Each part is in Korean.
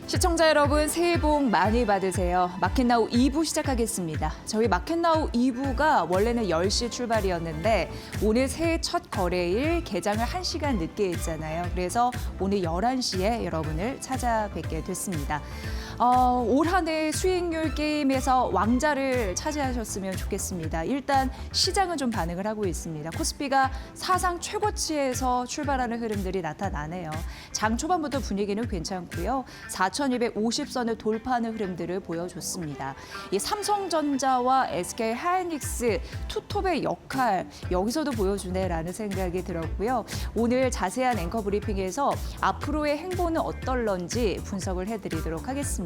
시청자 여러분, 새해 복 많이 받으세요. 마켓나우 2부 시작하겠습니다. 저희 마켓나우 2부가 원래는 10시 출발이었는데 오늘 새해 첫 거래일 개장을 1시간 늦게 했잖아요. 그래서 오늘 11시에 여러분을 찾아뵙게 됐습니다. 올 한 해 수익률 게임에서 왕자를 차지하셨으면 좋겠습니다. 일단 시장은 좀 반응을 하고 있습니다. 코스피가 사상 최고치에서 출발하는 흐름들이 나타나네요. 장 초반부터 분위기는 괜찮고요. 4,250선을 돌파하는 흐름들을 보여줬습니다. 이 삼성전자와 SK하이닉스 투톱의 역할 여기서도 보여주네라는 생각이 들었고요. 오늘 자세한 앵커 브리핑에서 앞으로의 행보는 어떨런지 분석을 해드리도록 하겠습니다.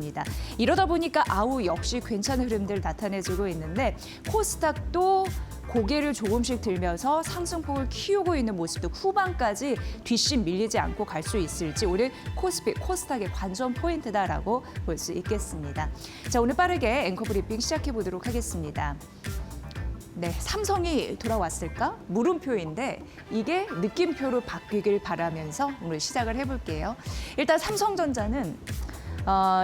이러다 보니까 아우 역시 괜찮은 흐름들 나타내주고 있는데 코스닥도 고개를 조금씩 들면서 상승폭을 키우고 있는 모습도 후반까지 뒷심 밀리지 않고 갈 수 있을지 오늘 코스피, 코스닥의 관전 포인트다라고 볼 수 있겠습니다. 자, 오늘 빠르게 앵커 브리핑 시작해 보도록 하겠습니다. 네, 삼성이 돌아왔을까? 물음표인데 이게 느낌표로 바뀌길 바라면서 오늘 시작을 해볼게요. 일단 삼성전자는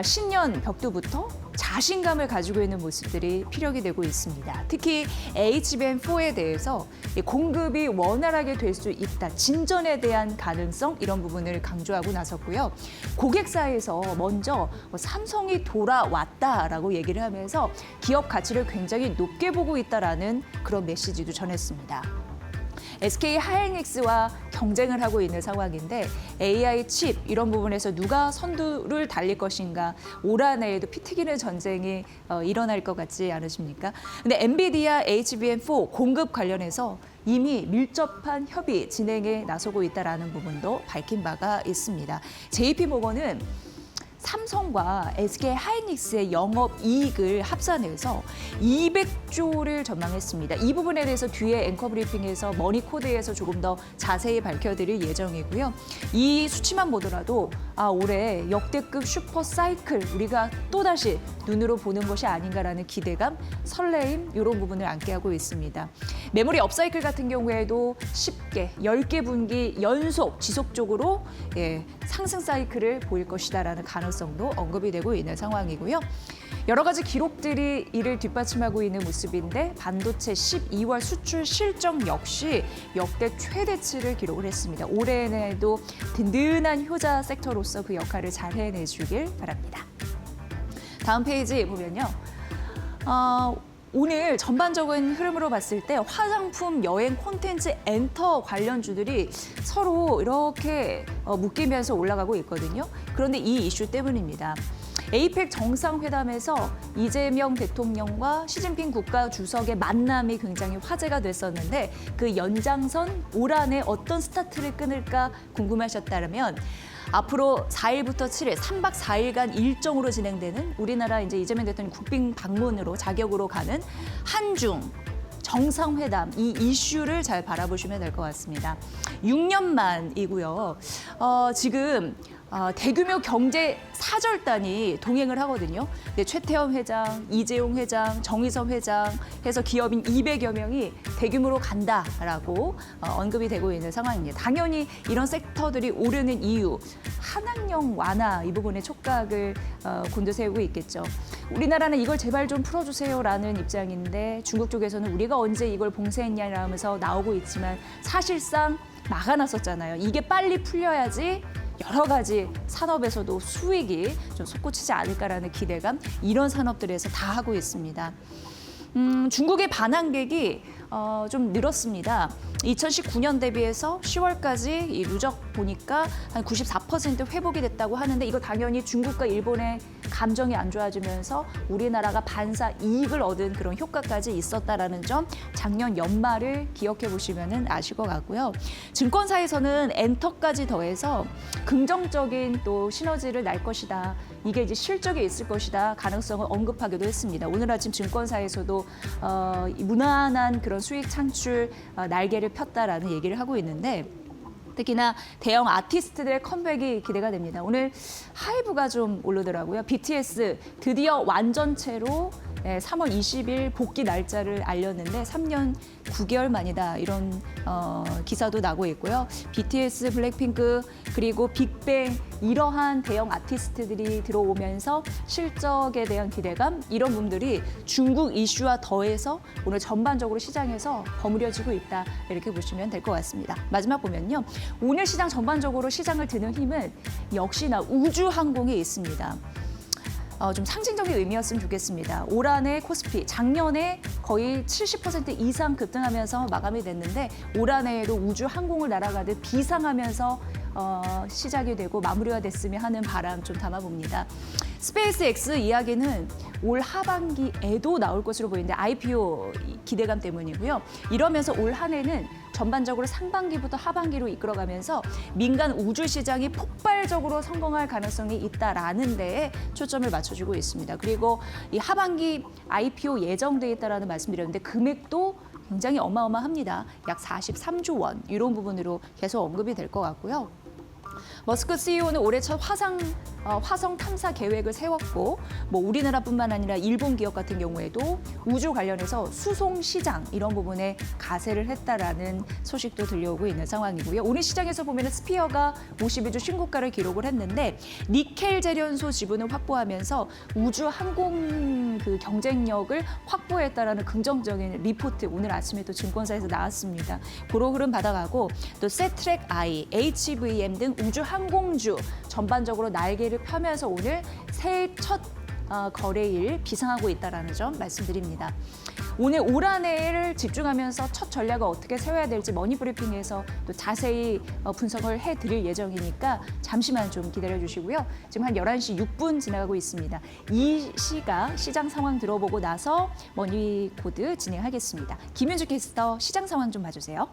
신년 벽두부터 자신감을 가지고 있는 모습들이 피력이 되고 있습니다. 특히 HBM4에 대해서 공급이 원활하게 될 수 있다. 진전에 대한 가능성 이런 부분을 강조하고 나섰고요. 고객사에서 먼저 삼성이 돌아왔다라고 얘기를 하면서 기업 가치를 굉장히 높게 보고 있다라는 그런 메시지도 전했습니다. SK하이닉스와 경쟁을 하고 있는 상황인데 AI 칩 이런 부분에서 누가 선두를 달릴 것인가 올 한 해에도 피 튀기는 전쟁이 일어날 것 같지 않으십니까? 근데 엔비디아 HBM4 공급 관련해서 이미 밀접한 협의 진행에 나서고 있다는 부분도 밝힌 바가 있습니다. JP모건은 삼성과 SK하이닉스의 영업이익을 합산해서 200조를 전망했습니다. 이 부분에 대해서 뒤에 앵커 브리핑에서 머니코드에서 조금 더 자세히 밝혀드릴 예정이고요. 이 수치만 보더라도 올해 역대급 슈퍼 사이클 우리가 또다시 눈으로 보는 것이 아닌가라는 기대감, 설레임 이런 부분을 안게 하고 있습니다. 메모리 업사이클 같은 경우에도 10개, 10개 분기 연속 지속적으로 상승 사이클을 보일 것이다라는 가능성도 언급이 되고 있는 상황이고요. 여러 가지 기록들이 이를 뒷받침하고 있는 모습인데 반도체 12월 수출 실적 역시 역대 최대치를 기록을 했습니다. 올해에도 든든한 효자 섹터로서 그 역할을 잘 해내주길 바랍니다. 다음 페이지 보면요. 오늘 전반적인 흐름으로 봤을 때 화장품, 여행, 콘텐츠, 엔터 관련주들이 서로 이렇게 묶이면서 올라가고 있거든요. 그런데 이 이슈 때문입니다. 에이펙 정상회담에서 이재명 대통령과 시진핑 국가주석의 만남이 굉장히 화제가 됐었는데 그 연장선 올 한해 어떤 스타트를 끊을까 궁금하셨다면 앞으로 4일부터 7일, 3박 4일간 일정으로 진행되는 우리나라 이제 이재명 대통령 국빈 방문으로 자격으로 가는 한중 정상회담 이 이슈를 잘 바라보시면 될 것 같습니다. 6년 만이고요. 지금 대규모 경제 사절단이 동행을 하거든요. 근데 최태원 회장, 이재용 회장, 정의선 회장 해서 기업인 200여 명이 대규모로 간다라고 언급이 되고 있는 상황입니다. 당연히 이런 섹터들이 오르는 이유, 한학령 완화 이 부분에 촉각을 곤두세우고 있겠죠. 우리나라는 이걸 제발 좀 풀어주세요라는 입장인데 중국 쪽에서는 우리가 언제 이걸 봉쇄했냐라면서 나오고 있지만 사실상 막아놨었잖아요. 이게 빨리 풀려야지 여러 가지 산업에서도 수익이 좀 솟구치지 않을까라는 기대감 이런 산업들에서 다 하고 있습니다. 중국의 반환객이 좀 늘었습니다. 2019년 대비해서 10월까지 이 누적 보니까 한 94% 회복이 됐다고 하는데 이거 당연히 중국과 일본의 감정이 안 좋아지면서 우리나라가 반사 이익을 얻은 그런 효과까지 있었다라는 점 작년 연말을 기억해 보시면 아실 것 같고요. 증권사에서는 엔터까지 더해서 긍정적인 또 시너지를 날 것이다. 이게 이제 실적에 있을 것이다. 가능성을 언급하기도 했습니다. 오늘 아침 증권사에서도 무난한 그런 수익 창출 날개를 폈다라는 얘기를 하고 있는데 특히나 대형 아티스트들의 컴백이 기대가 됩니다. 오늘 하이브가 좀 오르더라고요. BTS 드디어 완전체로 3월 20일 복귀 날짜를 알렸는데 3년 9개월 만이다 이런 기사도 나고 있고요. BTS, 블랙핑크 그리고 빅뱅 이러한 대형 아티스트들이 들어오면서 실적에 대한 기대감 이런 부분들이 중국 이슈와 더해서 오늘 전반적으로 시장에서 버무려지고 있다 이렇게 보시면 될 것 같습니다. 마지막 보면요. 오늘 시장 전반적으로 시장을 드는 힘은 역시나 우주항공에 있습니다. 좀 상징적인 의미였으면 좋겠습니다. 올 한해 코스피 작년에 거의 70% 이상 급등하면서 마감이 됐는데 올 한해에도 우주 항공을 날아가듯 비상하면서 시작이 되고 마무리가 됐으면 하는 바람 좀 담아봅니다. 스페이스X 이야기는 올 하반기에도 나올 것으로 보이는데 IPO 기대감 때문이고요. 이러면서 올 한 해는 전반적으로 상반기부터 하반기로 이끌어가면서 민간 우주 시장이 폭발적으로 성공할 가능성이 있다라는 데에 초점을 맞춰주고 있습니다. 그리고 이 하반기 IPO 예정돼 있다라는 말씀드렸는데 금액도 굉장히 어마어마합니다. 약 43조 원 이런 부분으로 계속 언급이 될 것 같고요. 머스크 CEO는 올해 첫 화성 탐사 계획을 세웠고 우리나라뿐만 아니라 일본 기업 같은 경우에도 우주 관련해서 수송 시장 이런 부분에 가세를 했다라는 소식도 들려오고 있는 상황이고요. 오늘 시장에서 보면 스피어가 52주 신고가를 기록을 했는데 니켈 재련소 지분을 확보하면서 우주 항공 경쟁력을 확보했다라는 긍정적인 리포트 오늘 아침에 또 증권사에서 나왔습니다. 그런 흐름 받아가고 또 세트랙 I, HVM 등 우주 항공주 전반적으로 날개를 펴면서 오늘 새해 첫 거래일 비상하고 있다는 점 말씀드립니다. 오늘 올 한 해를 집중하면서 첫 전략을 어떻게 세워야 될지 머니브리핑에서 또 자세히 분석을 해드릴 예정이니까 잠시만 좀 기다려 주시고요. 지금 한 11시 6분 지나가고 있습니다. 이 시각 시장 상황 들어보고 나서 머니코드 진행하겠습니다. 김윤주 캐스터 시장 상황 좀 봐주세요.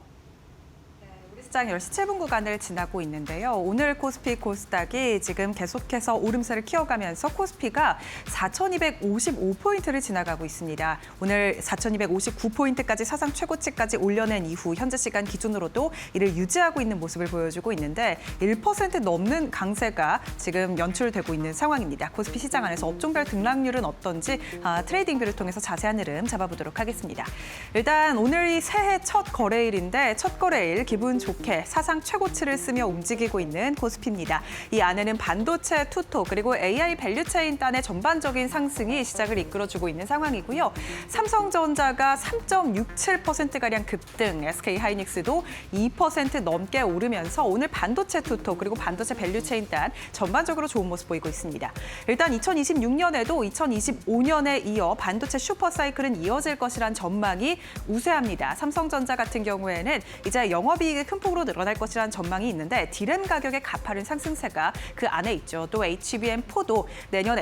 시장 10시 7분 구간을 지나고 있는데요. 오늘 코스피, 코스닥이 지금 계속해서 오름세를 키워가면서 코스피가 4,255포인트를 지나가고 있습니다. 오늘 4,259포인트까지 사상 최고치까지 올려낸 이후 현재 시간 기준으로도 이를 유지하고 있는 모습을 보여주고 있는데 1% 넘는 강세가 지금 연출되고 있는 상황입니다. 코스피 시장 안에서 업종별 등락률은 어떤지 트레이딩뷰를 통해서 자세한 흐름 잡아보도록 하겠습니다. 일단 오늘이 새해 첫 거래일인데 첫 거래일 기분 좋게 사상 최고치를 쓰며 움직이고 있는 코스피입니다. 이 안에는 반도체, 투톱 그리고 AI 밸류체인 단의 전반적인 상승이 시장을 이끌어주고 있는 상황이고요. 삼성전자가 3.67%가량 급등, SK하이닉스도 2% 넘게 오르면서 오늘 반도체, 투톱 그리고 반도체 밸류체인 단 전반적으로 좋은 모습 보이고 있습니다. 일단 2026년에도 2025년에 이어 반도체 슈퍼사이클은 이어질 것이란 전망이 우세합니다. 삼성전자 같은 경우에는 이제 영업이익이 큰 폭으로 늘어날 것이라는 전망이 있는데 디램 가격의 가파른 상승세가 그 안에 있죠. 또 HBM4도 내년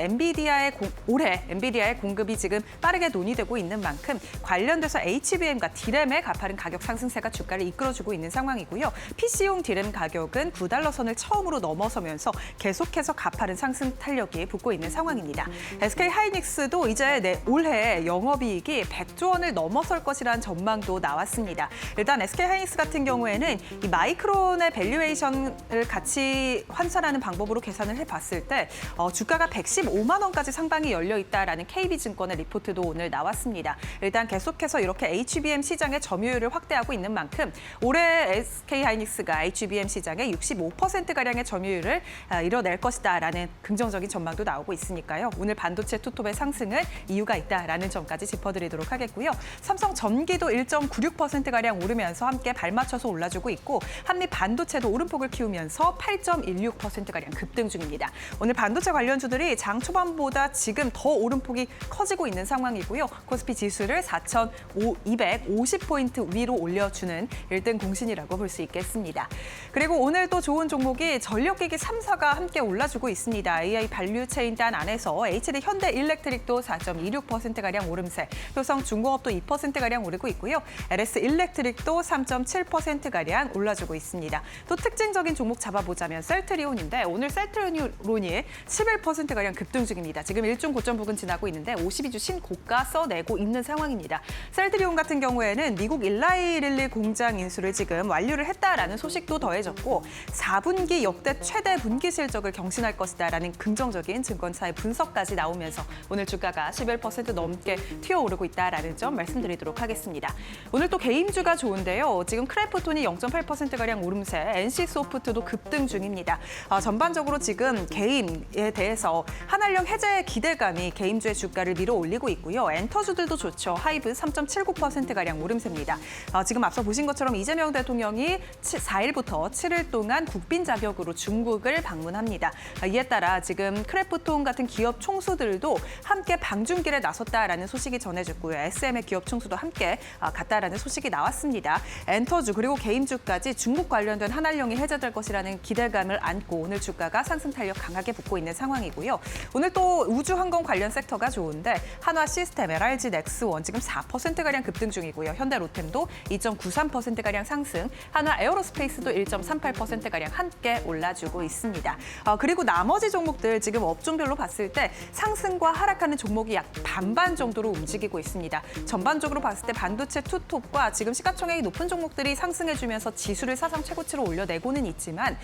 올해 엔비디아의 공급이 지금 빠르게 논의되고 있는 만큼 관련돼서 HBM과 디램의 가파른 가격 상승세가 주가를 이끌어주고 있는 상황이고요. PC용 디램 가격은 $9 선을 처음으로 넘어서면서 계속해서 가파른 상승 탄력이 붙고 있는 상황입니다. SK하이닉스도 이제 올해 영업이익이 100조 원을 넘어설 것이라는 전망도 나왔습니다. 일단 SK하이닉스 같은 경우에는 이 마이크론의 밸류에이션을 같이 환산하는 방법으로 계산을 해봤을 때 주가가 115만 원까지 상방이 열려 있다라는 KB증권의 리포트도 오늘 나왔습니다. 일단 계속해서 이렇게 HBM 시장의 점유율을 확대하고 있는 만큼 올해 SK하이닉스가 HBM 시장의 65%가량의 점유율을 이뤄낼 것이다라는 긍정적인 전망도 나오고 있으니까요. 오늘 반도체 투톱의 상승은 이유가 있다라는 점까지 짚어드리도록 하겠고요. 삼성전기도 1.96%가량 오르면서 함께 발맞춰서 올라주고 있고 한미 반도체도 오름폭을 키우면서 8.16%가량 급등 중입니다. 오늘 반도체 관련주들이 장 초반보다 지금 더 오름폭이 커지고 있는 상황이고요. 코스피 지수를 4,250포인트 위로 올려주는 1등 공신이라고 볼 수 있겠습니다. 그리고 오늘 또 좋은 종목이 전력기기 3사가 함께 올라주고 있습니다. AI 밸류체인단 안에서 HD 현대일렉트릭도 4.26%가량 오름세, 효성중공업도 2%가량 오르고 있고요. LS 일렉트릭도 3.7%가량 올라주고 있습니다. 또 특징적인 종목 잡아보자면 셀트리온인데 오늘 셀트리온이 11%가량 급등 중입니다. 지금 일중 고점 부근 지나고 있는데 52주 신고가 써내고 있는 상황입니다. 셀트리온 같은 경우에는 미국 일라이릴리 공장 인수를 지금 완료를 했다라는 소식도 더해졌고 4분기 역대 최대 분기 실적을 경신할 것이다라는 긍정적인 증권사의 분석까지 나오면서 오늘 주가가 11% 넘게 튀어오르고 있다라는 점 말씀드리도록 하겠습니다. 오늘 또 개인주가 좋은데요. 지금 크래프톤이 0.8%가량 오름세, NC소프트도 급등 중입니다. 전반적으로 지금 개인에 대해서 한한령 해제 기대감이 개인주의 주가를 밀어 올리고 있고요. 엔터주들도 좋죠. 하이브 3.79%가량 오름세입니다. 지금 앞서 보신 것처럼 이재명 대통령이 4일부터 7일 동안 국빈 자격으로 중국을 방문합니다. 이에 따라 지금 크래프톤 같은 기업 총수들도 함께 방중길에 나섰다라는 소식이 전해졌고요. SM의 기업 총수도 함께 갔다라는 소식이 나왔습니다. 엔터주 그리고 개인주까지 중국 관련된 한한령이 해제될 것이라는 기대감을 안고 오늘 주가가 상승 탄력 강하게 붙고 있는 상황이고요. 오늘 또 우주항공 관련 섹터가 좋은데 한화시스템, LRG 넥스원 지금 4%가량 급등 중이고요. 현대로템도 2.93%가량 상승, 한화에어로스페이스도 1.38%가량 함께 올라주고 있습니다. 그리고 나머지 종목들 지금 업종별로 봤을 때 상승과 하락하는 종목이 약 반반 정도로 움직이고 있습니다. 전반적으로 봤을 때 반도체 투톱과 지금 시가총액이 높은 종목들이 상승해주면서 지수를 사상 최고치로 올려내고는 있지만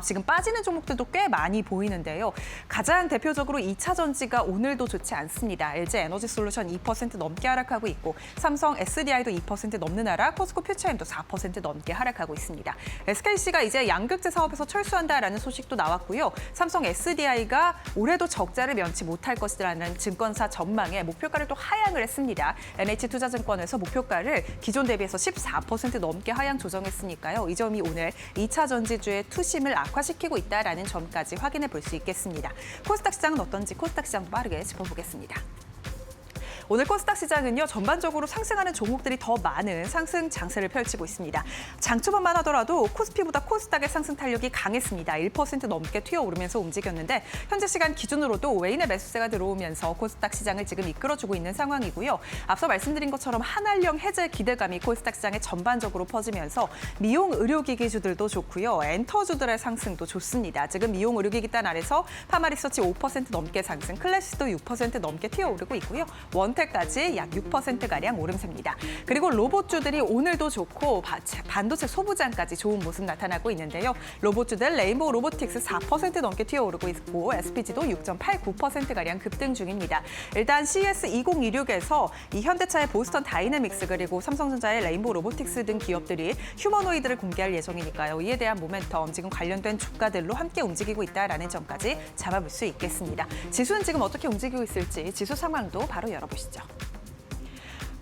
지금 빠지는 종목들도 꽤 많이 보이는데요. 가장 대표적으로 2차 전지가 오늘도 좋지 않습니다. LG 에너지솔루션 2% 넘게 하락하고 있고 삼성 SDI도 2% 넘는 하락, 포스코 퓨처엠도 4% 넘게 하락하고 있습니다. SKC가 이제 양극재 사업에서 철수한다라는 소식도 나왔고요. 삼성 SDI가 올해도 적자를 면치 못할 것이라는 증권사 전망에 목표가를 또 하향을 했습니다. NH투자증권에서 목표가를 기존 대비해서 14% 넘게 하향 조정했으니까요. 이 점이 오늘 2차 전지주의 투심을 악화시키고 있다라는 점까지 확인해 볼 수 있겠습니다. 코스닥 시장은 어떤지 코스닥 시장도 빠르게 짚어보겠습니다. 오늘 코스닥 시장은요, 전반적으로 상승하는 종목들이 더 많은 상승 장세를 펼치고 있습니다. 장 초반만 하더라도 코스피보다 코스닥의 상승 탄력이 강했습니다. 1% 넘게 튀어오르면서 움직였는데 현재 시간 기준으로도 외인의 매수세가 들어오면서 코스닥 시장을 지금 이끌어주고 있는 상황이고요. 앞서 말씀드린 것처럼 한한령 해제 기대감이 코스닥 시장에 전반적으로 퍼지면서 미용 의료기기주들도 좋고요. 엔터주들의 상승도 좋습니다. 지금 미용 의료기기단 안에서 파마리서치 5% 넘게 상승, 클래시도 6% 넘게 튀어오르고 있고요. 원택까지 약 6%가량 오름세입니다. 그리고 로봇주들이 오늘도 좋고 반도체 소부장까지 좋은 모습 나타나고 있는데요. 로봇주들 레인보우 로보틱스 4% 넘게 튀어오르고 있고 SPG도 6.89%가량 급등 중입니다. 일단 CES 2026에서 이 현대차의 보스턴 다이내믹스 그리고 삼성전자의 레인보우 로보틱스 등 기업들이 휴머노이드를 공개할 예정이니까요. 이에 대한 모멘텀 지금 관련된 주가들로 함께 움직이고 있다는 점까지 잡아볼 수 있겠습니다. 지수는 지금 어떻게 움직이고 있을지 지수 상황도 바로 열어보시죠.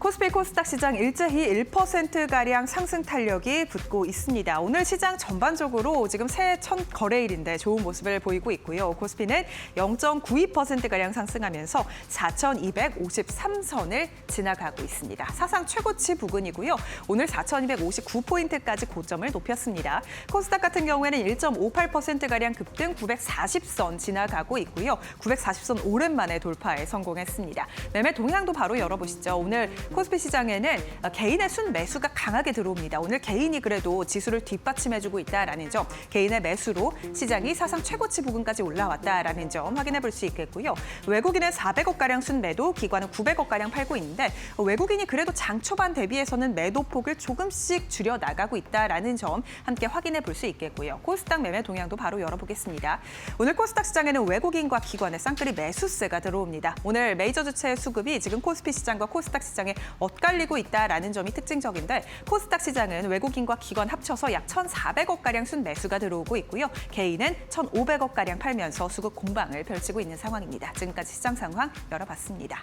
코스피 코스닥 시장 일제히 1%가량 상승 탄력이 붙고 있습니다. 오늘 시장 전반적으로 지금 새해 첫 거래일인데 좋은 모습을 보이고 있고요. 코스피는 0.92%가량 상승하면서 4,253선을 지나가고 있습니다. 사상 최고치 부근이고요. 오늘 4,259포인트까지 고점을 높였습니다. 코스닥 같은 경우에는 1.58%가량 급등 940선 지나가고 있고요. 940선 오랜만에 돌파에 성공했습니다. 매매 동향도 바로 열어보시죠. 오늘 코스피 시장에는 개인의 순매수가 강하게 들어옵니다. 오늘 개인이 그래도 지수를 뒷받침해주고 있다는 점, 개인의 매수로 시장이 사상 최고치 부근까지 올라왔다는 점 확인해 볼 수 있겠고요. 외국인은 400억가량 순매도, 기관은 900억가량 팔고 있는데 외국인이 그래도 장 초반 대비해서는 매도폭을 조금씩 줄여나가고 있다는 점 함께 확인해 볼 수 있겠고요. 코스닥 매매 동향도 바로 열어보겠습니다. 오늘 코스닥 시장에는 외국인과 기관의 쌍끌이 매수세가 들어옵니다. 오늘 메이저 주체의 수급이 지금 코스피 시장과 코스닥 시장에 엇갈리고 있다는 점이 특징적인데 코스닥 시장은 외국인과 기관 합쳐서 약 1,400억가량 순매수가 들어오고 있고요. 개인은 1,500억가량 팔면서 수급 공방을 펼치고 있는 상황입니다. 지금까지 시장 상황 열어봤습니다.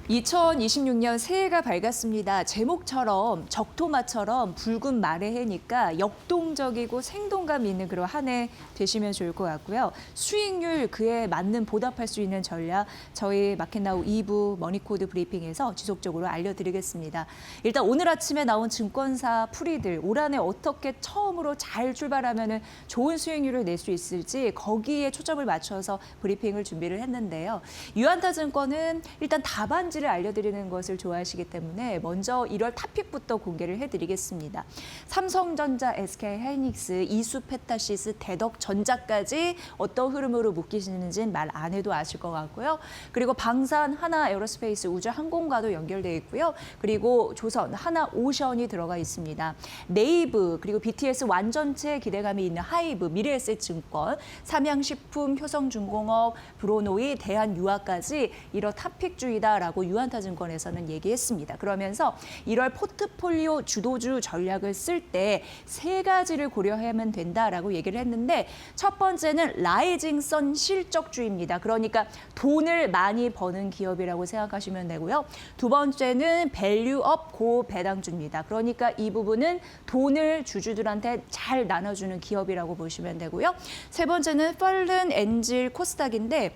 2026년 새해가 밝았습니다. 제목처럼 적토마처럼 붉은 말의 해니까 역동적이고 생동감 있는 그런 한 해 되시면 좋을 것 같고요. 수익률 그에 맞는 보답할 수 있는 전략 저희 마켓나우 2부 머니코드 브리핑에서 지속적으로 알려드리겠습니다. 일단 오늘 아침에 나온 증권사 풀이들 올 한해 어떻게 처음으로 잘 출발하면 좋은 수익률을 낼 수 있을지 거기에 초점을 맞춰서 브리핑을 준비를 했는데요. 유한타증권은 일단 다반지 기술지를 알려드리는 것을 좋아하시기 때문에 먼저 1월 탑픽부터 공개를 해드리겠습니다. 삼성전자, SK하이닉스, 이수페타시스, 대덕전자까지 어떤 흐름으로 묶이시는지는 말 안 해도 아실 것 같고요. 그리고 방산, 하나 에어로스페이스, 우주항공과도 연결되어 있고요. 그리고 조선, 하나 오션이 들어가 있습니다. 네이브, 그리고 BTS 완전체 기대감이 있는 하이브, 미래에셋증권, 삼양식품, 효성중공업, 브로노이, 대한유아까지 이런 탑픽주의다라고 유한타증권에서는 얘기했습니다. 그러면서 1월 포트폴리오 주도주 전략을 쓸 때 세 가지를 고려하면 된다라고 얘기를 했는데 첫 번째는 라이징 선 실적주의입니다. 그러니까 돈을 많이 버는 기업이라고 생각하시면 되고요. 두 번째는 밸류업 고배당주입니다. 그러니까 이 부분은 돈을 주주들한테 잘 나눠주는 기업이라고 보시면 되고요. 세 번째는 펄른, 엔질, 코스닥인데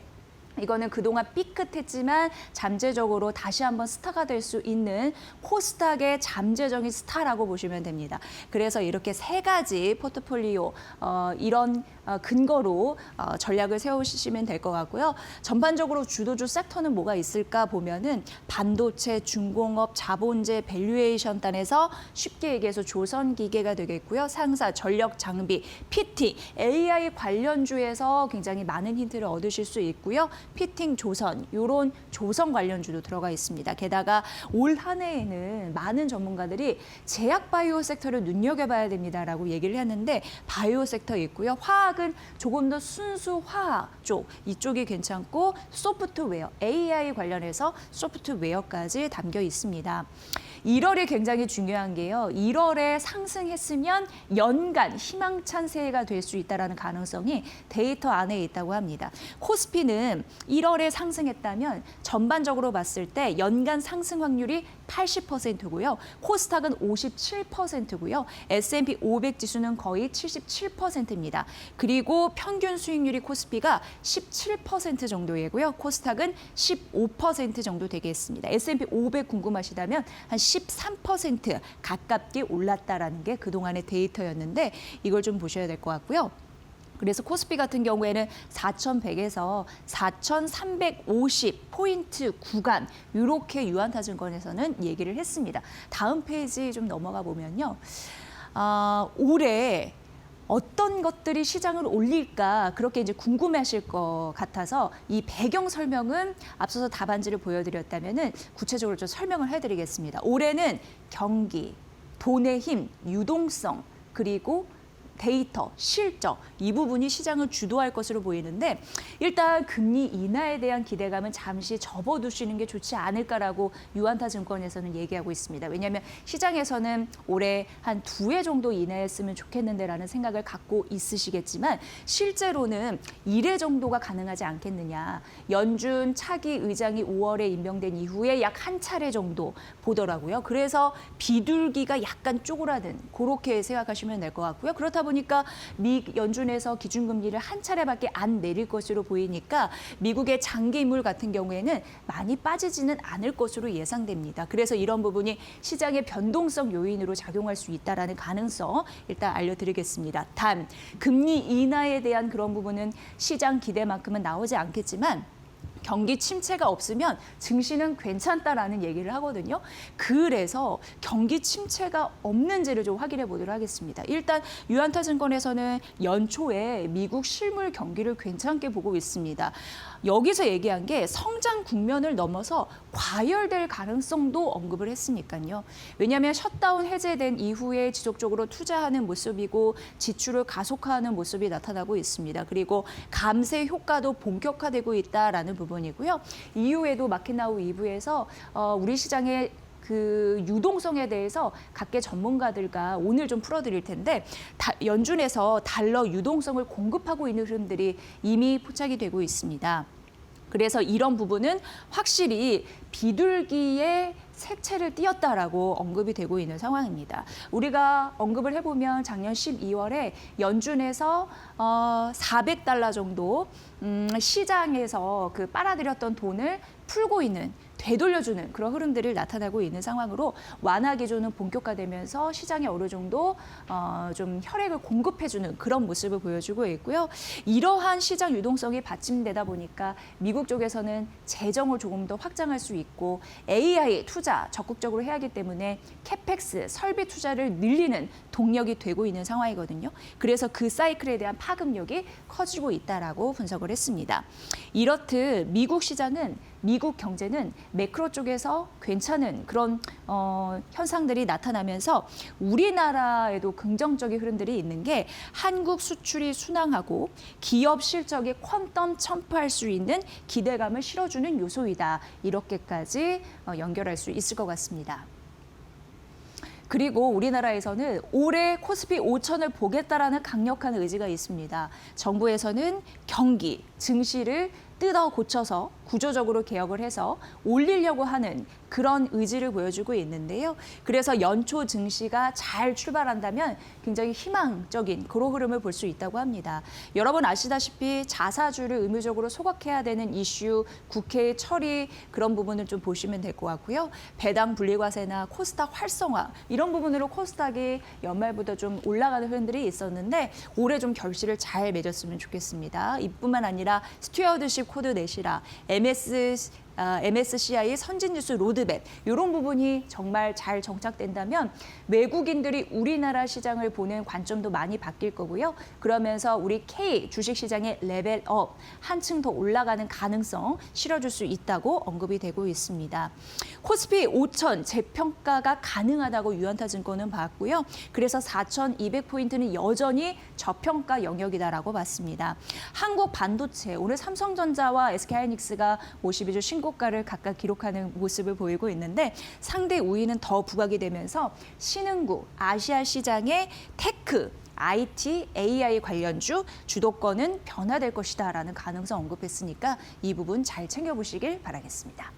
이거는 그동안 삐끗했지만 잠재적으로 다시 한번 스타가 될 수 있는 코스닥의 잠재적인 스타라고 보시면 됩니다. 그래서 이렇게 세 가지 포트폴리오 이런 근거로 전략을 세우시면 될 것 같고요. 전반적으로 주도주 섹터는 뭐가 있을까 보면은 반도체, 중공업, 자본재, 밸류에이션 단에서 쉽게 얘기해서 조선기계가 되겠고요. 상사, 전력 장비, 피팅, AI 관련주에서 굉장히 많은 힌트를 얻으실 수 있고요. 피팅, 조선, 이런 조선 관련주도 들어가 있습니다. 게다가 올 한 해에는 많은 전문가들이 제약 바이오 섹터를 눈여겨봐야 됩니다라고 얘기를 했는데 바이오 섹터 있고요. 화학은 조금 더 순수 화학 쪽, 이쪽이 괜찮고 소프트웨어, AI 관련해서 소프트웨어까지 담겨 있습니다. 1월이 굉장히 중요한 게요. 1월에 상승했으면 연간 희망찬 새해가 될 수 있다는 가능성이 데이터 안에 있다고 합니다. 코스피는 1월에 상승했다면 전반적으로 봤을 때 연간 상승 확률이 80%고요. 코스닥은 57%고요. S&P 500 지수는 거의 77%입니다. 그리고 평균 수익률이 코스피가 17% 정도이고요. 코스닥은 15% 정도 되겠습니다. S&P 500 궁금하시다면 한 13% 가깝게 올랐다라는 게 그동안의 데이터였는데 이걸 좀 보셔야 될 것 같고요. 그래서 코스피 같은 경우에는 4,100에서 4,350포인트 구간 이렇게 유한타증권에서는 얘기를 했습니다. 다음 페이지 좀 넘어가 보면요. 올해 어떤 것들이 시장을 올릴까 그렇게 이제 궁금해하실 것 같아서 이 배경 설명은 앞서서 답안지를 보여드렸다면은 구체적으로 좀 설명을 해드리겠습니다. 올해는 경기, 돈의 힘, 유동성 그리고 데이터, 실적 이 부분이 시장을 주도할 것으로 보이는데 일단 금리 인하에 대한 기대감은 잠시 접어두시는 게 좋지 않을까라고 유한타증권에서는 얘기하고 있습니다. 왜냐하면 시장에서는 올해 한 2회 정도 인하했으면 좋겠는데라는 생각을 갖고 있으시겠지만 실제로는 1회 정도가 가능하지 않겠느냐. 연준 차기 의장이 5월에 임명된 이후에 약 한 차례 정도 보더라고요. 그래서 비둘기가 약간 쪼그라든 그렇게 생각하시면 될 것 같고요. 그렇다 보니까 미 연준에서 기준금리를 한 차례밖에 안 내릴 것으로 보이니까 미국의 장기물 같은 경우에는 많이 빠지지는 않을 것으로 예상됩니다. 그래서 이런 부분이 시장의 변동성 요인으로 작용할 수 있다라는 가능성 일단 알려드리겠습니다. 단 금리 인하에 대한 그런 부분은 시장 기대만큼은 나오지 않겠지만 경기 침체가 없으면 증시는 괜찮다라는 얘기를 하거든요. 그래서 경기 침체가 없는지를 좀 확인해 보도록 하겠습니다. 일단 유한타증권에서는 연초에 미국 실물 경기를 괜찮게 보고 있습니다. 여기서 얘기한 게 성장 국면을 넘어서 과열될 가능성도 언급을 했으니까요. 왜냐하면 셧다운 해제된 이후에 지속적으로 투자하는 모습이고 지출을 가속화하는 모습이 나타나고 있습니다. 그리고 감세 효과도 본격화되고 있다라는 부분이고요. 이후에도 마켓나우 2부에서 우리 시장의 그 유동성에 대해서 각계 전문가들과 오늘 좀 풀어드릴 텐데 연준에서 달러 유동성을 공급하고 있는 흐름들이 이미 포착이 되고 있습니다. 그래서 이런 부분은 확실히 비둘기의 색채를 띄었다라고 언급이 되고 있는 상황입니다. 우리가 언급을 해보면 작년 12월에 연준에서 $400 정도 시장에서 그 빨아들였던 돈을 풀고 있는 되돌려주는 그런 흐름들이 나타나고 있는 상황으로 완화 기조는 본격화되면서 시장에 어느 정도 좀 혈액을 공급해주는 그런 모습을 보여주고 있고요. 이러한 시장 유동성이 받침되다 보니까 미국 쪽에서는 재정을 조금 더 확장할 수 있고 AI 투자 적극적으로 해야 하기 때문에 캐펙스 설비 투자를 늘리는 동력이 되고 있는 상황이거든요. 그래서 그 사이클에 대한 파급력이 커지고 있다라고 분석을 했습니다. 이렇듯 미국 경제는 매크로 쪽에서 괜찮은 그런 현상들이 나타나면서 우리나라에도 긍정적인 흐름들이 있는 게 한국 수출이 순항하고 기업 실적이 퀀텀 첨프할 수 있는 기대감을 실어주는 요소이다. 이렇게까지 연결할 수 있을 것 같습니다. 그리고 우리나라에서는 올해 코스피 5천을 보겠다라는 강력한 의지가 있습니다. 정부에서는 경기, 증시를 뜯어 고쳐서 구조적으로 개혁을 해서 올리려고 하는 그런 의지를 보여주고 있는데요. 그래서 연초 증시가 잘 출발한다면 굉장히 희망적인 그런 흐름을 볼 수 있다고 합니다. 여러분 아시다시피 자사주를 의무적으로 소각해야 되는 이슈, 국회의 처리 그런 부분을 좀 보시면 될 것 같고요. 배당 분리과세나 코스닥 활성화 이런 부분으로 코스닥이 연말보다 좀 올라가는 흐름들이 있었는데 올해 좀 결실을 잘 맺었으면 좋겠습니다. 이뿐만 아니라 스튜어드십 코드 내시라, MSCI 선진뉴스 로드맵 이런 부분이 정말 잘 정착된다면 외국인들이 우리나라 시장을 보는 관점도 많이 바뀔 거고요. 그러면서 우리 K 주식시장의 레벨업 한층 더 올라가는 가능성 실어줄 수 있다고 언급이 되고 있습니다. 코스피 5천 재평가가 가능하다고 유한타증권은 봤고요. 그래서 4,200포인트는 여전히 저평가 영역이다라고 봤습니다. 한국 반도체 오늘 삼성전자와 SK하이닉스가 52주 신고가를 각각 기록하는 모습을 보이고 있는데 상대 우위는 더 부각이 되면서 신흥국 아시아 시장의 테크 IT, AI 관련주 주도권은 변화될 것이다라는 가능성 언급했으니까 이 부분 잘 챙겨보시길 바라겠습니다.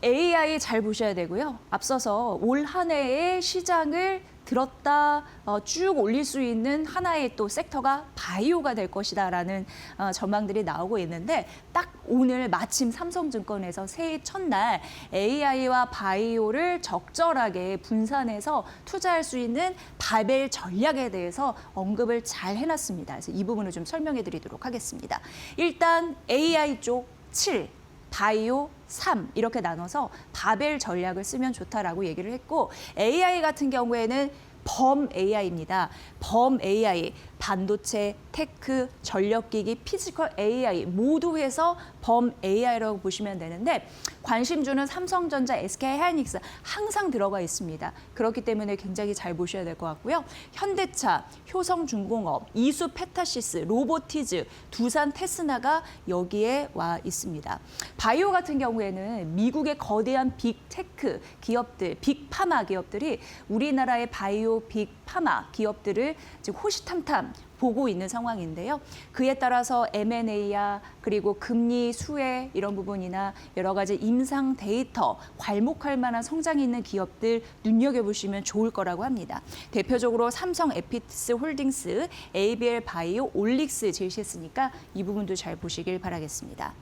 AI 잘 보셔야 되고요. 앞서서 올 한 해의 시장을 들었다 쭉 올릴 수 있는 하나의 또 섹터가 바이오가 될 것이다라는 전망들이 나오고 있는데 딱 오늘 마침 삼성증권에서 새해 첫날 AI와 바이오를 적절하게 분산해서 투자할 수 있는 바벨 전략에 대해서 언급을 잘 해놨습니다. 그래서 이 부분을 좀 설명해 드리도록 하겠습니다. 일단 AI 쪽 7, 바이오 3 이렇게 나눠서 바벨 전략을 쓰면 좋다라고 얘기를 했고 AI 같은 경우에는 범 AI입니다. 범 AI, 반도체, 테크, 전력기기, 피지컬 AI 모두 해서 범 AI라고 보시면 되는데 관심주는 삼성전자, SK하이닉스 항상 들어가 있습니다. 그렇기 때문에 굉장히 잘 보셔야 될 것 같고요. 현대차, 효성중공업, 이수 페타시스, 로보티즈, 두산 테스나가 여기에 와 있습니다. 바이오 같은 경우에는 미국의 거대한 빅테크 기업들, 빅파마 기업들이 우리나라의 바이오 빅파마 기업들을 지금 호시탐탐 보고 있는 상황인데요. 그에 따라서 M&A야 그리고 금리 수혜 이런 부분이나 여러 가지 임상 데이터 괄목할 만한 성장이 있는 기업들 눈여겨보시면 좋을 거라고 합니다. 대표적으로 삼성 에피스 홀딩스, ABL 바이오, 올릭스 제시했으니까 이 부분도 잘 보시길 바라겠습니다.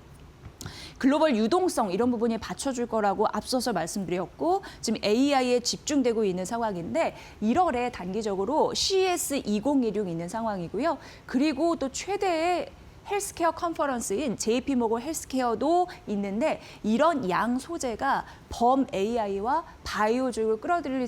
글로벌 유동성 이런 부분이 받쳐줄 거라고 앞서서 말씀드렸고 지금 AI에 집중되고 있는 상황인데 1월에 단기적으로 CES 2016 있는 상황이고요. 그리고 또 최대의 헬스케어 컨퍼런스인 JP모건 헬스케어도 있는데 이런 양 소재가 범 AI와 바이오주를 끌어당길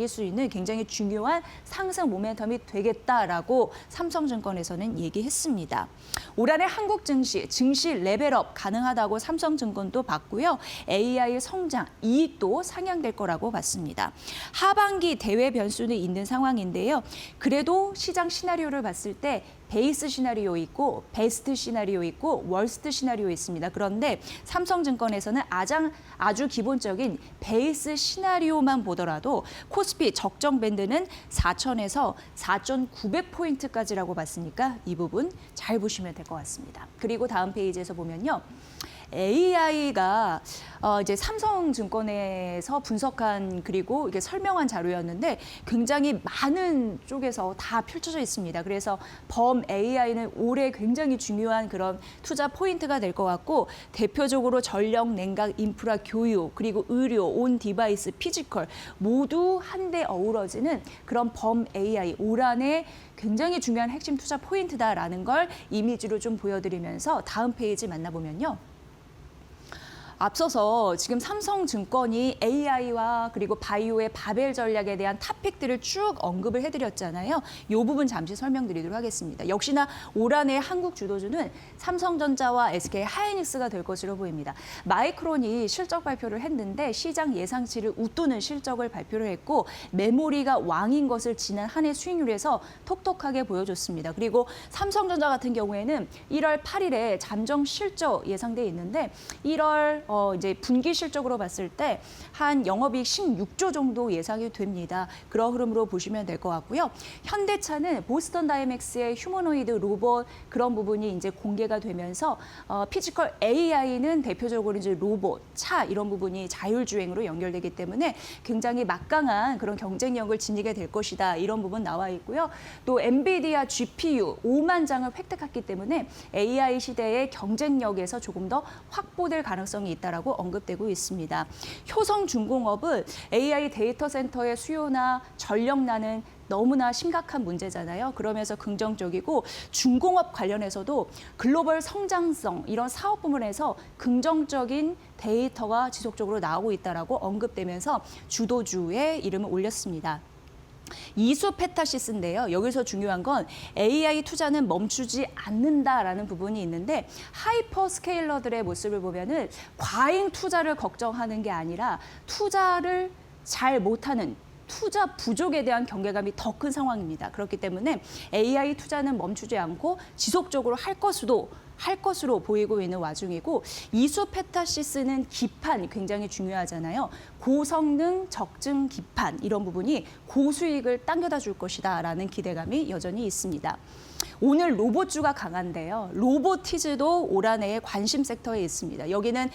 수 있는 굉장히 중요한 상승 모멘텀이 되겠다라고 삼성증권에서는 얘기했습니다. 올 한해 한국 증시 레벨업 가능하다고 삼성증권도 봤고요. AI 성장, 이익도 상향될 거라고 봤습니다. 하반기 대외 변수는 있는 상황인데요. 그래도 시장 시나리오를 봤을 때 베이스 시나리오 있고 베스트 시나리오 있고 월스트 시나리오 있습니다. 그런데 삼성증권에서는 아주 기본적인 베이스 시나리오만 보더라도 코스피 적정 밴드는 4,000에서 4,900포인트까지라고 봤으니까 이 부분 잘 보시면 될 것 같습니다. 그리고 다음 페이지에서 보면요. AI가 이제 삼성증권에서 분석한 그리고 이게 설명한 자료였는데 굉장히 많은 쪽에서 다 펼쳐져 있습니다. 그래서 범 AI는 올해 굉장히 중요한 그런 투자 포인트가 될 것 같고 대표적으로 전력, 냉각, 인프라, 교육, 그리고 의료, 온 디바이스, 피지컬 모두 한데 어우러지는 그런 범 AI 올 한해 굉장히 중요한 핵심 투자 포인트다라는 걸 이미지로 좀 보여드리면서 다음 페이지 만나보면요. 앞서서 지금 삼성증권이 AI와 그리고 바이오의 바벨 전략에 대한 탑픽들을 쭉 언급을 해드렸잖아요. 이 부분 잠시 설명드리도록 하겠습니다. 역시나 올 한해 한국 주도주는 삼성전자와 SK 하이닉스가 될 것으로 보입니다. 마이크론이 실적 발표를 했는데 시장 예상치를 웃도는 실적을 발표를 했고 메모리가 왕인 것을 지난 한 해 수익률에서 톡톡하게 보여줬습니다. 그리고 삼성전자 같은 경우에는 1월 8일에 잠정 실적 예상돼 있는데 1월 이제 분기 실적으로 봤을 때 한 영업이익 16조 정도 예상이 됩니다. 그런 흐름으로 보시면 될 것 같고요. 현대차는 보스턴 다이맥스의 휴머노이드 로봇 그런 부분이 이제 공개가 되면서 피지컬 AI는 대표적으로 이제 로봇, 차 이런 부분이 자율주행으로 연결되기 때문에 굉장히 막강한 그런 경쟁력을 지니게 될 것이다. 이런 부분 나와 있고요. 또 엔비디아 GPU 5만 장을 획득했기 때문에 AI 시대의 경쟁력에서 조금 더 확보될 가능성이 있다라고 언급되고 있습니다. 효성중공업은 AI 데이터 센터의 수요나 전력난은 너무나 심각한 문제잖아요. 그러면서 긍정적이고 중공업 관련해서도 글로벌 성장성 이런 사업 부문에서 긍정적인 데이터가 지속적으로 나오고 있다라고 언급되면서 주도주의 이름을 올렸습니다. 이수페타시스인데요. 여기서 중요한 건 AI 투자는 멈추지 않는다라는 부분이 있는데 하이퍼스케일러들의 모습을 보면은 과잉 투자를 걱정하는 게 아니라 투자를 잘 못하는 투자 부족에 대한 경계감이 더 큰 상황입니다. 그렇기 때문에 AI 투자는 멈추지 않고 지속적으로 할 것으로 보이고 있는 와중이고 이수페타시스는 기판 굉장히 중요하잖아요. 고성능, 적증 기판 이런 부분이 고수익을 당겨다 줄 것이다라는 기대감이 여전히 있습니다. 오늘 로봇주가 강한데요. 로보티즈도 올 한해의 관심 섹터에 있습니다. 여기는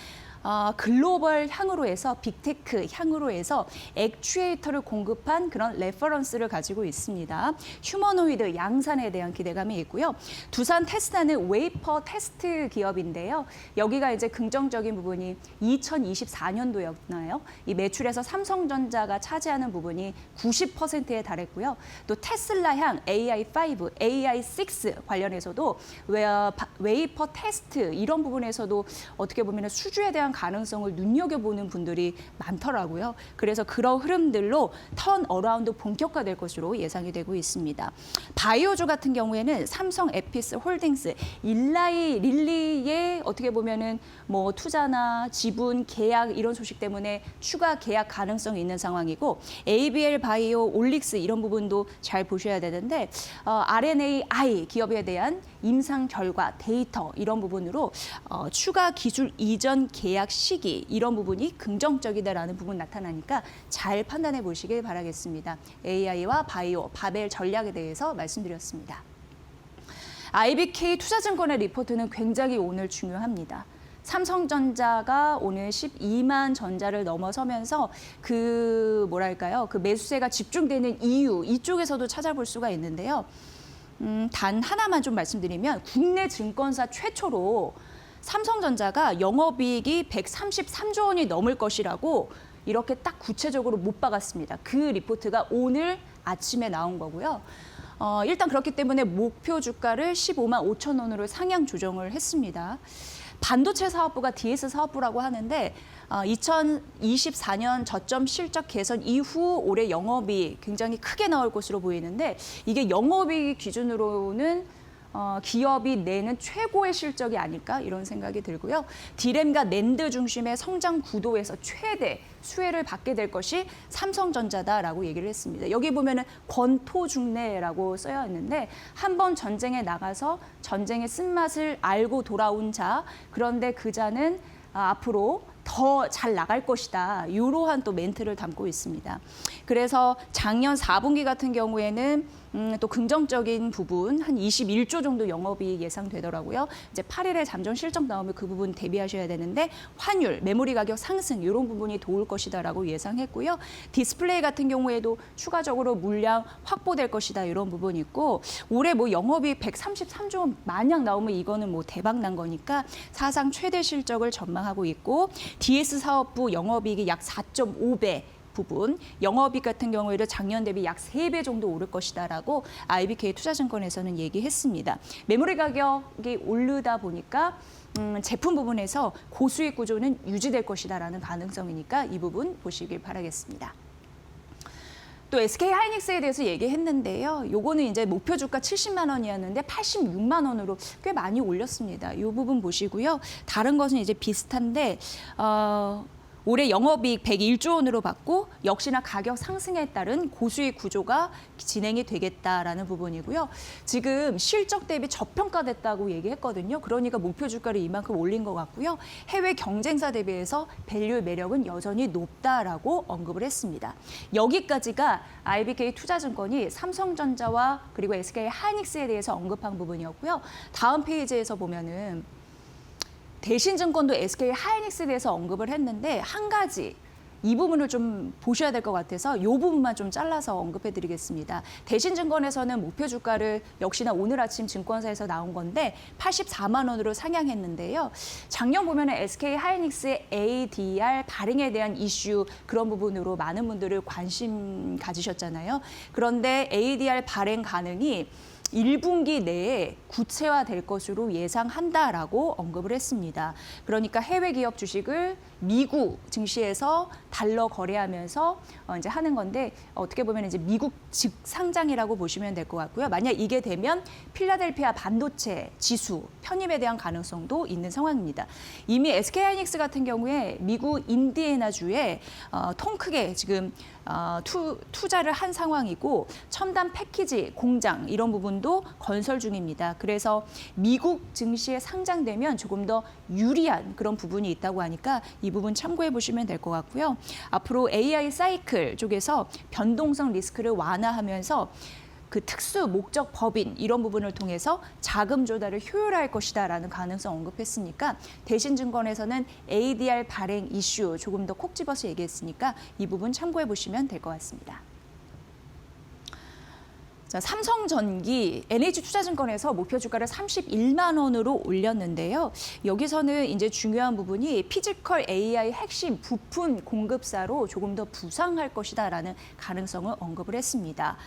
글로벌 향으로 해서 빅테크 향으로 해서 액추에이터를 공급한 그런 레퍼런스를 가지고 있습니다. 휴머노이드 양산에 대한 기대감이 있고요. 두산 테스라는 웨이퍼 테스트 기업인데요. 여기가 이제 긍정적인 부분이 2024년도였나요? 이 매출에서 삼성전자가 차지하는 부분이 90%에 달했고요. 또 테슬라향 AI5, AI6 관련해서도 웨이퍼 테스트 이런 부분에서도 어떻게 보면 수주에 대한 가능성을 눈여겨보는 분들이 많더라고요. 그래서 그런 흐름들로 턴 어라운드 본격화될 것으로 예상이 되고 있습니다. 바이오주 같은 경우에는 삼성 에피스 홀딩스, 일라이 릴리의 어떻게 보면은 뭐 투자나 지분, 계약 이런 소식 때문에 추가 계약 가능성이 있는 상황이고 ABL 바이오, 올릭스 이런 부분도 잘 보셔야 되는데 RNAi 기업에 대한 임상 결과, 데이터 이런 부분으로 추가 기술 이전 계약 시기 이런 부분이 긍정적이다라는 부분 나타나니까 잘 판단해 보시길 바라겠습니다. AI와 바이오, 바벨 전략에 대해서 말씀드렸습니다. IBK 투자증권의 리포트는 굉장히 오늘 중요합니다. 삼성전자가 오늘 12만 전자를 넘어서면서 그 매수세가 집중되는 이유 이쪽에서도 찾아볼 수가 있는데요. 단 하나만 좀 말씀드리면 국내 증권사 최초로 삼성전자가 영업이익이 133조 원이 넘을 것이라고 이렇게 딱 구체적으로 못 박았습니다. 그 리포트가 오늘 아침에 나온 거고요. 일단 그렇기 때문에 목표 주가를 15만 5천 원으로 상향 조정을 했습니다. 반도체 사업부가 DS 사업부라고 하는데 2024년 저점 실적 개선 이후 올해 영업이익 굉장히 크게 나올 것으로 보이는데 이게 영업이익 기준으로는 기업이 내는 최고의 실적이 아닐까 이런 생각이 들고요. 디램과 낸드 중심의 성장 구도에서 최대 수혜를 받게 될 것이 삼성전자다라고 얘기를 했습니다. 여기 보면은 권토중래라고 쓰여 있는데 한 번 전쟁에 나가서 전쟁의 쓴맛을 알고 돌아온 자, 그런데 그 자는 앞으로 더 잘 나갈 것이다. 이러한 또 멘트를 담고 있습니다. 그래서 작년 4분기 같은 경우에는 또 긍정적인 부분 한 21조 정도 영업이익 예상되더라고요. 이제 8일에 잠정 실적 나오면 그 부분 대비하셔야 되는데 환율, 메모리 가격 상승 이런 부분이 도울 것이다라고 예상했고요. 디스플레이 같은 경우에도 추가적으로 물량 확보될 것이다 이런 부분이 있고 올해 뭐 영업이익 133조 만약 나오면 이거는 뭐 대박 난 거니까 사상 최대 실적을 전망하고 있고 DS 사업부 영업이익이 약 4.5배 부분, 영업이익 같은 경우에도 작년 대비 약 3배 정도 오를 것이다라고 IBK 투자증권에서는 얘기했습니다. 메모리 가격이 오르다 보니까 제품 부분에서 고수익 구조는 유지될 것이다라는 가능성이니까 이 부분 보시길 바라겠습니다. 또 SK 하이닉스에 대해서 얘기했는데요. 요거는 이제 목표 주가 70만 원이었는데 86만 원으로 꽤 많이 올렸습니다. 이 부분 보시고요. 다른 것은 이제 비슷한데 올해 영업이익 101조 원으로 받고 역시나 가격 상승에 따른 고수익 구조가 진행이 되겠다라는 부분이고요. 지금 실적 대비 저평가됐다고 얘기했거든요. 그러니까 목표 주가를 이만큼 올린 것 같고요. 해외 경쟁사 대비해서 밸류 매력은 여전히 높다라고 언급을 했습니다. 여기까지가 IBK 투자증권이 삼성전자와 그리고 SK 하이닉스에 대해서 언급한 부분이었고요. 다음 페이지에서 보면은 대신증권도 SK 하이닉스에 대해서 언급을 했는데 한 가지 이 부분을 좀 보셔야 될 것 같아서 이 부분만 좀 잘라서 언급해드리겠습니다. 대신증권에서는 목표 주가를 역시나 오늘 아침 증권사에서 나온 건데 84만 원으로 상향했는데요. 작년 보면 SK 하이닉스의 ADR 발행에 대한 이슈 그런 부분으로 많은 분들을 관심 가지셨잖아요. 그런데 ADR 발행 가능이 1분기 내에 구체화될 것으로 예상한다라고 언급을 했습니다. 그러니까 해외 기업 주식을 미국 증시에서 달러 거래하면서 이제 하는 건데 어떻게 보면 이제 미국 직상장이라고 보시면 될 것 같고요. 만약 이게 되면 필라델피아 반도체 지수 편입에 대한 가능성도 있는 상황입니다. 이미 SK 하이닉스 같은 경우에 미국 인디애나주에 통 크게 지금 투자를 한 상황이고 첨단 패키지 공장 이런 부분도 건설 중입니다. 그래서 미국 증시에 상장되면 조금 더 유리한 그런 부분이 있다고 하니까 이 부분 참고해 보시면 될 것 같고요. 앞으로 AI 사이클 쪽에서 변동성 리스크를 완화하면서 그 특수 목적 법인 이런 부분을 통해서 자금 조달을 효율화할 것이다라는 가능성 언급했으니까 대신증권에서는 ADR 발행 이슈 조금 더 콕 집어서 얘기했으니까 이 부분 참고해 보시면 될 것 같습니다. 자, 삼성전기 NH투자증권에서 목표 주가를 31만 원으로 올렸는데요. 여기서는 이제 중요한 부분이 피지컬 AI 핵심 부품 공급사로 조금 더 부상할 것이다라는 가능성을 언급을 했습니다.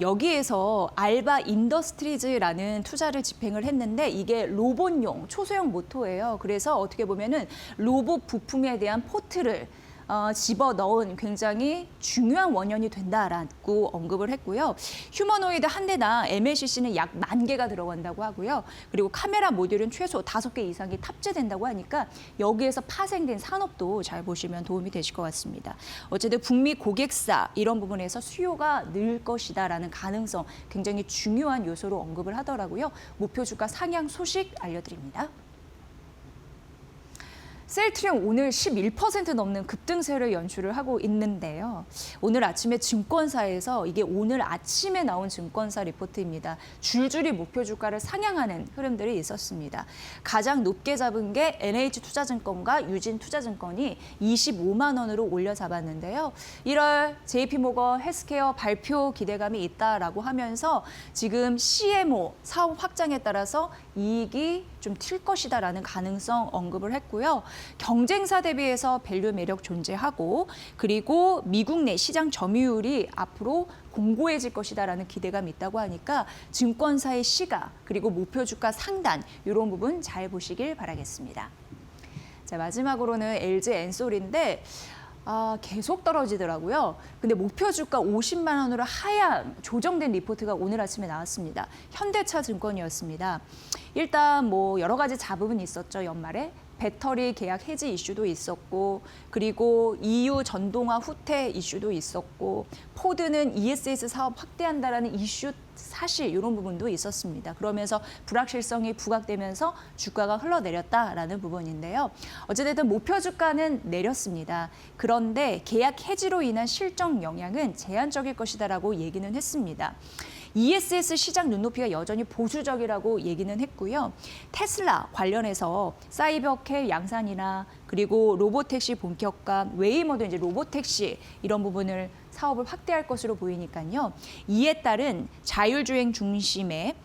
여기에서 알바 인더스트리즈라는 투자를 집행을 했는데 이게 로봇용 초소형 모터예요. 그래서 어떻게 보면은 로봇 부품에 대한 포트를 집어넣은 굉장히 중요한 원년이 된다라고 언급을 했고요. 휴머노이드 한 대당 MLCC는 약 10,000개가 들어간다고 하고요. 그리고 카메라 모듈은 최소 5개 이상이 탑재된다고 하니까 여기에서 파생된 산업도 잘 보시면 도움이 되실 것 같습니다. 어쨌든 북미 고객사 이런 부분에서 수요가 늘 것이다라는 가능성 굉장히 중요한 요소로 언급을 하더라고요. 목표 주가 상향 소식 알려드립니다. 셀트리온 오늘 11% 넘는 급등세를 연출을 하고 있는데요. 오늘 아침에 증권사에서 이게 오늘 아침에 나온 증권사 리포트입니다. 줄줄이 목표 주가를 상향하는 흐름들이 있었습니다. 가장 높게 잡은 게 NH투자증권과 유진투자증권이 25만 원으로 올려 잡았는데요. 1월 JP모건 헬스케어 발표 기대감이 있다라고 하면서 지금 CMO 사업 확장에 따라서 이익이 좀 튈 것이다라는 가능성 언급을 했고요. 경쟁사 대비해서 밸류 매력 존재하고 그리고 미국 내 시장 점유율이 앞으로 공고해질 것이다라는 기대감이 있다고 하니까 증권사의 시가 그리고 목표 주가 상단 이런 부분 잘 보시길 바라겠습니다. 자, 마지막으로는 LG 엔솔인데 계속 떨어지더라고요. 근데 목표 주가 50만 원으로 하향 조정된 리포트가 오늘 아침에 나왔습니다. 현대차 증권이었습니다. 일단 뭐 여러 가지 잡음은 있었죠. 연말에 배터리 계약 해지 이슈도 있었고, 그리고 EU 전동화 후퇴 이슈도 있었고, 포드는 ESS 사업 확대한다라는 이슈 사실 이런 부분도 있었습니다. 그러면서 불확실성이 부각되면서 주가가 흘러내렸다라는 부분인데요. 어찌됐든 목표 주가는 내렸습니다. 그런데 계약 해지로 인한 실적 영향은 제한적일 것이다라고 얘기는 했습니다. ESS 시장 눈높이가 여전히 보수적이라고 얘기는 했고요. 테슬라 관련해서 사이버캡 양산이나 그리고 로보택시 본격화, 웨이모도 이제 로보택시 이런 부분을 사업을 확대할 것으로 보이니까요. 이에 따른 자율주행 중심의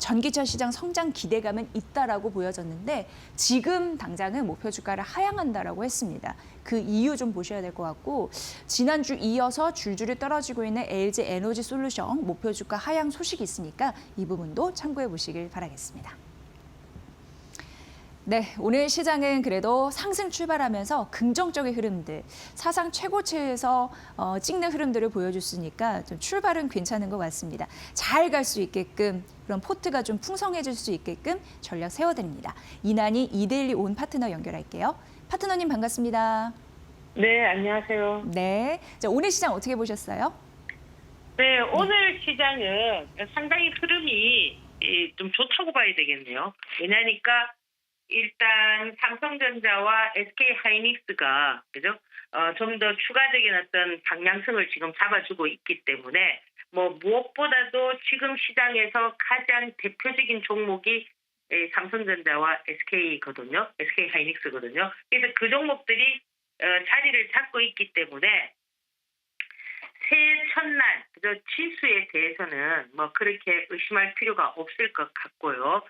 전기차 시장 성장 기대감은 있다라고 보여졌는데 지금 당장은 목표 주가를 하향한다라고 했습니다. 그 이유 좀 보셔야 될 것 같고 지난주 이어서 줄줄이 떨어지고 있는 LG 에너지 솔루션 목표 주가 하향 소식이 있으니까 이 부분도 참고해 보시길 바라겠습니다. 네, 오늘 시장은 그래도 상승 출발하면서 긍정적인 흐름들, 사상 최고치에서 찍는 흐름들을 보여줬으니까 좀 출발은 괜찮은 것 같습니다. 잘 갈 수 있게끔 그런 포트가 좀 풍성해질 수 있게끔 전략 세워드립니다. 이난희 이데일리 온 파트너 연결할게요. 파트너님 반갑습니다. 네, 안녕하세요. 네, 자, 오늘 시장 어떻게 보셨어요? 네, 오늘 시장은 상당히 흐름이 좀 좋다고 봐야 되겠네요. 왜냐니까 일단 삼성전자와 SK하이닉스가 그죠? 좀 더 추가적인 어떤 방향성을 지금 잡아주고 있기 때문에 뭐 무엇보다도 지금 시장에서 가장 대표적인 종목이 삼성전자와 SK거든요. SK하이닉스거든요. 그래서 그 종목들이 자리를 잡고 있기 때문에 새해 첫날 그저 지수에 대해서는 뭐 그렇게 의심할 필요가 없을 것 같고요.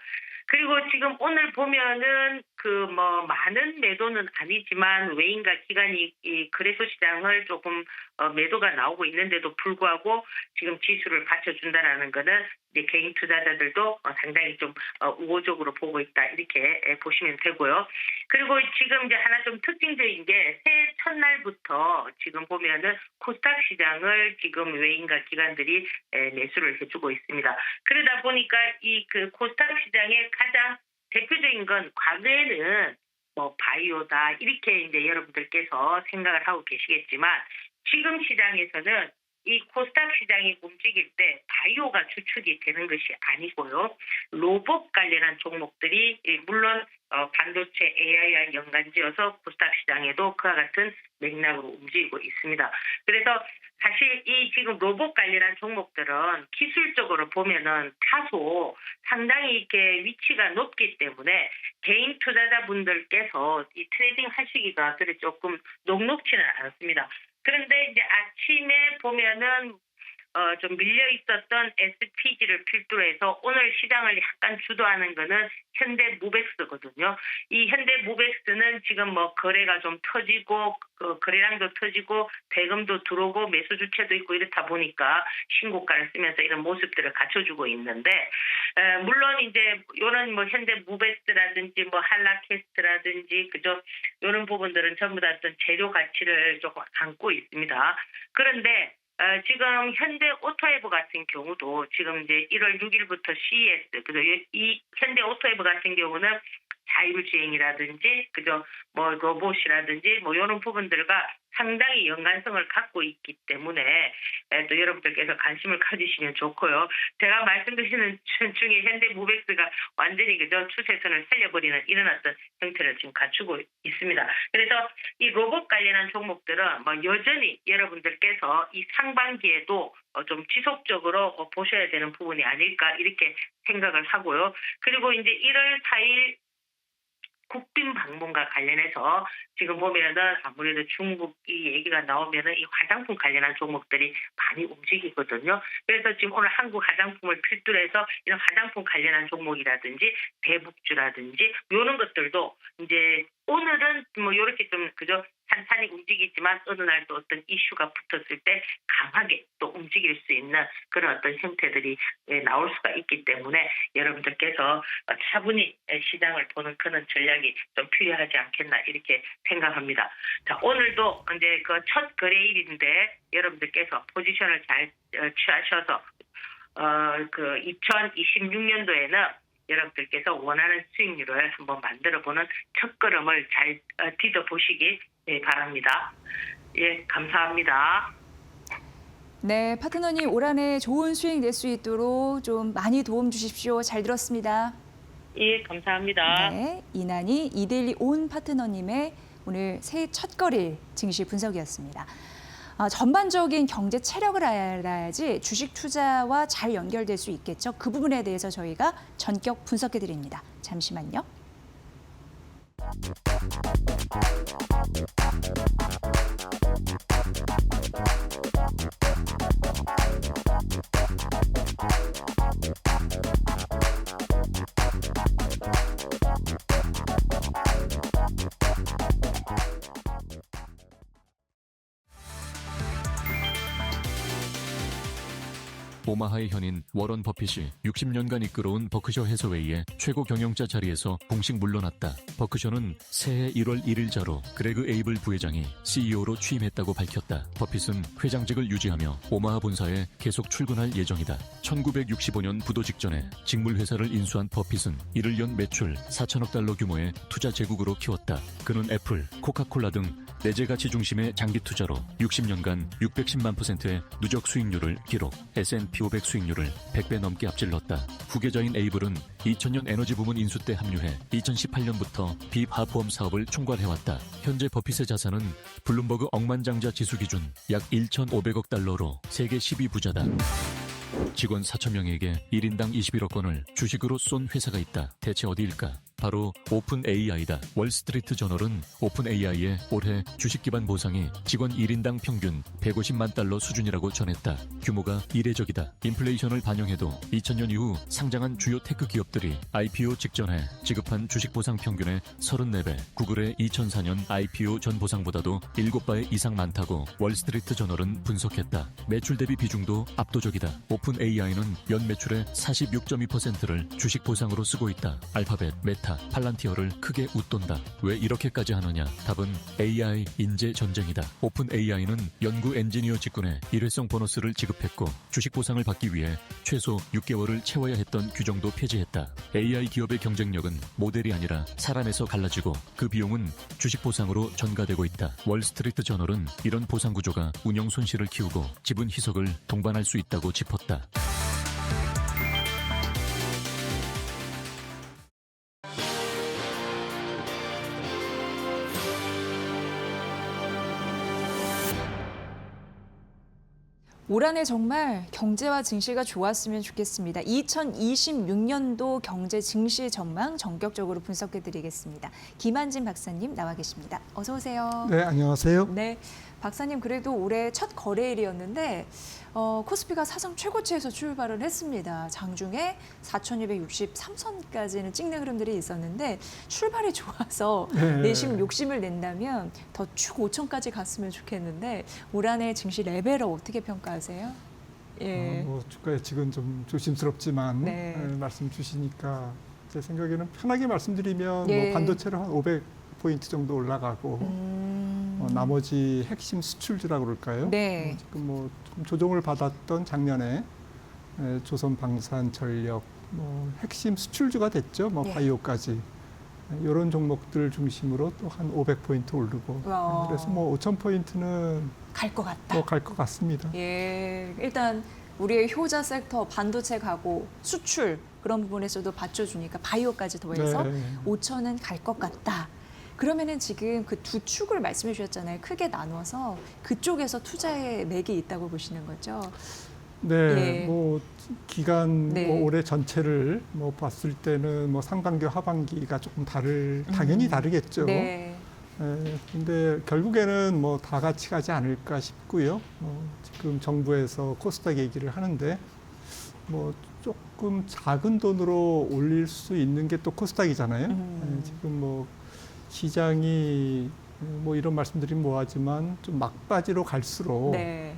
그리고 지금 오늘 보면은 그 뭐 많은 매도는 아니지만 외인과 기관이 이 거래소 시장을 조금 매도가 나오고 있는데도 불구하고 지금 지수를 받쳐준다라는 거는 이제 개인 투자자들도 상당히 좀 우호적으로 보고 있다 이렇게 보시면 되고요. 그리고 지금 이제 하나 좀 특징적인 게 새해 첫날부터 지금 보면은 코스닥 시장을 지금 외인과 기관들이 매수를 해주고 있습니다. 그러다 보니까 이 그 코스닥 시장의 가장 대표적인 건 과거에는 뭐 바이오다 이렇게 이제 여러분들께서 생각을 하고 계시겠지만 지금 시장에서는 이 코스닥 시장이 움직일 때 바이오가 주축이 되는 것이 아니고요. 로봇 관련한 종목들이 물론 반도체 AI와 연관지어서 코스닥 시장에도 그와 같은 맥락으로 움직이고 있습니다. 그래서 사실 이 지금 로봇 관련한 종목들은 기술적으로 보면은 다소 상당히 이렇게 위치가 높기 때문에 개인 투자자분들께서 이 트레이딩 하시기가 그래 조금 녹록지는 않습니다. 그런데 이제 아침에 보면은 좀 밀려 있었던 SPG를 필두로 해서 오늘 시장을 약간 주도하는 거는 현대무벡스거든요. 이 현대무벡스는 지금 뭐 거래가 좀 터지고 거래량도 터지고 대금도 들어오고 매수 주체도 있고 이렇다 보니까 신고가를 쓰면서 이런 모습들을 갖춰주고 있는데 물론 이제 이런 뭐 현대무벡스라든지 뭐 한라캐스트라든지 그죠 이런 부분들은 전부 다 어떤 재료 가치를 조금 안고 있습니다. 그런데 지금 현대 오토에버 같은 경우도 지금 이제 1월 6일부터 CES, 그죠? 이 현대 오토에버 같은 경우는 자율주행이라든지, 그죠? 뭐 로봇이라든지, 뭐 이런 부분들과 상당히 연관성을 갖고 있기 때문에 또 여러분들께서 관심을 가지시면 좋고요. 제가 말씀드리는 중에 현대무벡스가 완전히 그저 추세선을 살려버리는 이런 어떤 형태를 지금 갖추고 있습니다. 그래서 이 로봇 관련한 종목들은 뭐 여전히 여러분들께서 이 상반기에도 좀 지속적으로 보셔야 되는 부분이 아닐까 이렇게 생각을 하고요. 그리고 이제 1월 4일 국빈 방문과 관련해서 지금 보면은 아무래도 중국 이 얘기가 나오면은 이 화장품 관련한 종목들이 많이 움직이거든요. 그래서 지금 오늘 한국 화장품을 필두로 해서 이런 화장품 관련한 종목이라든지 대북주라든지 이런 것들도 이제 오늘은 뭐 이렇게 좀 그저 산산이 움직이지만 어느 날 또 어떤 이슈가 붙었을 때 강하게 또 움직일 수 있는 그런 어떤 형태들이 나올 수가 있기 때문에 여러분들께서 차분히 시장을 보는 그런 전략이 좀 필요하지 않겠나 이렇게 생각합니다. 자, 오늘도 이제 그 첫 거래일인데 여러분들께서 포지션을 잘 취하셔서 그 2026년도에는 여러분들께서 원하는 수익률을 한번 만들어보는 첫걸음을 잘 디뎌보시기 바랍니다. 예, 감사합니다. 네, 파트너님 올 한 해 좋은 수익 낼 수 있도록 좀 많이 도움 주십시오. 잘 들었습니다. 예, 감사합니다. 네, 이난희 이데일리 온 파트너님의 오늘 새해 첫거래일 증시 분석이었습니다. 전반적인 경제 체력을 알아야지 주식 투자와 잘 연결될 수 있겠죠. 그 부분에 대해서 저희가 전격 분석해 드립니다. 잠시만요. 오마하의 현인 워런 버핏이 60년간 이끌어온 버크셔 해서웨이의 최고 경영자 자리에서 공식 물러났다. 버크셔는 새해 1월 1일자로 그레그 에이블 부회장이 CEO로 취임했다고 밝혔다. 버핏은 회장직을 유지하며 오마하 본사에 계속 출근할 예정이다. 1965년 부도 직전에 직물회사를 인수한 버핏은 이를 연 매출 4천억 달러 규모의 투자 제국으로 키웠다. 그는 애플, 코카콜라 등 내재 가치 중심의 장기 투자로 60년간 610만 %의 누적 수익률을 기록, S&P 500 수익률을 100배 넘게 앞질렀다. 후계자인 에이블은 2000년 에너지 부문 인수 때 합류해 2018년부터 비화포험 사업을 총괄해왔다. 현재 버핏의 자산은 블룸버그 억만장자 지수 기준 약 1,500억 달러로 세계 12부자다. 직원 4,000명에게 1인당 21억 원을 주식으로 쏜 회사가 있다. 대체 어디일까? 바로 오픈 AI다. 월스트리트 저널은 오픈 AI의 올해 주식 기반 보상이 직원 1인당 평균 150만 달러 수준이라고 전했다. 규모가 이례적이다. 인플레이션을 반영해도 2000년 이후 상장한 주요 테크 기업들이 IPO 직전에 지급한 주식 보상 평균의 34배, 구글의 2004년 IPO 전 보상보다도 7배 이상 많다고 월스트리트 저널은 분석했다. 매출 대비 비중도 압도적이다. 오픈 AI는 연 매출의 46.2%를 주식 보상으로 쓰고 있다. 알파벳, 메타, 팔란티어를 크게 웃돈다. 왜 이렇게까지 하느냐? 답은 AI 인재 전쟁이다. 오픈 AI는 연구 엔지니어 직군에 일회성 보너스를 지급했고 주식 보상을 받기 위해 최소 6개월을 채워야 했던 규정도 폐지했다. AI 기업의 경쟁력은 모델이 아니라 사람에서 갈라지고 그 비용은 주식 보상으로 전가되고 있다. 월스트리트 저널은 이런 보상 구조가 운영 손실을 키우고 지분 희석을 동반할 수 있다고 짚었다. 올 한 해 정말 경제와 증시가 좋았으면 좋겠습니다. 2026년도 경제 증시 전망 전격적으로 분석해드리겠습니다. 김한진 박사님 나와 계십니다. 어서 오세요. 네, 안녕하세요. 네, 박사님 그래도 올해 첫 거래일이었는데 코스피가 사상 최고치에서 출발을 했습니다. 장중에 4,263선까지는 찍는 흐름들이 있었는데 출발이 좋아서 내심 욕심을 낸다면 더 쭉 5천까지 갔으면 좋겠는데 올 한 해 증시 레벨업 어떻게 평가하세요? 예. 주가에 지금 좀 조심스럽지만 네. 말씀 주시니까 제 생각에는 편하게 말씀드리면 예. 뭐 반도체로 한 500포인트 정도 올라가고 나머지 핵심 수출주라고 그럴까요? 네. 지금 뭐 좀 조정을 받았던 작년에 조선 방산 전력 뭐 핵심 수출주가 됐죠. 뭐 예. 바이오까지. 이런 종목들 중심으로 또 한 500포인트 오르고 그래서 뭐 5,000포인트는 갈 것 같다. 뭐 갈 것 같습니다. 예, 일단 우리의 효자 섹터 반도체 가고 수출 그런 부분에서도 받쳐주니까 바이오까지 더해서 네. 5천은 갈 것 같다. 그러면은 지금 그 두 축을 말씀해 주셨잖아요. 크게 나눠서 그쪽에서 투자의 맥이 있다고 보시는 거죠. 네, 예. 뭐 기간 네. 뭐 올해 전체를 뭐 봤을 때는 뭐 상반기 하반기가 조금 당연히 다르겠죠. 네. 근데 결국에는 뭐 다 같이 가지 않을까 싶고요. 지금 정부에서 코스닥 얘기를 하는데 뭐 조금 작은 돈으로 올릴 수 있는 게 또 코스닥이잖아요. 지금 뭐 시장이 뭐 이런 말씀드리면 뭐하지만 좀 막바지로 갈수록 네.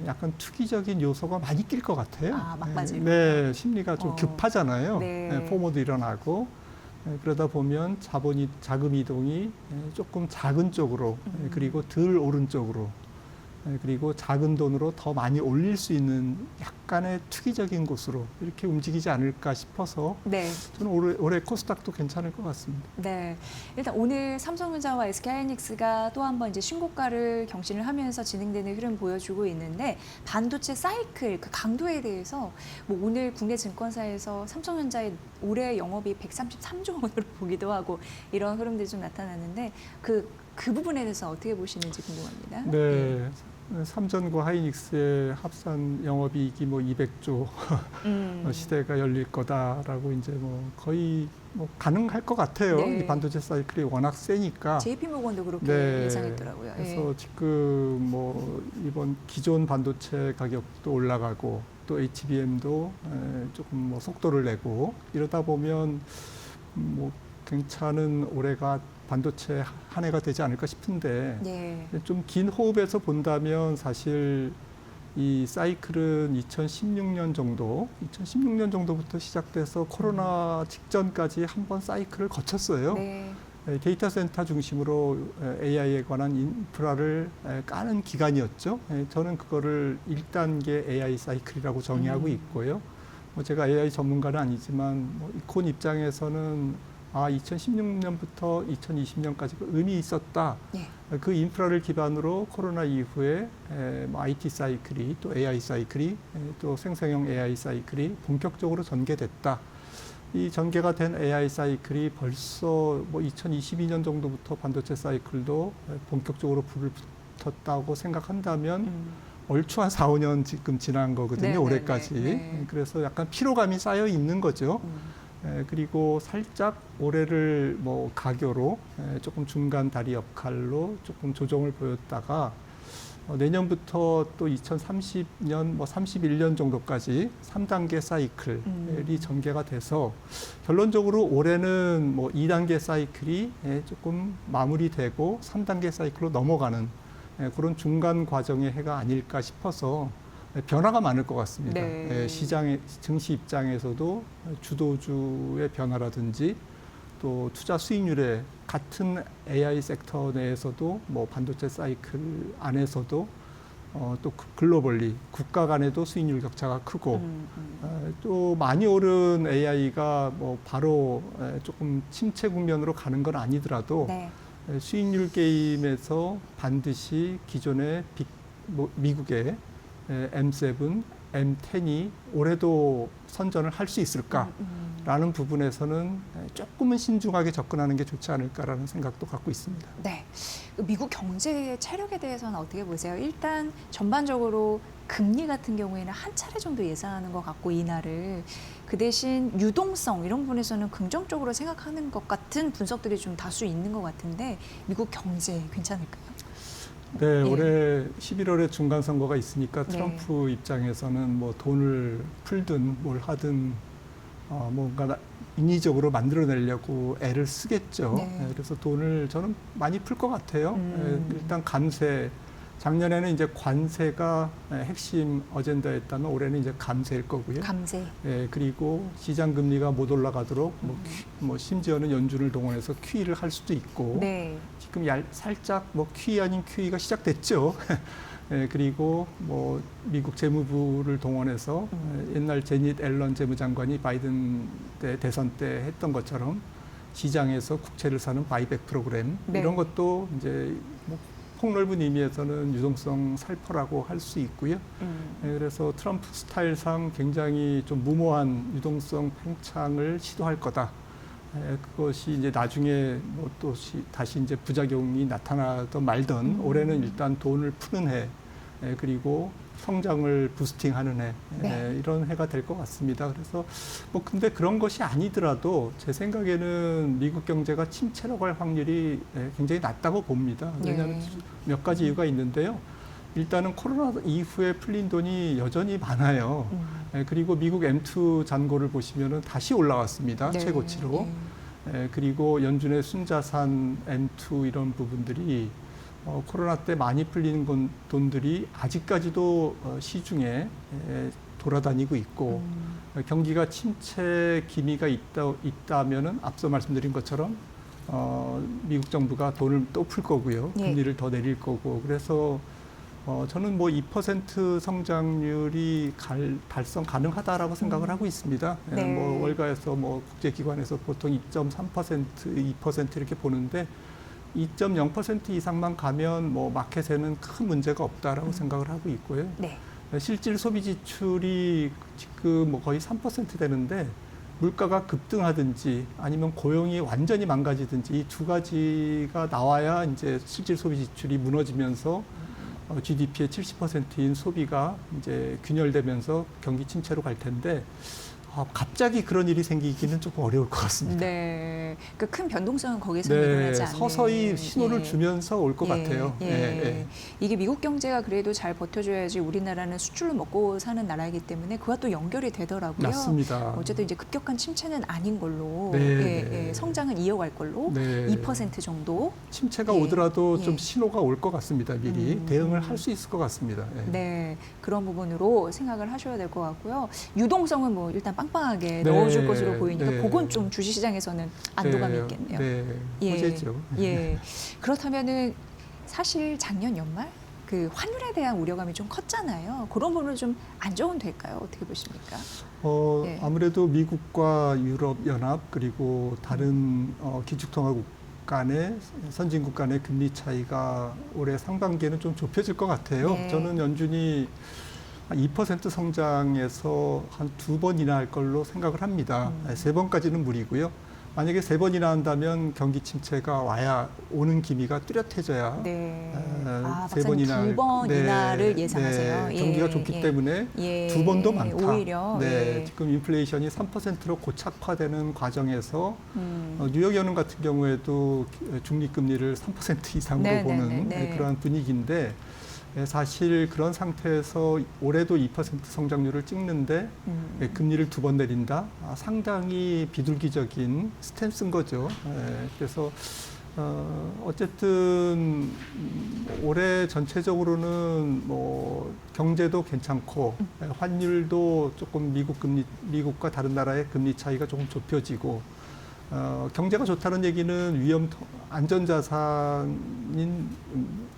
약간 투기적인 요소가 많이 낄 것 같아요. 아, 막바지로. 네, 심리가 좀 급하잖아요. 네. 포모도 일어나고 그러다 보면 자금 이동이 조금 작은 쪽으로 그리고 덜 오른 쪽으로 그리고 작은 돈으로 더 많이 올릴 수 있는 약간의 투기적인 곳으로 이렇게 움직이지 않을까 싶어서 네. 저는 올해 코스닥도 괜찮을 것 같습니다. 네. 일단 오늘 삼성전자와 SK하이닉스가 또 한 번 이제 신고가를 경신을 하면서 진행되는 흐름 보여주고 있는데 반도체 사이클 그 강도에 대해서 뭐 오늘 국내 증권사에서 삼성전자의 올해 영업이 133조 원으로 보기도 하고 이런 흐름들이 좀 나타나는데 그 부분에 대해서 어떻게 보시는지 궁금합니다. 네. 삼전과 하이닉스의 합산 영업이익이 뭐 200조 시대가 열릴 거다라고 이제 뭐 거의 뭐 가능할 것 같아요. 네. 이 반도체 사이클이 워낙 세니까. JP모건도 그렇게 네. 예상했더라고요. 그래서 지금 뭐 이번 기존 반도체 가격도 올라가고 또 HBM도 조금 뭐 속도를 내고 이러다 보면 뭐 괜찮은 올해가 반도체 한 해가 되지 않을까 싶은데 네. 좀 긴 호흡에서 본다면 사실 이 사이클은 2016년 정도부터 시작돼서 코로나 직전까지 한 번 사이클을 거쳤어요. 네. 데이터 센터 중심으로 AI에 관한 인프라를 까는 기간이었죠. 저는 그거를 1단계 AI 사이클이라고 정의하고 있고요. 뭐 제가 AI 전문가는 아니지만 뭐 이콘 입장에서는 2016년부터 2020년까지 의미 있었다. 네. 그 인프라를 기반으로 코로나 이후에 IT 사이클이 또 AI 사이클이 또 생성형 AI 사이클이 본격적으로 전개됐다. 이 전개가 된 AI 사이클이 벌써 뭐 2022년 정도부터 반도체 사이클도 본격적으로 불을 붙었다고 생각한다면 얼추 한 4, 5년 지금 지난 거거든요. 네, 올해까지. 네, 네. 그래서 약간 피로감이 쌓여 있는 거죠. 그리고 살짝 올해를 뭐 가교로 조금 중간 다리 역할로 조금 조정을 보였다가 내년부터 또 2030년, 뭐 31년 정도까지 3단계 사이클이 전개가 돼서 결론적으로 올해는 뭐 2단계 사이클이 조금 마무리되고 3단계 사이클로 넘어가는 그런 중간 과정의 해가 아닐까 싶어서 변화가 많을 것 같습니다. 네. 시장의 증시 입장에서도 주도주의 변화라든지 또 투자 수익률의 같은 AI 섹터 내에서도 뭐 반도체 사이클 안에서도 또 글로벌리 국가 간에도 수익률 격차가 크고 또 많이 오른 AI가 뭐 바로 조금 침체 국면으로 가는 건 아니더라도 네. 수익률 게임에서 반드시 기존의 미국의 M7, M10이 올해도 선전을 할 수 있을까라는 부분에서는 조금은 신중하게 접근하는 게 좋지 않을까라는 생각도 갖고 있습니다. 네. 미국 경제의 체력에 대해서는 어떻게 보세요? 일단 전반적으로 금리 같은 경우에는 한 차례 정도 예상하는 것 같고 이날을 그 대신 유동성 이런 부분에서는 긍정적으로 생각하는 것 같은 분석들이 좀 다수 있는 것 같은데 미국 경제 괜찮을까요? 네, 예. 올해 11월에 중간 선거가 있으니까 네. 트럼프 입장에서는 뭐 돈을 풀든 뭘 하든 뭔가 인위적으로 만들어내려고 애를 쓰겠죠. 네. 그래서 돈을 저는 많이 풀 것 같아요. 일단 감세. 작년에는 이제 관세가 핵심 어젠다였다면 올해는 이제 감세일 거고요. 감세. 그리고 시장 금리가 못 올라가도록 뭐 심지어는 연준을 동원해서 QE를 할 수도 있고 네. 지금 살짝 뭐 QE 아닌 QE가 시작됐죠. 그리고 뭐 미국 재무부를 동원해서 옛날 제닛 앨런 재무장관이 바이든 때 대선 때 했던 것처럼 시장에서 국채를 사는 바이백 프로그램 네. 이런 것도 이제 뭐 폭넓은 의미에서는 유동성 살포라고 할 수 있고요. 그래서 트럼프 스타일상 굉장히 좀 무모한 유동성 팽창을 시도할 거다. 그것이 이제 나중에 뭐 또 다시 이제 부작용이 나타나던 말던 올해는 일단 돈을 푸는 해, 그리고 성장을 부스팅하는 해, 네. 이런 해가 될 것 같습니다. 그래서 뭐 근데 그런 것이 아니더라도 제 생각에는 미국 경제가 침체로 갈 확률이 굉장히 낮다고 봅니다. 왜냐하면 몇 가지 이유가 있는데요. 일단은 코로나 이후에 풀린 돈이 여전히 많아요. 그리고 미국 M2 잔고를 보시면은 다시 올라왔습니다. 네. 최고치로. 그리고 연준의 순자산 M2 이런 부분들이 코로나 때 많이 풀리는 돈들이 아직까지도 시중에 돌아다니고 있고 경기가 침체 기미가 있다면은 앞서 말씀드린 것처럼 미국 정부가 돈을 또 풀 거고요. 예. 금리를 더 내릴 거고 그래서 저는 뭐 2% 성장률이 달성 가능하다라고 생각을 하고 있습니다. 네. 뭐 월가에서 뭐 국제기관에서 보통 2.3%, 2% 이렇게 보는데 2.0% 이상만 가면 뭐 마켓에는 큰 문제가 없다라고 생각을 하고 있고요. 네. 실질 소비 지출이 지금 뭐 거의 3% 되는데 물가가 급등하든지 아니면 고용이 완전히 망가지든지 이 두 가지가 나와야 이제 실질 소비 지출이 무너지면서 GDP의 70%인 소비가 이제 균열되면서 경기 침체로 갈 텐데 갑자기 그런 일이 생기기는 조금 어려울 것 같습니다. 네. 그 큰 변동성은 거기서 일어나지 않는. 서서히 신호를 주면서 올 것 같아요. 이게 미국 경제가 그래도 잘 버텨줘야지 우리나라는 수출로 먹고 사는 나라이기 때문에 그와 또 연결이 되더라고요. 맞습니다. 어쨌든 이제 급격한 침체는 아닌 걸로 성장은 이어갈 걸로 2% 정도. 침체가 오더라도 좀 예. 신호가 올 것 같습니다. 미리 대응을 할 수 있을 것 같습니다. 네, 그런 부분으로 생각을 하셔야 될 것 같고요. 유동성은 뭐 일단 빵빵하게 네. 넣어줄 것으로 보이니까 네. 그건 좀 주식시장에서는 안도감이 있겠네요. 네, 호재죠. 예. 그렇다면은 사실 작년 연말 그 환율에 대한 우려감이 좀 컸잖아요. 그런 부분은 좀 안정은 될까요? 어떻게 보십니까? 네. 아무래도 미국과 유럽 연합 그리고 다른 기축통화국 간의 선진국 간의 금리 차이가 올해 상반기에는 좀 좁혀질 것 같아요. 네. 저는 연준이 2% 성장에서 한 2번이나 할 걸로 생각을 합니다. 3번까지는 무리고요. 만약에 3번이나 한다면 경기 침체가 오는 기미가 뚜렷해져야 네. 세 번이나 2번이나를 예상하세요. 네, 경기가 좋기 때문에 2번도 많다. 오히려 지금 인플레이션이 3%로 고착화되는 과정에서 뉴욕연은 같은 경우에도 중립금리를 3% 이상으로 보는 그러한 분위기인데 사실 그런 상태에서 올해도 2% 성장률을 찍는데 금리를 2번 내린다? 상당히 비둘기적인 스탠스인 거죠. 그래서 어쨌든 올해 전체적으로는 뭐 경제도 괜찮고 환율도 조금 미국과 다른 나라의 금리 차이가 조금 좁혀지고 경제가 좋다는 얘기는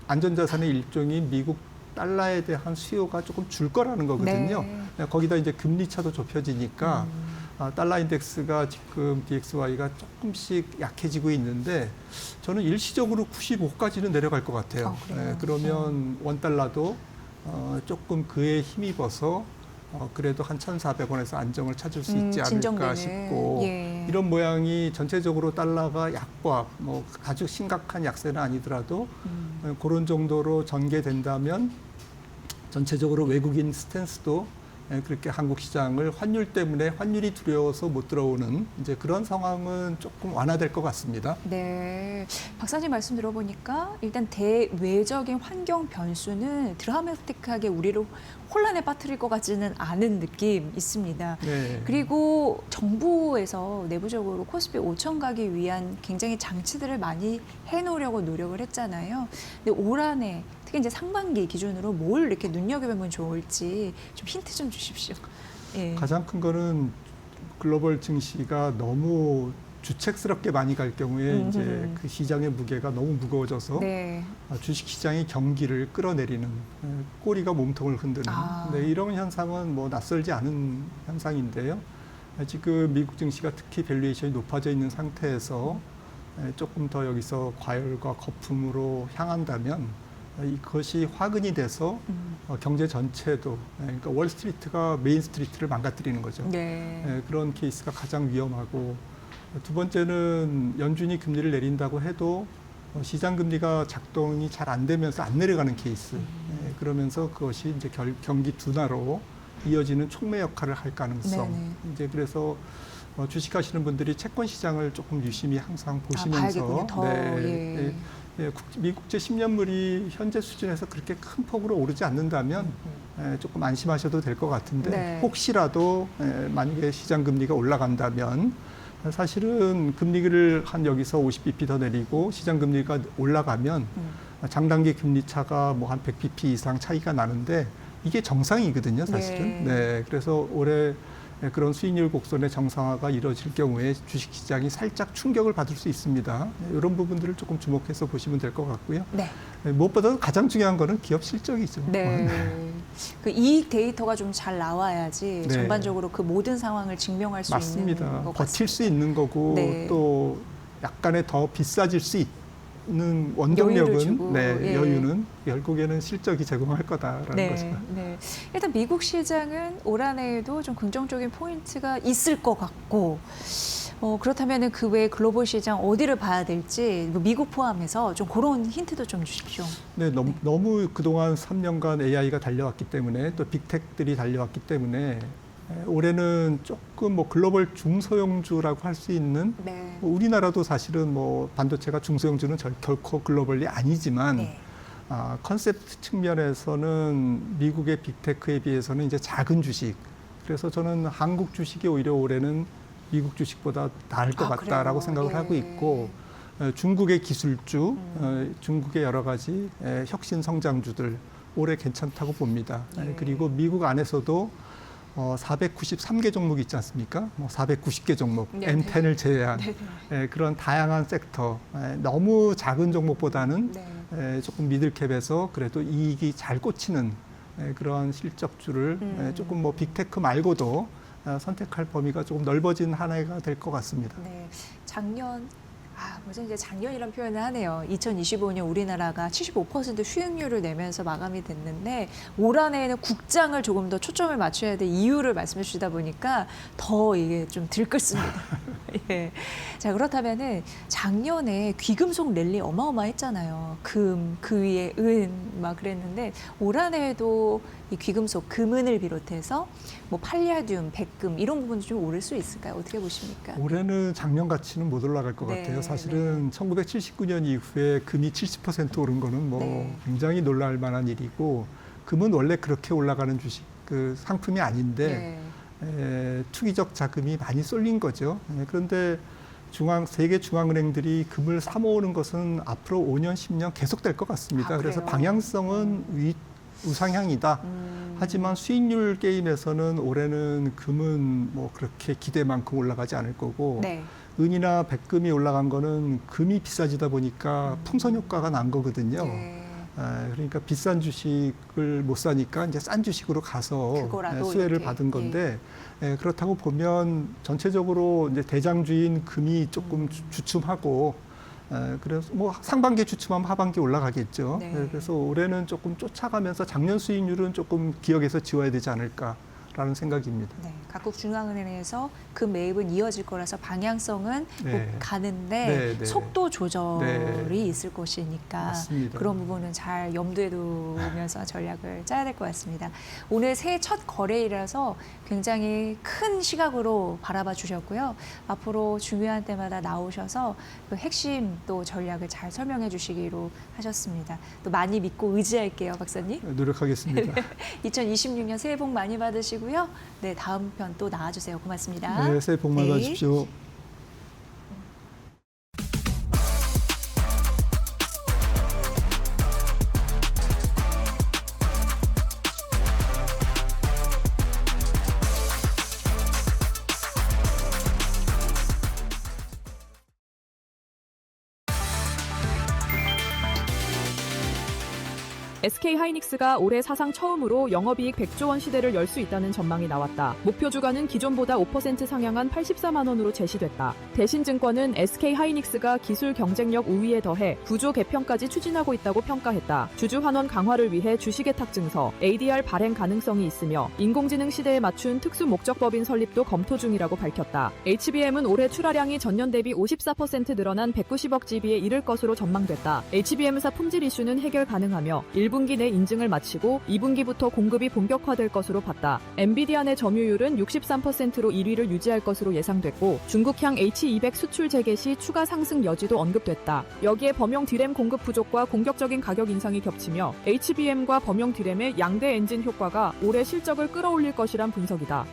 안전자산의 일종인 미국 달러에 대한 수요가 조금 줄 거라는 거거든요. 네. 거기다 이제 금리 차도 좁혀지니까 달러 인덱스가 지금 DXY가 조금씩 약해지고 있는데 저는 일시적으로 95까지는 내려갈 것 같아요. 그러면 원달러도 조금 그에 힘입어서 그래도 한 1,400원에서 안정을 찾을 수 있지 않을까 싶고 이런 모양이 전체적으로 달러가 약보합, 뭐 아주 심각한 약세는 아니더라도 그런 정도로 전개된다면 전체적으로 외국인 스탠스도 그렇게 한국 시장을 환율 때문에 환율이 두려워서 못 들어오는 이제 그런 상황은 조금 완화될 것 같습니다. 네, 박사님 말씀 들어보니까 일단 대외적인 환경 변수는 드라마틱하게 우리를 혼란에 빠뜨릴 것 같지는 않은 느낌 있습니다. 네. 그리고 정부에서 내부적으로 코스피 5천 가기 위한 굉장히 장치들을 많이 해놓으려고 노력을 했잖아요. 근데 올 한해 특히 이제 상반기 기준으로 뭘 이렇게 눈여겨보면 좋을지 좀 힌트 좀 주십시오. 예. 가장 큰 거는 글로벌 증시가 너무 주책스럽게 많이 갈 경우에 이제 그 시장의 무게가 너무 무거워져서 주식 시장의 경기를 끌어내리는 꼬리가 몸통을 흔드는 이런 현상은 뭐 낯설지 않은 현상인데요. 지금 미국 증시가 특히 밸류에이션이 높아져 있는 상태에서 조금 더 여기서 과열과 거품으로 향한다면 이것이 화근이 돼서 경제 전체도 그러니까 월스트리트가 메인스트리트를 망가뜨리는 거죠. 그런 케이스가 가장 위험하고 두 번째는 연준이 금리를 내린다고 해도 시장 금리가 작동이 잘 안 되면서 안 내려가는 케이스. 그러면서 그것이 이제 경기 둔화로 이어지는 촉매 역할을 할 가능성. 이제 그래서 주식하시는 분들이 채권 시장을 조금 유심히 항상 보시면서 미국제 10년물이 현재 수준에서 그렇게 큰 폭으로 오르지 않는다면 조금 안심하셔도 될 것 같은데 혹시라도 만약에 시장 금리가 올라간다면 사실은 금리를 한 여기서 50bp 더 내리고 시장 금리가 올라가면 장단기 금리 차가 뭐 한 100bp 이상 차이가 나는데 이게 정상이거든요, 사실은. 그래서 올해 그런 수익률 곡선의 정상화가 이루어질 경우에 주식시장이 살짝 충격을 받을 수 있습니다. 이런 부분들을 조금 주목해서 보시면 될 것 같고요. 네. 무엇보다 가장 중요한 거는 기업 실적이죠. 네. 그 이익 데이터가 좀 잘 나와야지 네. 전반적으로 그 모든 상황을 증명할 수 맞습니다. 있는 것 버틸 같습니다. 수 있는 거고 네. 또 약간의 더 비싸질 수 있는 여유를 원동력은 주고, 예. 여유는 결국에는 실적이 제공할 거다라는 네, 것입니다. 네. 일단 미국 시장은 올 한 해에도 좀 긍정적인 포인트가 있을 것 같고, 그렇다면 그 외 글로벌 시장 어디를 봐야 될지 미국 포함해서 좀 그런 힌트도 좀 주십시오. 네, 너무 그동안 3년간 AI가 달려왔기 때문에 또 빅텍들이 달려왔기 때문에 올해는 조금 뭐 글로벌 중소형주라고 할 수 있는 네. 뭐 우리나라도 사실은 뭐 반도체가 중소형주는 결코 글로벌이 아니지만 네. 컨셉트 측면에서는 미국의 빅테크에 비해서는 이제 작은 주식. 그래서 저는 한국 주식이 오히려 올해는 미국 주식보다 나을 것 같다라고 그래요? 생각을 예. 하고 있고 중국의 기술주, 중국의 여러 가지 혁신 성장주들 올해 괜찮다고 봅니다. 예. 그리고 미국 안에서도 493개 종목 있지 않습니까? 490개 종목, 네, M10을 제외한 그런 다양한 섹터, 너무 작은 종목보다는 네. 조금 미들캡에서 그래도 이익이 잘 꽂히는 그런 실적주를 조금 뭐 빅테크 말고도 선택할 범위가 조금 넓어진 한 해가 될 것 같습니다. 네. 벌써 이제 작년이란 표현을 하네요. 2025년 우리나라가 75% 수익률을 내면서 마감이 됐는데 올 한 해에는 국장을 조금 더 초점을 맞춰야 될 이유를 말씀해 주시다 보니까 더 이게 좀 들끓습니다. 예. 자, 그렇다면은 작년에 귀금속 랠리 어마어마했잖아요. 금, 그 위에 은 막 그랬는데 올 한 해에도 이 귀금속, 금은을 비롯해서 뭐 팔리아듐, 백금 이런 부분도 좀 오를 수 있을까요? 어떻게 보십니까? 올해는 작년 가치는 못 올라갈 것 네, 같아요. 사실은 1979년 이후에 금이 70% 오른 거는 뭐 네. 굉장히 놀랄 만한 일이고 금은 원래 그렇게 올라가는 주식 그 상품이 아닌데 투기적 자금이 많이 쏠린 거죠. 그런데 세계 중앙은행들이 금을 사 모으는 것은 앞으로 5년, 10년 계속될 것 같습니다. 그래서 그래요? 방향성은 우상향이다. 하지만 수익률 게임에서는 올해는 금은 뭐 그렇게 기대만큼 올라가지 않을 거고 네. 은이나 백금이 올라간 거는 금이 비싸지다 보니까 풍선 효과가 난 거거든요. 네. 그러니까 비싼 주식을 못 사니까 이제 싼 주식으로 가서 그거라도 수혜를 이렇게, 받은 건데 그렇다고 보면 전체적으로 이제 대장주인 금이 조금 주춤하고 그래서 뭐 상반기에 주춤하면 하반기에 올라가겠죠. 네. 그래서 올해는 조금 쫓아가면서 작년 수익률은 조금 기억에서 지워야 되지 않을까라는 생각입니다. 네, 각국 중앙은행에서 그 매입은 이어질 거라서 방향성은 네. 가는데 네, 네. 속도 조절이 네. 있을 것이니까 맞습니다. 그런 부분은 잘 염두에 두면서 전략을 짜야 될 것 같습니다. 오늘 새해 첫 거래일이라서 굉장히 큰 시각으로 바라봐 주셨고요. 앞으로 중요한 때마다 나오셔서 그 핵심 또 전략을 잘 설명해 주시기로 하셨습니다. 또 많이 믿고 의지할게요, 박사님. 노력하겠습니다. 2026년 새해 복 많이 받으시고요. 네, 다음 편 또 나와주세요. 고맙습니다. 네, 새해 복 많이 네. 받으십시오. SK하이닉스가 올해 사상 처음으로 영업이익 100조 원 시대를 열 수 있다는 전망이 나왔다. 목표 주가는 기존보다 5% 상향한 84만 원으로 제시됐다. 대신증권은 SK하이닉스가 기술 경쟁력 우위에 더해 구조 개편까지 추진하고 있다고 평가했다. 주주 환원 강화를 위해 주식예탁 증서, ADR 발행 가능성이 있으며 인공지능 시대에 맞춘 특수 목적법인 설립도 검토 중이라고 밝혔다. HBM은 올해 출하량이 전년 대비 54% 늘어난 190억 GB에 이를 것으로 전망됐다. HBM사 품질 이슈는 해결 가능하며 1분기 내 인증을 마치고 2분기부터 공급이 본격화될 것으로 봤다. 엔비디아 내 점유율은 63%로 1위를 유지할 것으로 예상됐고 중국향 H200 수출 재개 시 추가 상승 여지도 언급됐다. 여기에 범용 D램 공급 부족과 공격적인 가격 인상이 겹치며 HBM과 범용 D램의 양대 엔진 효과가 올해 실적을 끌어올릴 것이란 분석이다.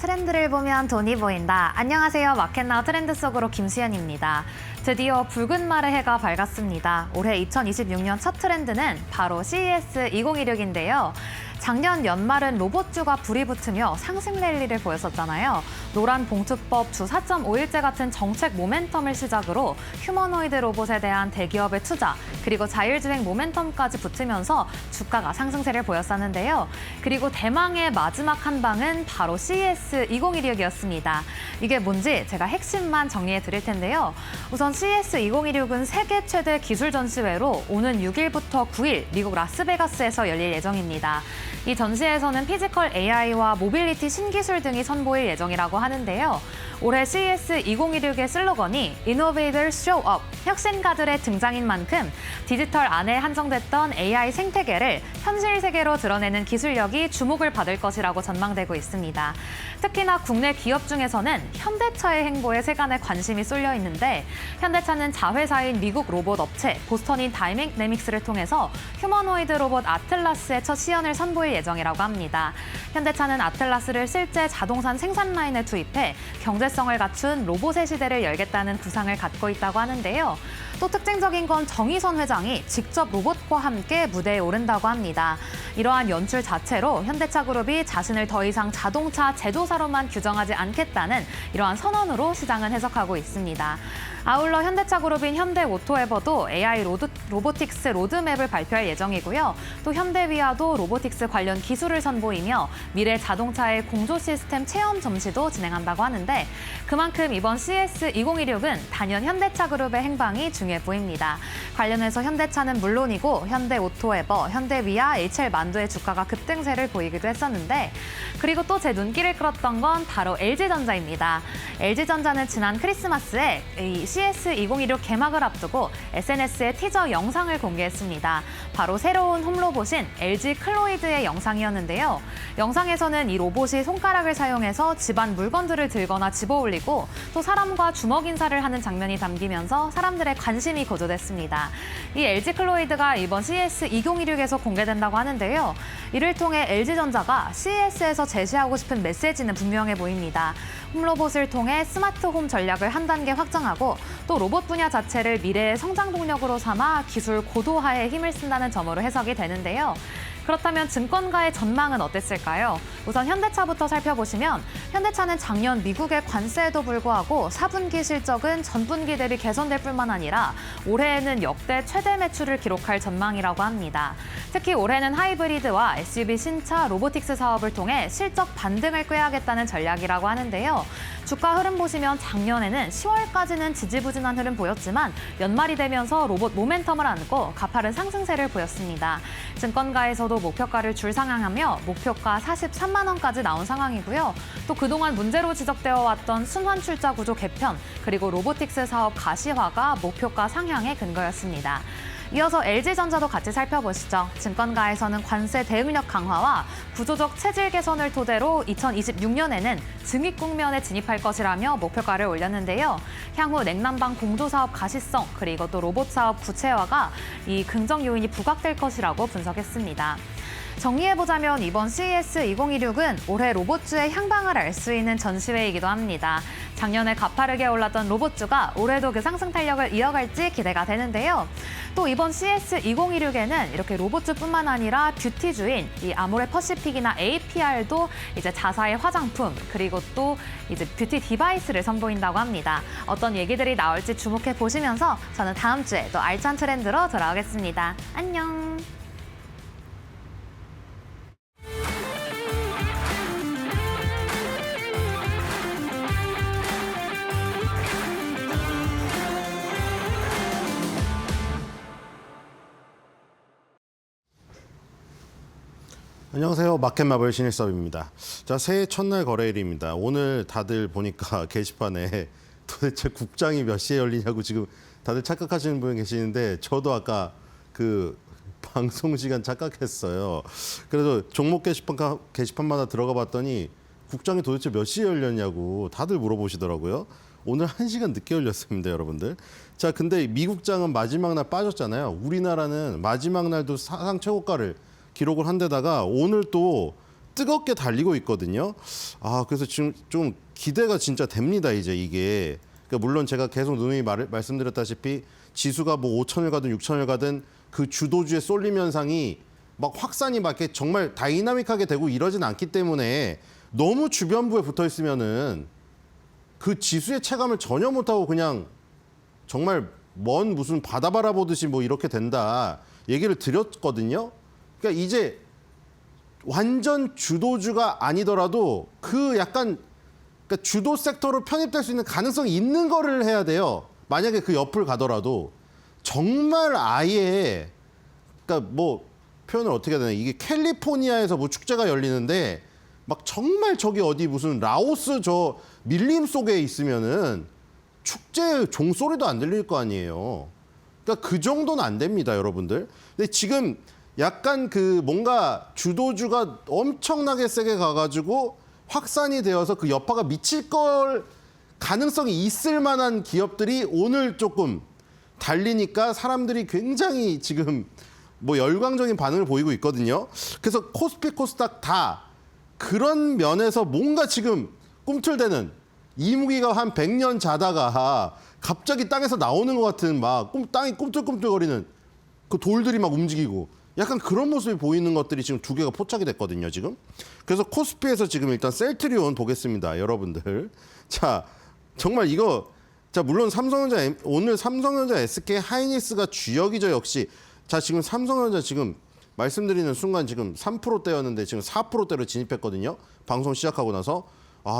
트렌드를 보면 돈이 보인다. 안녕하세요. 마켓나우 트렌드 속으로 김수현입니다. 드디어 붉은 말의 해가 밝았습니다. 올해 2026년 첫 트렌드는 바로 CES 2026인데요. 작년 연말은 로봇주가 불이 붙으며 상승 랠리를 보였었잖아요. 노란 봉투법 주 4.5일제 같은 정책 모멘텀을 시작으로 휴머노이드 로봇에 대한 대기업의 투자, 그리고 자율주행 모멘텀까지 붙으면서 주가가 상승세를 보였었는데요. 그리고 대망의 마지막 한 방은 바로 CES 2026이었습니다. 이게 뭔지 제가 핵심만 정리해 드릴 텐데요. 우선 CES 2026은 세계 최대 기술 전시회로 오는 6일부터 9일 미국 라스베가스에서 열릴 예정입니다. 이 전시회에서는 피지컬 AI와 모빌리티 신기술 등이 선보일 예정이라고 하는데요. 올해 CES 2026의 슬로건이 Innovators Show Up, 혁신가들의 등장인 만큼 디지털 안에 한정됐던 AI 생태계를 현실 세계로 드러내는 기술력이 주목을 받을 것이라고 전망되고 있습니다. 특히나 국내 기업 중에서는 현대차의 행보에 세간의 관심이 쏠려 있는데, 현대차는 자회사인 미국 로봇 업체 보스턴인 다이내믹스를 통해서 휴머노이드 로봇 아틀라스의 첫 시연을 선보일 예정이라고 합니다. 현대차는 아틀라스를 실제 자동차 생산 라인에 투입해 경제성을 갖춘 로봇의 시대를 열겠다는 구상을 갖고 있다고 하는데요. 또 특징적인 건 정의선 회장이 직접 로봇과 함께 무대에 오른다고 합니다. 이러한 연출 자체로 현대차 그룹이 자신을 더 이상 자동차 제조사로만 규정하지 않겠다는 이러한 선언으로 시장은 해석하고 있습니다. 아울러 현대차 그룹인 현대오토에버도 AI 로보틱스 로드맵을 발표할 예정이고요. 또 현대위아도 로보틱스 관련 기술을 선보이며 미래 자동차의 공조 시스템 체험 전시도 진행한다고 하는데, 그만큼 이번 CES 2026은 단연 현대차 그룹의 행방이 중요해 보입니다. 관련해서 현대차는 물론이고 현대오토에버, 현대위아, HL만두의 주가가 급등세를 보이기도 했었는데, 그리고 또 제 눈길을 끌었던 건 바로 LG전자입니다. LG전자는 지난 크리스마스에 이 CES 2026 개막을 앞두고 SNS에 티저 영상을 공개했습니다. 바로 새로운 홈로봇인 LG 클로이드의 영상이었는데요. 영상에서는 이 로봇이 손가락을 사용해서 집안 물건들을 들거나 집어올리고 또 사람과 주먹 인사를 하는 장면이 담기면서 사람들의 관심이 고조됐습니다. 이 LG 클로이드가 이번 CES 2026에서 공개된다고 하는데요. 이를 통해 LG전자가 CES에서 제시하고 싶은 메시지는 분명해 보입니다. 홈로봇을 통해 스마트 홈 전략을 한 단계 확장하고 또 로봇 분야 자체를 미래의 성장 동력으로 삼아 기술 고도화에 힘을 쓴다는 점으로 해석이 되는데요. 그렇다면 증권가의 전망은 어땠을까요? 우선 현대차부터 살펴보시면 현대차는 작년 미국의 관세에도 불구하고 4분기 실적은 전분기 대비 개선될 뿐만 아니라 올해에는 역대 최대 매출을 기록할 전망이라고 합니다. 특히 올해는 하이브리드와 SUV 신차 로보틱스 사업을 통해 실적 반등을 꾀하겠다는 전략이라고 하는데요. 주가 흐름 보시면 작년에는 10월까지는 지지부진한 흐름 보였지만 연말이 되면서 로봇 모멘텀을 안고 가파른 상승세를 보였습니다. 증권가에서도 목표가를 줄상향하며 목표가 43만 원까지 나온 상황이고요. 또 그동안 문제로 지적되어 왔던 순환 출자 구조 개편, 그리고 로보틱스 사업 가시화가 목표가 상향의 근거였습니다. 이어서 LG전자도 같이 살펴보시죠. 증권가에서는 관세 대응력 강화와 구조적 체질 개선을 토대로 2026년에는 증익 국면에 진입할 것이라며 목표가를 올렸는데요. 향후 냉난방 공조사업 가시성, 그리고 또 로봇 사업 구체화가 이 긍정 요인이 부각될 것이라고 분석했습니다. 정리해보자면 이번 CES 2026은 올해 로봇주의 향방을 알 수 있는 전시회이기도 합니다. 작년에 가파르게 올랐던 로봇주가 올해도 그 상승 탄력을 이어갈지 기대가 되는데요. 또 이번 CES 2026에는 이렇게 로봇주뿐만 아니라 뷰티주인 이 아모레 퍼시픽이나 APR도 이제 자사의 화장품, 그리고 또 이제 뷰티 디바이스를 선보인다고 합니다. 어떤 얘기들이 나올지 주목해 보시면서 저는 다음 주에 또 알찬 트렌드로 돌아오겠습니다. 안녕. 안녕하세요. 마켓마블 신일섭입니다. 자, 새해 첫날 거래일입니다. 오늘 다들 보니까 게시판에 도대체 국장이 몇 시에 열리냐고 지금 다들 착각하시는 분이 계시는데, 저도 아까 그 방송 시간 착각했어요. 그래서 종목 게시판마다 들어가 봤더니 국장이 도대체 몇 시에 열렸냐고 다들 물어보시더라고요. 오늘 1시간 늦게 열렸습니다, 여러분들. 자, 근데 미국장은 마지막 날 빠졌잖아요. 우리나라는 마지막 날도 사상 최고가를 기록을 한 데다가 오늘 또 뜨겁게 달리고 있거든요. 그래서 지금 좀 기대가 진짜 됩니다. 이제 이게. 그러니까 물론 제가 계속 누누이 말씀드렸다시피 지수가 뭐 5천을 가든 6천을 가든 그 주도주의 쏠림 현상이 막 확산이 막 이렇게 정말 다이나믹하게 되고 이러진 않기 때문에 너무 주변부에 붙어 있으면은 그 지수의 체감을 전혀 못하고 그냥 정말 먼 무슨 바다 바라보듯이 뭐 이렇게 된다 얘기를 드렸거든요. 그러니까 이제 완전 주도주가 아니더라도 그 약간 그러니까 주도 섹터로 편입될 수 있는 가능성이 있는 거를 해야 돼요. 만약에 그 옆을 가더라도 정말 아예 그러니까 뭐 표현을 어떻게 해야 되나 이게 캘리포니아에서 뭐 축제가 열리는데 막 정말 저기 어디 무슨 라오스 저 밀림 속에 있으면은 축제 종소리도 안 들릴 거 아니에요. 그러니까 그 정도는 안 됩니다, 여러분들. 근데 지금 약간 그 뭔가 주도주가 엄청나게 세게 가가지고 확산이 되어서 그 여파가 미칠 걸 가능성이 있을 만한 기업들이 오늘 조금 달리니까 사람들이 굉장히 지금 뭐 열광적인 반응을 보이고 있거든요. 그래서 코스피, 코스닥 다 그런 면에서 뭔가 지금 꿈틀대는 이무기가 한 100년 자다가 갑자기 땅에서 나오는 것 같은 막 땅이 꿈틀꿈틀거리는 그 돌들이 막 움직이고 약간 그런 모습이 보이는 것들이 지금 두 개가 포착이 됐거든요, 지금. 그래서 코스피에서 지금 일단 셀트리온 보겠습니다, 여러분들. 자, 정말 이거 자, 물론 삼성전자 오늘 삼성전자 SK 하이닉스가 주역이죠, 역시. 자, 지금 삼성전자 지금 말씀드리는 순간 지금 3%대였는데 지금 4%대로 진입했거든요. 방송 시작하고 나서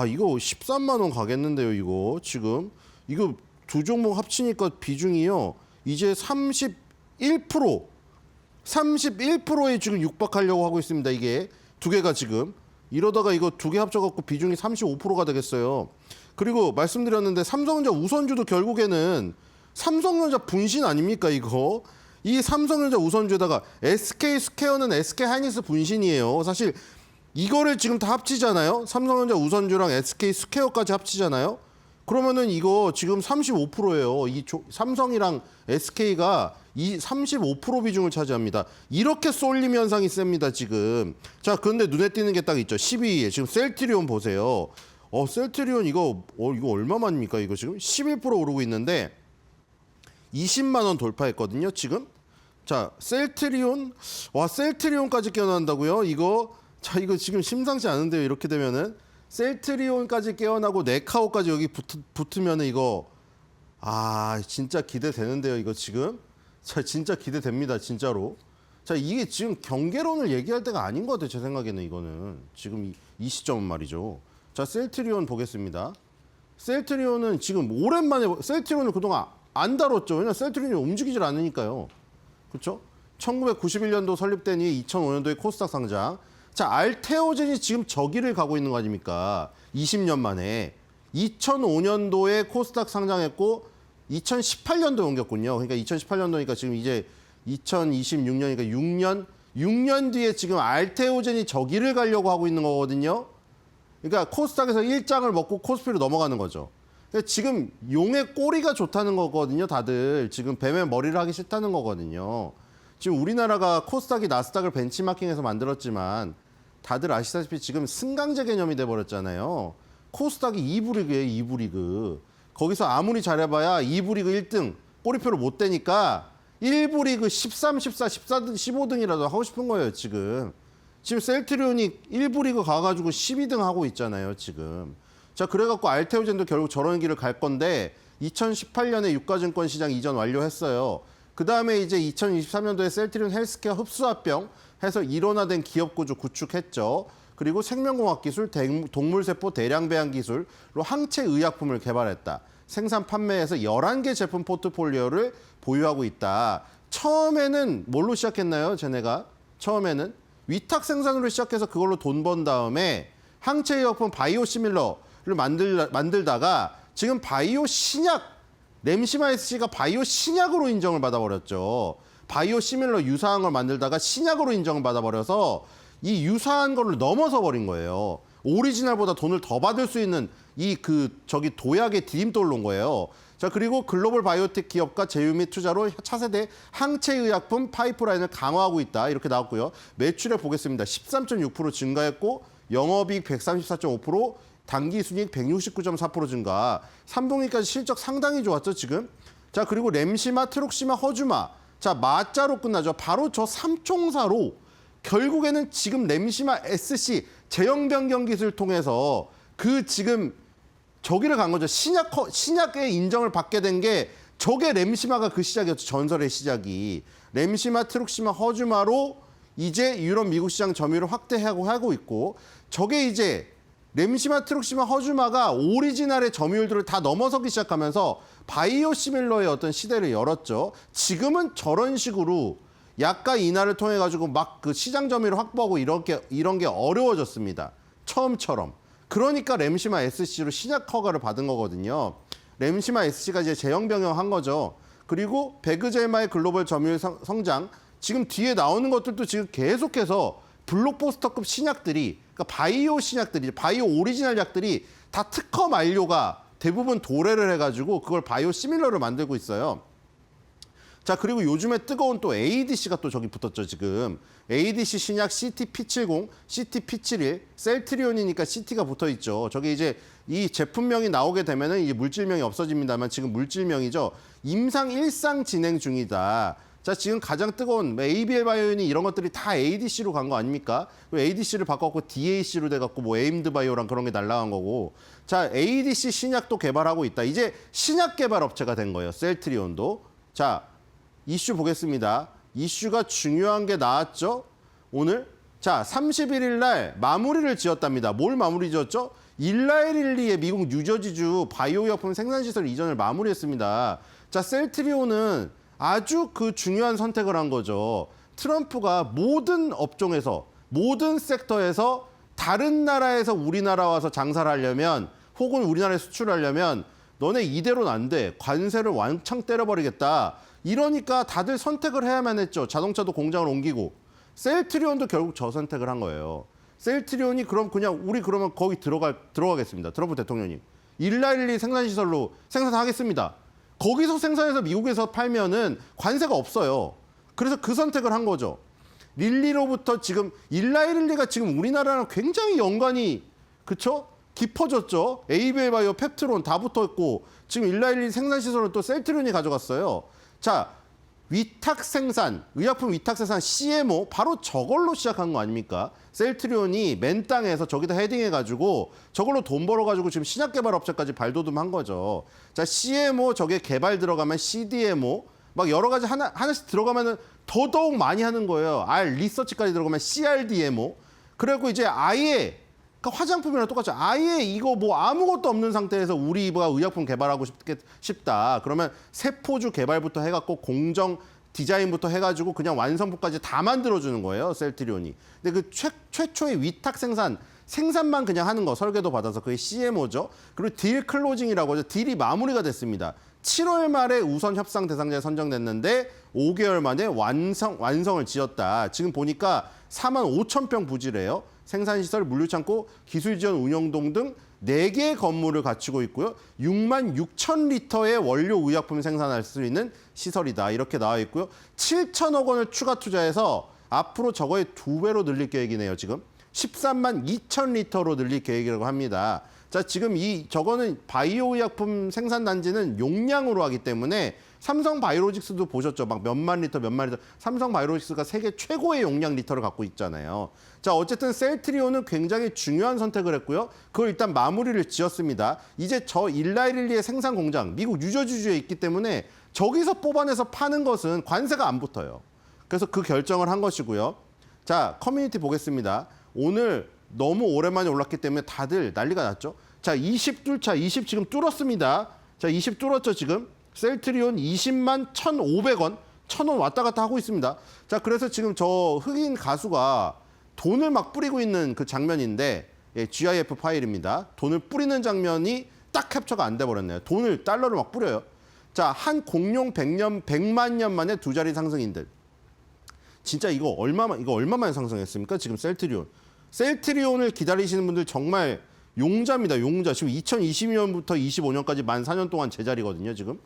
이거 13만 원 가겠는데요, 이거. 지금 이거 두 종목 합치니까 비중이요. 이제 31%에 지금 육박하려고 하고 있습니다. 이게 두 개가 지금 이러다가 이거 두 개 합쳐갖고 비중이 35%가 되겠어요. 그리고 말씀드렸는데 삼성전자 우선주도 결국에는 삼성전자 분신 아닙니까 이거? 이 삼성전자 우선주에다가 SK 스퀘어는 SK 하이닉스 분신이에요. 사실 이거를 지금 다 합치잖아요. 삼성전자 우선주랑 SK 스퀘어까지 합치잖아요. 그러면은 이거 지금 35%예요. 삼성이랑 SK가 이 35% 비중을 차지합니다. 이렇게 쏠림 현상이 셉니다, 지금. 자, 그런데 눈에 띄는 게 딱 있죠. 12위에 지금 셀트리온 보세요. 셀트리온 이거 얼마만입니까? 이거 지금 11% 오르고 있는데 20만 원 돌파했거든요, 지금. 자, 셀트리온까지 깨어난다고요? 이거 지금 심상치 않은데요, 이렇게 되면은. 셀트리온까지 깨어나고 네카오까지 여기 붙으면은 이거 진짜 기대되는데요, 이거 지금. 자, 진짜 기대됩니다, 진짜로. 자, 이게 지금 경계론을 얘기할 때가 아닌 것 같아요, 제 생각에는 이거는. 지금 이 시점은 말이죠. 자, 셀트리온 보겠습니다. 셀트리온은 지금 오랜만에 셀트리온을 그동안 안 다뤘죠. 왜냐면 셀트리온이 움직이질 않으니까요. 그렇죠? 1991년도 설립된 이후 2005년도에 코스닥 상장. 자, 알테오젠이 지금 저기를 가고 있는 거 아닙니까? 20년 만에. 2005년도에 코스닥 상장했고 2018년도에 옮겼군요. 그러니까 2018년도니까 지금 이제 2026년이니까 6년 뒤에 지금 알테오젠이 저기를 가려고 하고 있는 거거든요. 그러니까 코스닥에서 1장을 먹고 코스피로 넘어가는 거죠. 그러니까 지금 용의 꼬리가 좋다는 거거든요, 다들. 지금 뱀의 머리를 하기 싫다는 거거든요. 지금 우리나라가 코스닥이 나스닥을 벤치마킹해서 만들었지만 다들 아시다시피 지금 승강제 개념이 돼버렸잖아요. 코스닥이 2부 리그예요, 2부 리그. 거기서 아무리 잘해봐야 2부 리그 1등 꼬리표를 못 대니까 1부 리그 13, 14, 14등, 15등이라도 하고 싶은 거예요, 지금. 지금 셀트리온이 1부 리그 가가지고 12등 하고 있잖아요, 지금. 자, 그래갖고 알테오젠도 결국 저런 길을 갈 건데 2018년에 유가증권 시장 이전 완료했어요. 그 다음에 이제 2023년도에 셀트리온 헬스케어 흡수합병 해서 일원화된 기업 구조 구축했죠. 그리고 생명공학 기술, 동물세포 대량 배양 기술로 항체 의약품을 개발했다. 생산 판매에서 11개 제품 포트폴리오를 보유하고 있다. 처음에는 뭘로 시작했나요, 쟤네가? 처음에는 위탁 생산으로 시작해서 그걸로 돈 번 다음에 항체 의약품 바이오시밀러를 만들다가 지금 바이오 신약, 램시마이스가 바이오 신약으로 인정을 받아버렸죠. 바이오 시밀러 유사한 걸 만들다가 신약으로 인정을 받아버려서 이 유사한 거를 넘어서 버린 거예요. 오리지널보다 돈을 더 받을 수 있는 저기 도약의 디딤돌로 온 거예요. 자, 그리고 글로벌 바이오텍 기업과 제휴 및 투자로 차세대 항체의약품 파이프라인을 강화하고 있다. 이렇게 나왔고요. 매출액 보겠습니다. 13.6% 증가했고 영업이익 134.5%, 당기순이익 169.4% 증가. 3분기까지 실적 상당히 좋았죠, 지금. 자, 그리고 램시마, 트룩시마, 허주마. 자, 마자로 끝나죠. 바로 저 삼총사로 결국에는 지금 램시마 SC 제형 변경 기술을 통해서 그 지금 저기를 간 거죠. 신약의 인정을 받게 된 게 저게 램시마가 그 시작이었죠. 전설의 시작이. 램시마, 트룩시마, 허주마로 이제 유럽, 미국 시장 점유율을 확대하고 있고 저게 이제 램시마, 트룩시마, 허주마가 오리지널의 점유율들을 다 넘어서기 시작하면서 바이오시밀러의 어떤 시대를 열었죠. 지금은 저런 식으로 약가 인하를 통해 가지고 막 그 시장 점유율을 확보하고 이런 게 어려워졌습니다. 처음처럼. 그러니까 램시마 SC로 신약 허가를 받은 거거든요. 램시마 SC가 이제 제형 변경한 거죠. 그리고 베그제마의 글로벌 점유율 성장. 지금 뒤에 나오는 것들도 지금 계속해서 블록버스터급 신약들이, 그러니까 바이오 신약들이, 바이오 오리지널 약들이 다 특허 만료가 대부분 도래를 해가지고 그걸 바이오 시밀러를 만들고 있어요. 자, 그리고 요즘에 뜨거운 또 ADC가 또 저기 붙었죠, 지금. ADC 신약 CT-P70, CT-P71, 셀트리온이니까 CT가 붙어 있죠. 저게 이제 이 제품명이 나오게 되면은 이제 물질명이 없어집니다만 지금 물질명이죠. 임상 1상 진행 중이다. 자, 지금 가장 뜨거운 ABL 바이오니 이런 것들이 다 ADC로 간 거 아닙니까? ADC를 바꿔갖고 DAC로 돼갖고 뭐 에임드 바이오랑 그런 게 날라간 거고. 자, ADC 신약도 개발하고 있다. 이제 신약 개발 업체가 된 거예요, 셀트리온도. 자, 이슈 보겠습니다. 이슈가 중요한 게 나왔죠? 오늘. 자, 31일 날 마무리를 지었답니다. 뭘 마무리 지었죠? 일라이릴리의 미국 뉴저지주 바이오약품 생산시설 이전을 마무리했습니다. 자, 셀트리온은 아주 그 중요한 선택을 한 거죠. 트럼프가 모든 업종에서, 모든 섹터에서 다른 나라에서 우리나라 와서 장사를 하려면 혹은 우리나라에 수출하려면 너네 이대로는 안 돼. 관세를 왕창 때려버리겠다. 이러니까 다들 선택을 해야만 했죠. 자동차도 공장을 옮기고. 셀트리온도 결국 저 선택을 한 거예요. 셀트리온이 그럼 그냥 우리 그러면 거기 들어가겠습니다. 트럼프 대통령이. 일라일리 생산시설로 생산하겠습니다. 거기서 생산해서 미국에서 팔면은 관세가 없어요. 그래서 그 선택을 한 거죠. 릴리로부터 지금 일라일리가 지금 우리나라랑 굉장히 연관이 그쵸? 깊어졌죠. ABL 바이오, 펩트론 다 붙어 있고 지금 일라일리 생산시설을 또 셀트리온이 가져갔어요. 자, 위탁 생산, 의약품 위탁 생산 CMO 바로 저걸로 시작한 거 아닙니까? 셀트리온이 맨 땅에서 저기다 헤딩해가지고 저걸로 돈 벌어가지고 지금 신약 개발 업체까지 발돋움한 거죠. 자, CMO 저게 개발 들어가면 CDMO 막 여러 가지 하나씩 들어가면은 더더욱 많이 하는 거예요. R 리서치까지 들어가면 CRDMO. 그래갖고 이제 아예 그러니까 화장품이랑 똑같죠. 아예 이거 뭐 아무것도 없는 상태에서 우리가 의약품 개발하고 싶다. 그러면 세포주 개발부터 해갖고 공정 디자인부터 해가지고 그냥 완성품까지 다 만들어주는 거예요. 셀트리온이. 근데 그 최초의 위탁 생산만 그냥 하는 거 설계도 받아서 그게 CMO죠. 그리고 딜 클로징이라고 하죠. 딜이 마무리가 됐습니다. 7월 말에 우선 협상 대상자에 선정됐는데 5개월 만에 완성을 지었다. 지금 보니까 45,000평 부지래요. 생산시설, 물류창고, 기술지원 운영동 등 4개의 건물을 갖추고 있고요. 66,000리터의 원료 의약품 생산할 수 있는 시설이다. 이렇게 나와 있고요. 7천억 원을 추가 투자해서 앞으로 저거의 2배로 늘릴 계획이네요. 지금 13만 2천 리터로 늘릴 계획이라고 합니다. 자, 지금 저거는 바이오 의약품 생산 단지는 용량으로 하기 때문에 삼성 바이오로직스도 보셨죠? 막 몇만 리터. 삼성 바이오로직스가 세계 최고의 용량 리터를 갖고 있잖아요. 자, 어쨌든 셀트리온은 굉장히 중요한 선택을 했고요. 그걸 일단 마무리를 지었습니다. 이제 저 일라이릴리의 생산 공장, 미국 뉴저지주에 있기 때문에 저기서 뽑아내서 파는 것은 관세가 안 붙어요. 그래서 그 결정을 한 것이고요. 자, 커뮤니티 보겠습니다. 오늘 너무 오랜만에 올랐기 때문에 다들 난리가 났죠. 자, 20 뚫자. 20 지금 뚫었습니다. 자, 20 뚫었죠, 지금. 셀트리온 20만 1,500원. 1,000원 왔다 갔다 하고 있습니다. 자, 그래서 지금 저 흑인 가수가 돈을 막 뿌리고 있는 그 장면인데, 예, GIF 파일입니다. 돈을 뿌리는 장면이 딱 캡처가 안 돼버렸네요. 돈을, 달러를 막 뿌려요. 자, 한 공룡 100만 년 만에 두 자리 상승인들. 진짜 이거 얼마만에 상승했습니까? 지금 셀트리온. 셀트리온을 기다리시는 분들 정말 용자입니다. 용자. 지금 2020년부터 25년까지 만 4년 동안 제자리거든요. 지금.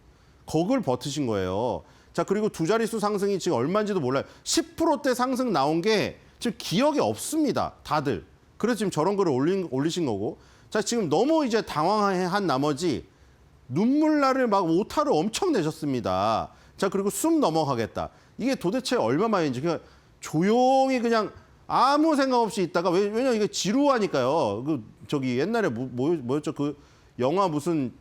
그걸 버티신 거예요. 자, 그리고 두 자릿수 상승이 지금 얼마인지도 몰라요. 10%대 상승 나온 게 지금 기억이 없습니다. 다들. 그래서 지금 저런 글을 올리신 거고. 자, 지금 너무 이제 당황한 나머지 눈물날을 막 오타를 엄청 내셨습니다. 자, 그리고 숨 넘어가겠다. 이게 도대체 얼마만인지 그냥 조용히 그냥 아무 생각 없이 있다가 왜냐면 이게 지루하니까요. 저기 옛날에 뭐였죠? 그 영화 무슨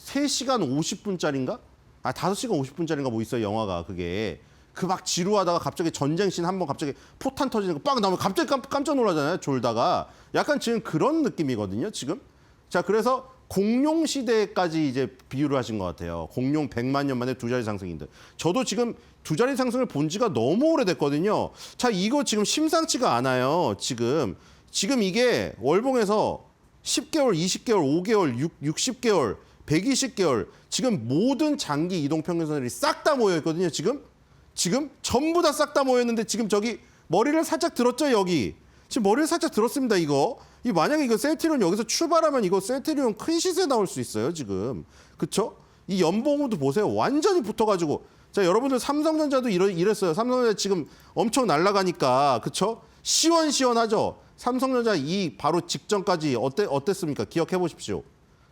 3시간 50분짜리인가? 5시간 50분짜리인가 뭐 있어요, 영화가 그게. 그 막 지루하다가 갑자기 전쟁씬 한번 갑자기 포탄 터지는 거 빵 나오면 갑자기 깜짝 놀라잖아요, 졸다가. 약간 지금 그런 느낌이거든요, 지금. 자, 그래서 공룡 시대까지 이제 비유를 하신 것 같아요. 공룡 100만 년 만에 두 자리 상승인데. 저도 지금 두 자리 상승을 본 지가 너무 오래됐거든요. 자, 이거 지금 심상치가 않아요, 지금. 지금 이게 월봉에서 10개월, 20개월, 5개월, 60개월, 120개월 지금 모든 장기 이동 평균선들이 싹 다 모여 있거든요, 지금. 지금 전부 다 싹 다 모였는데 지금 저기 머리를 살짝 들었죠, 여기. 지금 머리를 살짝 들었습니다, 이거. 만약에 이거 셀트리온 여기서 출발하면 이거 셀트리온 큰 시세 나올 수 있어요, 지금. 그쵸? 이 연봉도 보세요. 완전히 붙어가지고. 자, 여러분들 삼성전자도 이랬어요. 삼성전자 지금 엄청 날아가니까. 그쵸? 시원시원하죠? 삼성전자 이 바로 직전까지 어땠습니까? 기억해 보십시오.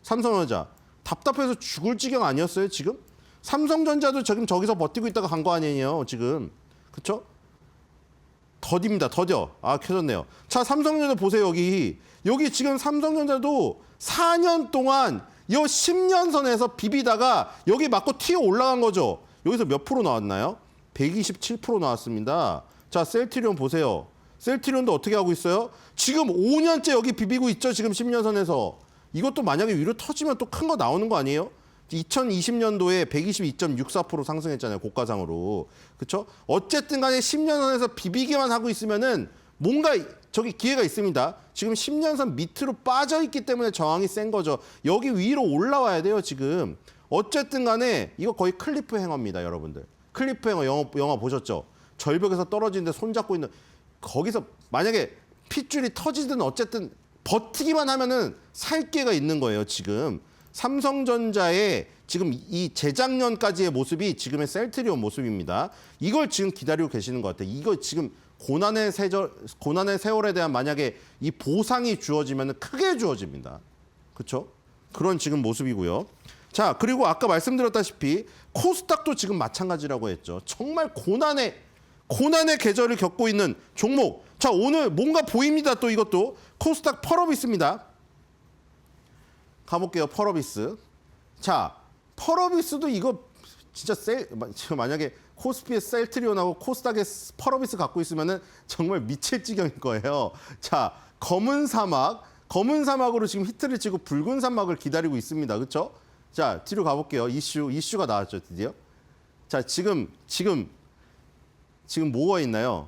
삼성전자. 답답해서 죽을 지경 아니었어요, 지금? 삼성전자도 지금 저기서 버티고 있다가 간 거 아니에요, 지금. 그쵸? 더딥니다, 더뎌. 켜졌네요. 자, 삼성전자 보세요, 여기. 여기 지금 삼성전자도 4년 동안 이 10년 선에서 비비다가 여기 맞고 튀어 올라간 거죠. 여기서 몇 프로 나왔나요? 127% 나왔습니다. 자, 셀트리온 보세요. 셀트리온도 어떻게 하고 있어요? 지금 5년째 여기 비비고 있죠, 지금 10년 선에서. 이것도 만약에 위로 터지면 또 큰 거 나오는 거 아니에요? 2020년도에 122.64% 상승했잖아요, 고가상으로. 그렇죠? 어쨌든 간에 10년선에서 비비기만 하고 있으면은 뭔가 저기 기회가 있습니다. 지금 10년선 밑으로 빠져 있기 때문에 저항이 센 거죠. 여기 위로 올라와야 돼요, 지금. 어쨌든 간에 이거 거의 클리프 행어입니다, 여러분들. 클리프 행어 영화 보셨죠? 절벽에서 떨어지는데 손잡고 있는 거기서 만약에 핏줄이 터지든 어쨌든 버티기만 하면은 살 기회가 있는 거예요, 지금. 삼성전자의 지금 이 재작년까지의 모습이 지금의 셀트리온 모습입니다. 이걸 지금 기다리고 계시는 것 같아요. 이거 지금 고난의 세월에 대한 만약에 이 보상이 주어지면 크게 주어집니다. 그렇죠? 그런 지금 모습이고요. 자, 그리고 아까 말씀드렸다시피 코스닥도 지금 마찬가지라고 했죠. 정말 고난의 계절을 겪고 있는 종목. 자, 오늘 뭔가 보입니다. 또 이것도 코스닥 펄업 있습니다. 가볼게요, 펄어비스. 자, 펄어비스도 이거 진짜 만약에 코스피의 셀트리온하고 코스닥의 펄어비스 갖고 있으면은 정말 미칠 지경일 거예요. 자, 검은 사막으로 지금 히트를 치고 붉은 사막을 기다리고 있습니다. 그렇죠? 자, 뒤로 가볼게요. 이슈가 나왔죠, 드디어. 자, 지금 뭐가 있나요?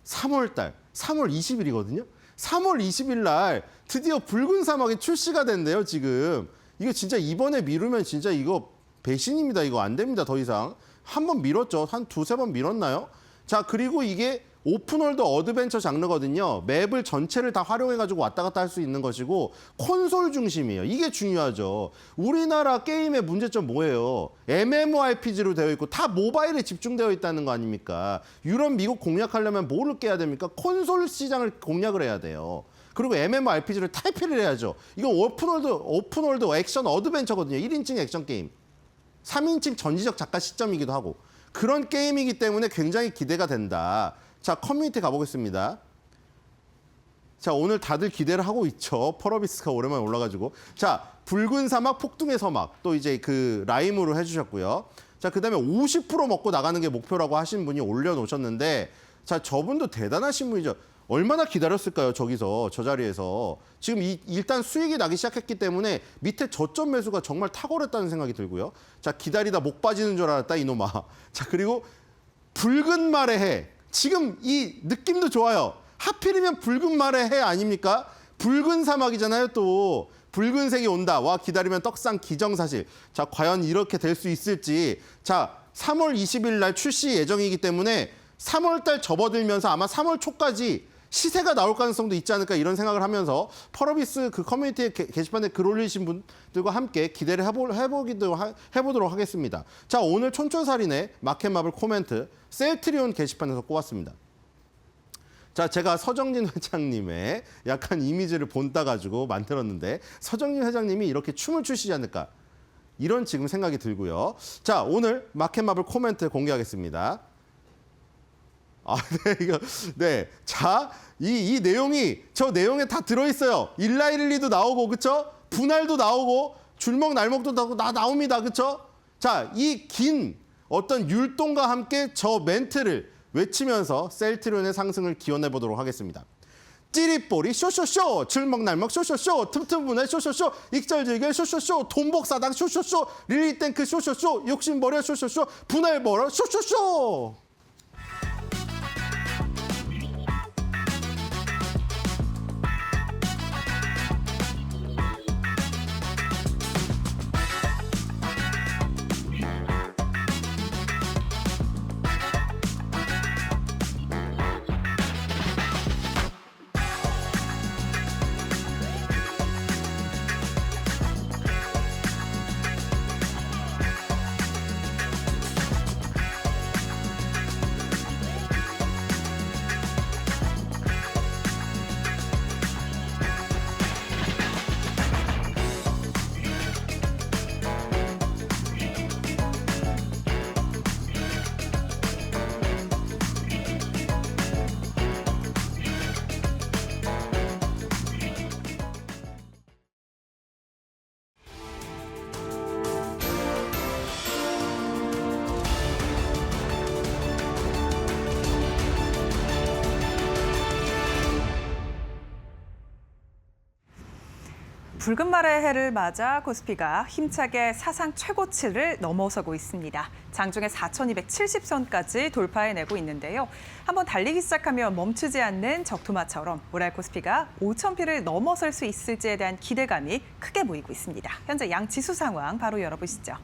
3월 20일이거든요. 3월 20일 날 드디어 붉은 사막이 출시가 된대요, 지금. 이거 진짜 이번에 미루면 진짜 이거 배신입니다. 이거 안 됩니다, 더 이상. 한 번 미뤘죠. 한 두세 번 미뤘나요? 자, 그리고 이게 오픈월드 어드벤처 장르거든요. 맵을 전체를 다 활용해가지고 왔다 갔다 할 수 있는 것이고 콘솔 중심이에요. 이게 중요하죠. 우리나라 게임의 문제점 뭐예요? MMORPG로 되어 있고 다 모바일에 집중되어 있다는 거 아닙니까? 유럽, 미국 공략하려면 뭐를 깨야 됩니까? 콘솔 시장을 공략을 해야 돼요. 그리고 MMORPG를 탈피를 해야죠. 이건 오픈월드 액션 어드벤처거든요. 1인칭 액션 게임. 3인칭 전지적 작가 시점이기도 하고. 그런 게임이기 때문에 굉장히 기대가 된다. 자, 커뮤니티 가보겠습니다. 자, 오늘 다들 기대를 하고 있죠. 펄어비스가 오랜만에 올라가지고. 자, 붉은 사막, 폭등의 서막. 또 이제 그 라임으로 해주셨고요. 자, 그 다음에 50% 먹고 나가는 게 목표라고 하신 분이 올려놓으셨는데, 자, 저분도 대단하신 분이죠. 얼마나 기다렸을까요, 저기서, 저 자리에서. 지금 일단 수익이 나기 시작했기 때문에 밑에 저점 매수가 정말 탁월했다는 생각이 들고요. 자, 기다리다 목 빠지는 줄 알았다, 이놈아. 자, 그리고 붉은 말의 해. 지금 이 느낌도 좋아요. 하필이면 붉은 말의 해 아닙니까? 붉은 사막이잖아요, 또. 붉은색이 온다. 와, 기다리면 떡상 기정사실. 자, 과연 이렇게 될 수 있을지. 자, 3월 20일 날 출시 예정이기 때문에 3월 달 접어들면서 아마 3월 초까지 시세가 나올 가능성도 있지 않을까 이런 생각을 하면서 펄어비스 그 커뮤니티에 게시판에 글 올리신 분들과 함께 기대를 해보도록 하겠습니다. 자, 오늘 촌철살인의 마켓마블 코멘트 셀트리온 게시판에서 꼽았습니다. 자, 제가 서정진 회장님의 약간 이미지를 본따 가지고 만들었는데 서정진 회장님이 이렇게 춤을 추시지 않을까 이런 지금 생각이 들고요. 자, 오늘 마켓마블 코멘트 공개하겠습니다. 네. 자, 이 내용이 저 내용에 다 들어있어요. 일라이릴리도 나오고, 그쵸? 분할도 나오고, 줄먹 날먹도 나옵니다. 그쵸? 자, 이 긴 어떤 율동과 함께 저 멘트를 외치면서 셀트리온의 상승을 기원해 보도록 하겠습니다. 찌릿보리 쇼쇼쇼, 줄먹날먹 쇼쇼쇼, 틈틈분해 쇼쇼쇼, 익절질결 쇼쇼쇼, 돈복사당 쇼쇼쇼, 릴리땡크 쇼쇼쇼, 욕심버려 쇼쇼쇼, 분할버려 쇼쇼쇼. 붉은 말의 해를 맞아 코스피가 힘차게 사상 최고치를 넘어서고 있습니다. 장중에 4,270선까지 돌파해내고 있는데요. 한번 달리기 시작하면 멈추지 않는 적토마처럼 올해 코스피가 5,000피를 넘어설 수 있을지에 대한 기대감이 크게 보이고 있습니다. 현재 양 지수 상황 바로 열어보시죠.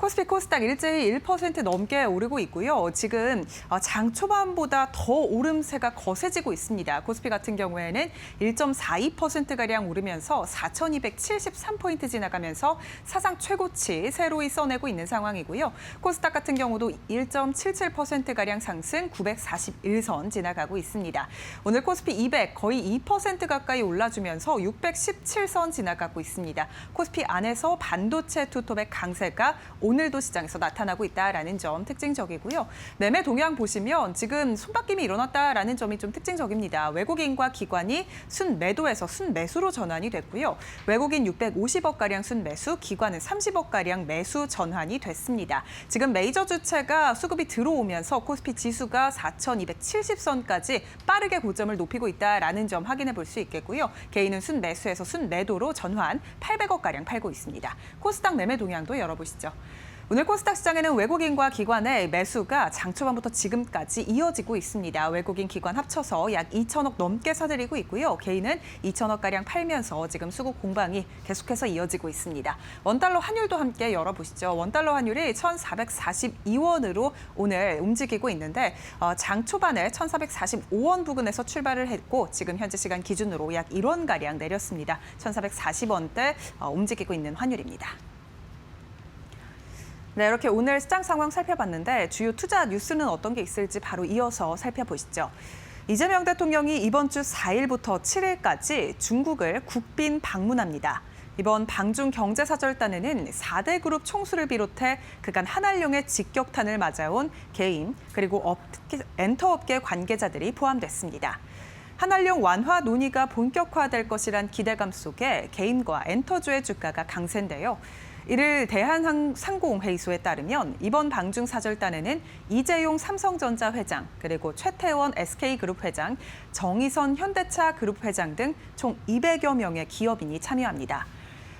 코스피 코스닥 일제히 1% 넘게 오르고 있고요. 지금 장 초반보다 더 오름세가 거세지고 있습니다. 코스피 같은 경우에는 1.42%가량 오르면서 4,273포인트 지나가면서 사상 최고치 새로이 써내고 있는 상황이고요. 코스닥 같은 경우도 1.77%가량 상승 941선 지나가고 있습니다. 오늘 코스피 200 거의 2% 가까이 올라주면서 617선 지나가고 있습니다. 코스피 안에서 반도체 투톱의 강세가 오늘도 시장에서 나타나고 있다라는 점 특징적이고요. 매매 동향 보시면 지금 손바뀜이 일어났다라는 점이 좀 특징적입니다. 외국인과 기관이 순매도에서 순매수로 전환이 됐고요. 외국인 650억가량 순매수, 기관은 30억가량 매수 전환이 됐습니다. 지금 메이저 주체가 수급이 들어오면서 코스피 지수가 4,270선까지 빠르게 고점을 높이고 있다라는 점 확인해 볼 수 있겠고요. 개인은 순매수에서 순매도로 전환 800억가량 팔고 있습니다. 코스닥 매매 동향도 열어보시죠. 오늘 코스닥 시장에는 외국인과 기관의 매수가 장 초반부터 지금까지 이어지고 있습니다. 외국인 기관 합쳐서 약 2천억 넘게 사들이고 있고요. 개인은 2천억가량 팔면서 지금 수급 공방이 계속해서 이어지고 있습니다. 원달러 환율도 함께 열어보시죠. 원달러 환율이 1,442원으로 오늘 움직이고 있는데 장 초반에 1,445원 부근에서 출발을 했고 지금 현재 시간 기준으로 약 1원가량 내렸습니다. 1,440원대 움직이고 있는 환율입니다. 네, 이렇게 오늘 시장 상황 살펴봤는데 주요 투자 뉴스는 어떤 게 있을지 바로 이어서 살펴보시죠. 이재명 대통령이 이번 주 4일부터 7일까지 중국을 국빈 방문합니다. 이번 방중 경제사절단에는 4대 그룹 총수를 비롯해 그간 한알령의 직격탄을 맞아온 개인 그리고 엔터업계 관계자들이 포함됐습니다. 한알령 완화 논의가 본격화될 것이란 기대감 속에 개인과 엔터주의 주가가 강세인데요. 이를 대한상공회의소에 따르면 이번 방중사절단에는 이재용 삼성전자 회장, 그리고 최태원 SK그룹 회장, 정의선 현대차 그룹 회장 등 총 200여 명의 기업인이 참여합니다.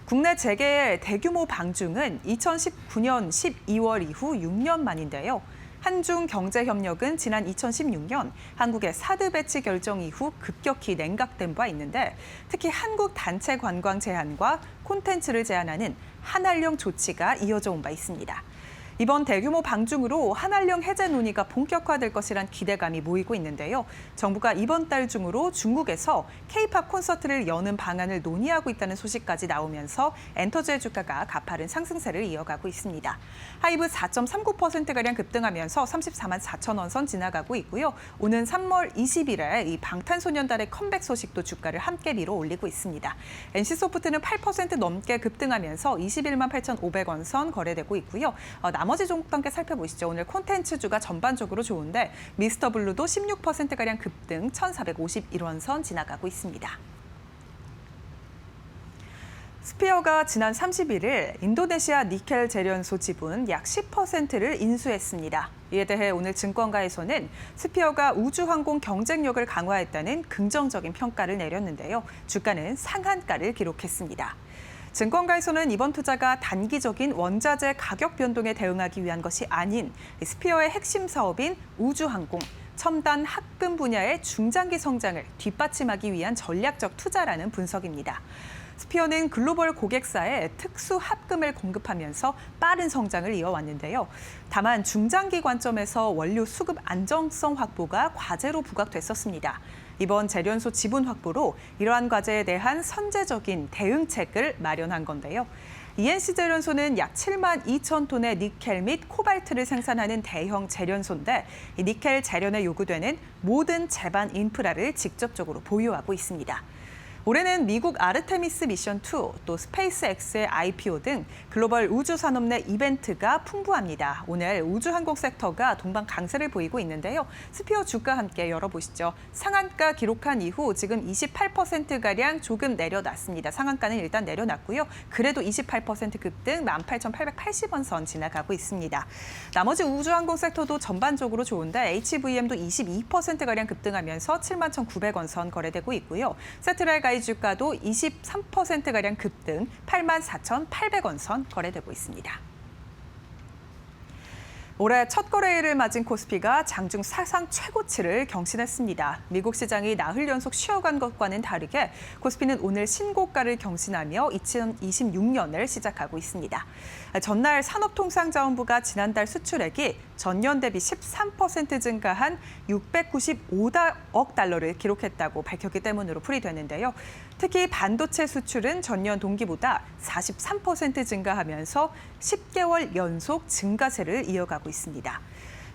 국내 재계의 대규모 방중은 2019년 12월 이후 6년 만인데요. 한중 경제협력은 지난 2016년 한국의 사드 배치 결정 이후 급격히 냉각된 바 있는데 특히 한국 단체 관광 제한과 콘텐츠를 제한하는 한알령 조치가 이어져 온 바 있습니다. 이번 대규모 방중으로 한한령 해제 논의가 본격화될 것이란 기대감이 모이고 있는데요. 정부가 이번 달 중으로 중국에서 K-팝 콘서트를 여는 방안을 논의하고 있다는 소식까지 나오면서 엔터주의 주가가 가파른 상승세를 이어가고 있습니다. 하이브 4.39%가량 급등하면서 34만 4천 원 선 지나가고 있고요. 오는 3월 20일에 이 방탄소년단의 컴백 소식도 주가를 함께 밀어 올리고 있습니다. NC소프트는 8% 넘게 급등하면서 21만 8,500원 선 거래되고 있고요. 나머지 종목도 함께 살펴보시죠. 오늘 콘텐츠주가 전반적으로 좋은데 미스터블루도 16%가량 급등 1,451원 선 지나가고 있습니다. 스피어가 지난 31일 인도네시아 니켈 재련소 지분 약 10%를 인수했습니다. 이에 대해 오늘 증권가에서는 스피어가 우주항공 경쟁력을 강화했다는 긍정적인 평가를 내렸는데요. 주가는 상한가를 기록했습니다. 증권가에서는 이번 투자가 단기적인 원자재 가격 변동에 대응하기 위한 것이 아닌 스피어의 핵심 사업인 우주항공, 첨단 합금 분야의 중장기 성장을 뒷받침하기 위한 전략적 투자라는 분석입니다. 스피어는 글로벌 고객사에 특수 합금을 공급하면서 빠른 성장을 이어왔는데요. 다만 중장기 관점에서 원료 수급 안정성 확보가 과제로 부각됐었습니다. 이번 재련소 지분 확보로 이러한 과제에 대한 선제적인 대응책을 마련한 건데요. ENC 재련소는 약 7만 2천 톤의 니켈 및 코발트를 생산하는 대형 재련소인데 이 니켈 재련에 요구되는 모든 제반 인프라를 직접적으로 보유하고 있습니다. 올해는 미국 아르테미스 미션 2, 또 스페이스X의 IPO 등 글로벌 우주 산업 내 이벤트가 풍부합니다. 오늘 우주항공 섹터가 동반 강세를 보이고 있는데요. 스피어 주가 함께 열어보시죠. 상한가 기록한 이후 지금 28%가량 조금 내려놨습니다. 상한가는 일단 내려놨고요. 그래도 28% 급등 18,880원 선 지나가고 있습니다. 나머지 우주항공 섹터도 전반적으로 좋은데 HVM도 22%가량 급등하면서 71,900원 선 거래되고 있고요. 세트라이 가이 주가도 23%가량 급등 84,800원 선 거래되고 있습니다. 올해 첫 거래일을 맞은 코스피가 장중 사상 최고치를 경신했습니다. 미국 시장이 나흘 연속 쉬어간 것과는 다르게 코스피는 오늘 신고가를 경신하며 2026년을 시작하고 있습니다. 전날 산업통상자원부가 지난달 수출액이 전년 대비 13% 증가한 695억 달러를 기록했다고 밝혔기 때문으로 풀이되는데요. 특히 반도체 수출은 전년 동기보다 43% 증가하면서 10개월 연속 증가세를 이어가고 있습니다.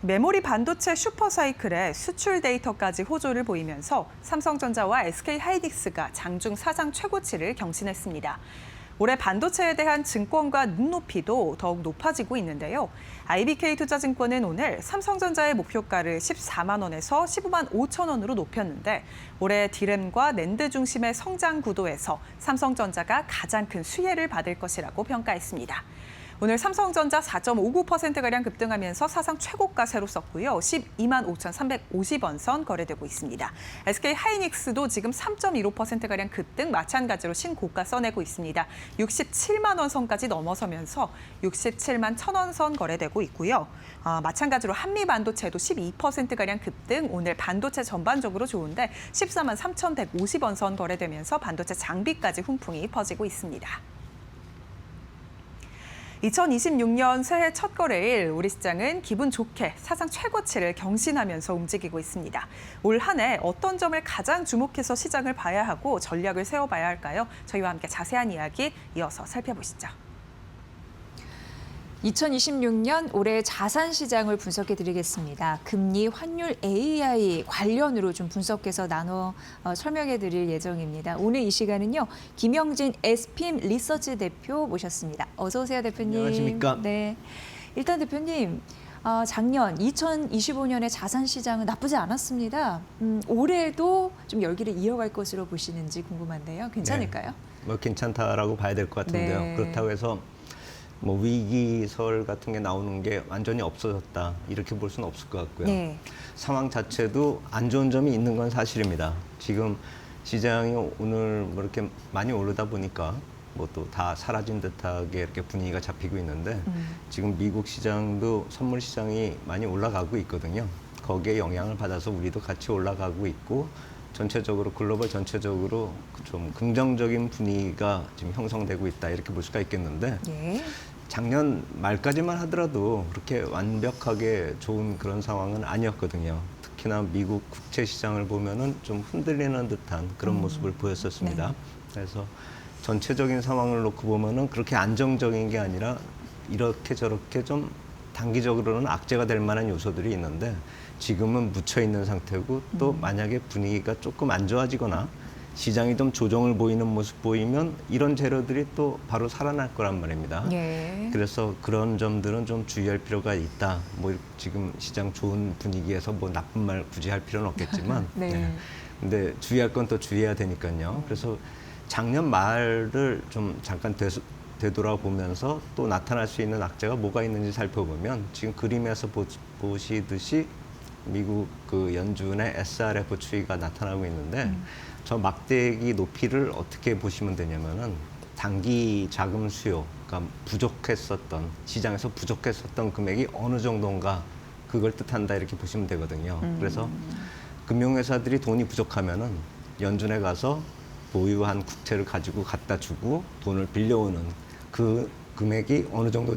메모리 반도체 슈퍼사이클의 수출 데이터까지 호조를 보이면서 삼성전자와 SK하이닉스가 장중 사상 최고치를 경신했습니다. 올해 반도체에 대한 증권가 눈높이도 더욱 높아지고 있는데요. IBK투자증권은 오늘 삼성전자의 목표가를 14만 원에서 15만 5천 원으로 높였는데 올해 디램과 낸드 중심의 성장 구도에서 삼성전자가 가장 큰 수혜를 받을 것이라고 평가했습니다. 오늘 삼성전자 4.59%가량 급등하면서 사상 최고가 새로 썼고요. 12만 5,350원 선 거래되고 있습니다. SK하이닉스도 지금 3.15%가량 급등 마찬가지로 신고가 써내고 있습니다. 67만 원 선까지 넘어서면서 67만 1,000원 선 거래되고 있고요. 마찬가지로 한미반도체도 12%가량 급등, 오늘 반도체 전반적으로 좋은데 14만 3,150원 선 거래되면서 반도체 장비까지 훈풍이 퍼지고 있습니다. 2026년 새해 첫 거래일 우리 시장은 기분 좋게 사상 최고치를 경신하면서 움직이고 있습니다. 올 한 해 어떤 점을 가장 주목해서 시장을 봐야 하고 전략을 세워봐야 할까요? 저희와 함께 자세한 이야기 이어서 살펴보시죠. 2026년 올해 자산 시장을 분석해 드리겠습니다. 금리, 환율, AI 관련으로 좀 분석해서 나눠 설명해 드릴 예정입니다. 오늘 이 시간은요. 김영진 SPM 리서치 대표 모셨습니다. 어서 오세요, 대표님. 안녕하십니까? 네. 일단 대표님, 작년 2025년의 자산 시장은 나쁘지 않았습니다. 올해도 좀 열기를 이어갈 것으로 보시는지 궁금한데요. 괜찮을까요? 네. 뭐 괜찮다라고 봐야 될 것 같은데요. 네. 그렇다고 해서 뭐 위기설 같은 게 나오는 게 완전히 없어졌다 이렇게 볼 수는 없을 것 같고요. 네. 상황 자체도 안 좋은 점이 있는 건 사실입니다. 지금 시장이 오늘 뭐 이렇게 많이 오르다 보니까 뭐 또 다 사라진 듯하게 이렇게 분위기가 잡히고 있는데 지금 미국 시장도 선물 시장이 많이 올라가고 있거든요. 거기에 영향을 받아서 우리도 같이 올라가고 있고 전체적으로 글로벌 전체적으로 좀 긍정적인 분위기가 지금 형성되고 있다 이렇게 볼 수가 있겠는데 예. 작년 말까지만 하더라도 그렇게 완벽하게 좋은 그런 상황은 아니었거든요. 특히나 미국 국채 시장을 보면은 좀 흔들리는 듯한 그런 모습을 보였었습니다. 그래서 전체적인 상황을 놓고 보면은 그렇게 안정적인 게 아니라 이렇게 저렇게 좀 단기적으로는 악재가 될 만한 요소들이 있는데 지금은 묻혀 있는 상태고 또 만약에 분위기가 조금 안 좋아지거나 시장이 좀 조정을 보이는 모습 보이면 이런 재료들이 또 바로 살아날 거란 말입니다. 예. 그래서 그런 점들은 좀 주의할 필요가 있다. 뭐 지금 시장 좋은 분위기에서 뭐 나쁜 말 굳이 할 필요는 없겠지만, 네. 근데 주의할 건 또 주의해야 되니까요. 그래서 작년 말을 좀 잠깐 되돌아보면서 또 나타날 수 있는 악재가 뭐가 있는지 살펴보면 지금 그림에서 보시듯이 미국 그 연준의 SRF 추이가 나타나고 있는데 저 막대기 높이를 어떻게 보시면 되냐면은 단기 자금 수요, 그러니까 부족했었던 시장에서 부족했었던 금액이 어느 정도인가 그걸 뜻한다 이렇게 보시면 되거든요. 그래서 금융회사들이 돈이 부족하면은 연준에 가서 보유한 국채를 가지고 갖다 주고 돈을 빌려오는 그 금액이 어느 정도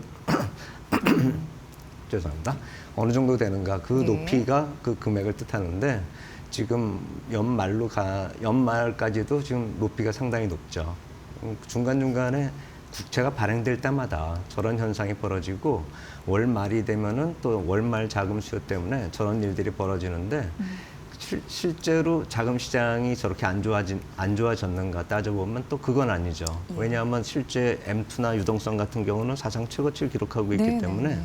죄송합니다. 어느 정도 되는가 그 높이가 그 금액을 뜻하는데 지금 연말까지도 지금 높이가 상당히 높죠. 중간중간에 국채가 발행될 때마다 저런 현상이 벌어지고 월말이 되면은 또 월말 자금 수요 때문에 저런 일들이 벌어지는데 실제로 자금 시장이 저렇게 안 좋아졌는가 따져보면 또 그건 아니죠. 왜냐하면 실제 M2나 유동성 같은 경우는 사상 최고치를 기록하고 있기 때문에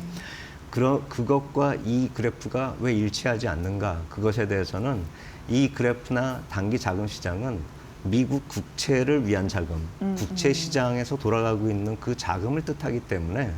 그것과 이 그래프가 왜 일치하지 않는가 그것에 대해서는 이 그래프나 단기 자금 시장은 미국 국채를 위한 자금, 국채 시장에서 돌아가고 있는 그 자금을 뜻하기 때문에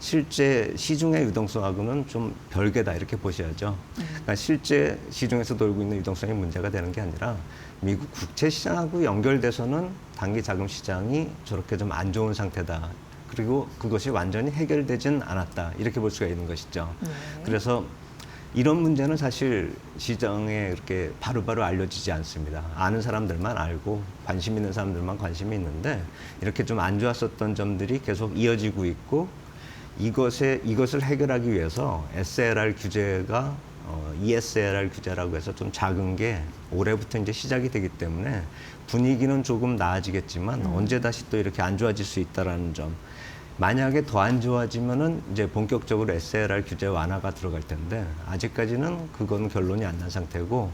실제 시중의 유동성하고는 좀 별개다 이렇게 보셔야죠. 그러니까 실제 시중에서 돌고 있는 유동성이 문제가 되는 게 아니라 미국 국채 시장하고 연결돼서는 단기 자금 시장이 저렇게 좀 안 좋은 상태다. 그리고 그것이 완전히 해결되진 않았다. 이렇게 볼 수가 있는 것이죠. 그래서 이런 문제는 사실 시장에 이렇게 바로바로 알려지지 않습니다. 아는 사람들만 알고 관심 있는 사람들만 관심이 있는데 이렇게 좀 안 좋았었던 점들이 계속 이어지고 있고 이것을 해결하기 위해서 SLR 규제가 ESLR 규제라고 해서 좀 작은 게 올해부터 이제 시작이 되기 때문에 분위기는 조금 나아지겠지만 언제 다시 또 이렇게 안 좋아질 수 있다라는 점. 만약에 더 안 좋아지면은 이제 본격적으로 SLR 규제 완화가 들어갈 텐데 아직까지는 그건 결론이 안 난 상태고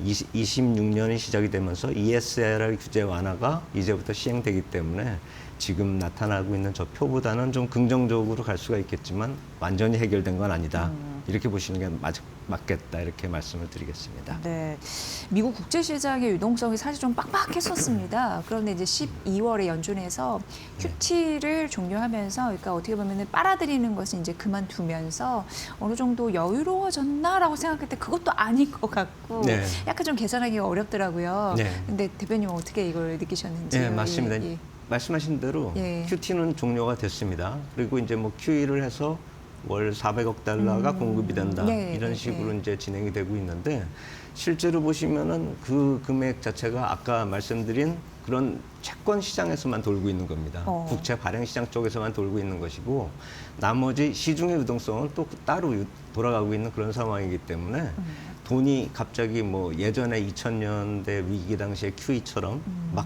26년이 시작이 되면서 ESLR 규제 완화가 이제부터 시행되기 때문에 지금 나타나고 있는 저 표보다는 좀 긍정적으로 갈 수가 있겠지만 완전히 해결된 건 아니다. 이렇게 보시는 게 맞겠다 이렇게 말씀을 드리겠습니다. 네, 미국 국제 시장의 유동성이 사실 좀 빡빡했었습니다. 그런데 이제 12월에 연준에서 QT를 종료하면서, 그러니까 어떻게 보면은 빨아들이는 것을 이제 그만두면서 어느 정도 여유로워졌나라고 생각했는데 그것도 아닌 것 같고 약간 좀 계산하기가 어렵더라고요. 근데 대표님은 어떻게 이걸 느끼셨는지? 네, 맞습니다. 말씀하신 대로 QT는 종료가 됐습니다. 그리고 이제 뭐 QE를 해서 월 400억 달러가 공급이 된다. 이런 식으로 이제 진행이 되고 있는데 실제로 보시면은 그 금액 자체가 아까 말씀드린 그런 채권 시장에서만 돌고 있는 겁니다. 국채 발행 시장 쪽에서만 돌고 있는 것이고 나머지 시중의 유동성은 또 따로 돌아가고 있는 그런 상황이기 때문에 돈이 갑자기 뭐 예전에 2000년대 위기 당시의 QE처럼 막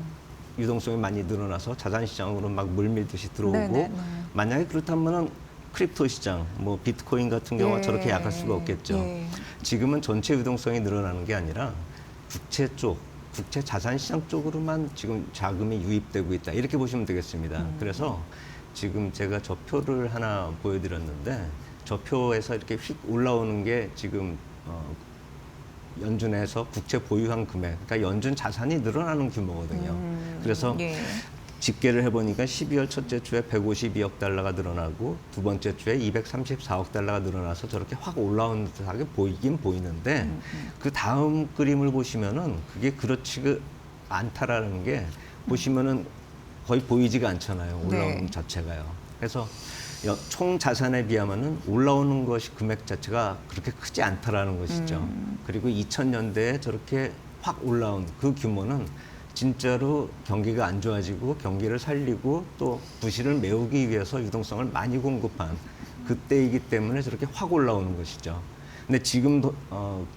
유동성이 많이 늘어나서 자산 시장으로 막 물밀듯이 들어오고 만약에 그렇다면은 크립토 시장, 뭐 비트코인 같은 경우가 저렇게 약할 수가 없겠죠. 지금은 전체 유동성이 늘어나는 게 아니라 국채 쪽, 국채 자산 시장 쪽으로만 지금 자금이 유입되고 있다. 이렇게 보시면 되겠습니다. 그래서 지금 제가 저 표를 하나 보여드렸는데 저 표에서 이렇게 휙 올라오는 게 지금 연준에서 국채 보유한 금액, 그러니까 연준 자산이 늘어나는 규모거든요. 그래서 집계를 해보니까 12월 첫째 주에 152억 달러가 늘어나고 두 번째 주에 234억 달러가 늘어나서 저렇게 확 올라오는 듯하게 보이긴 보이는데 그 다음 그림을 보시면은 그게 그렇지 않다라는 게 보시면은 거의 보이지가 않잖아요. 올라오는 자체가요. 그래서 총 자산에 비하면은 올라오는 것이 금액 자체가 그렇게 크지 않다라는 것이죠. 그리고 2000년대에 저렇게 확 올라온 그 규모는 진짜로 경기가 안 좋아지고 경기를 살리고 또 부실을 메우기 위해서 유동성을 많이 공급한 그때이기 때문에 저렇게 확 올라오는 것이죠. 근데 지금도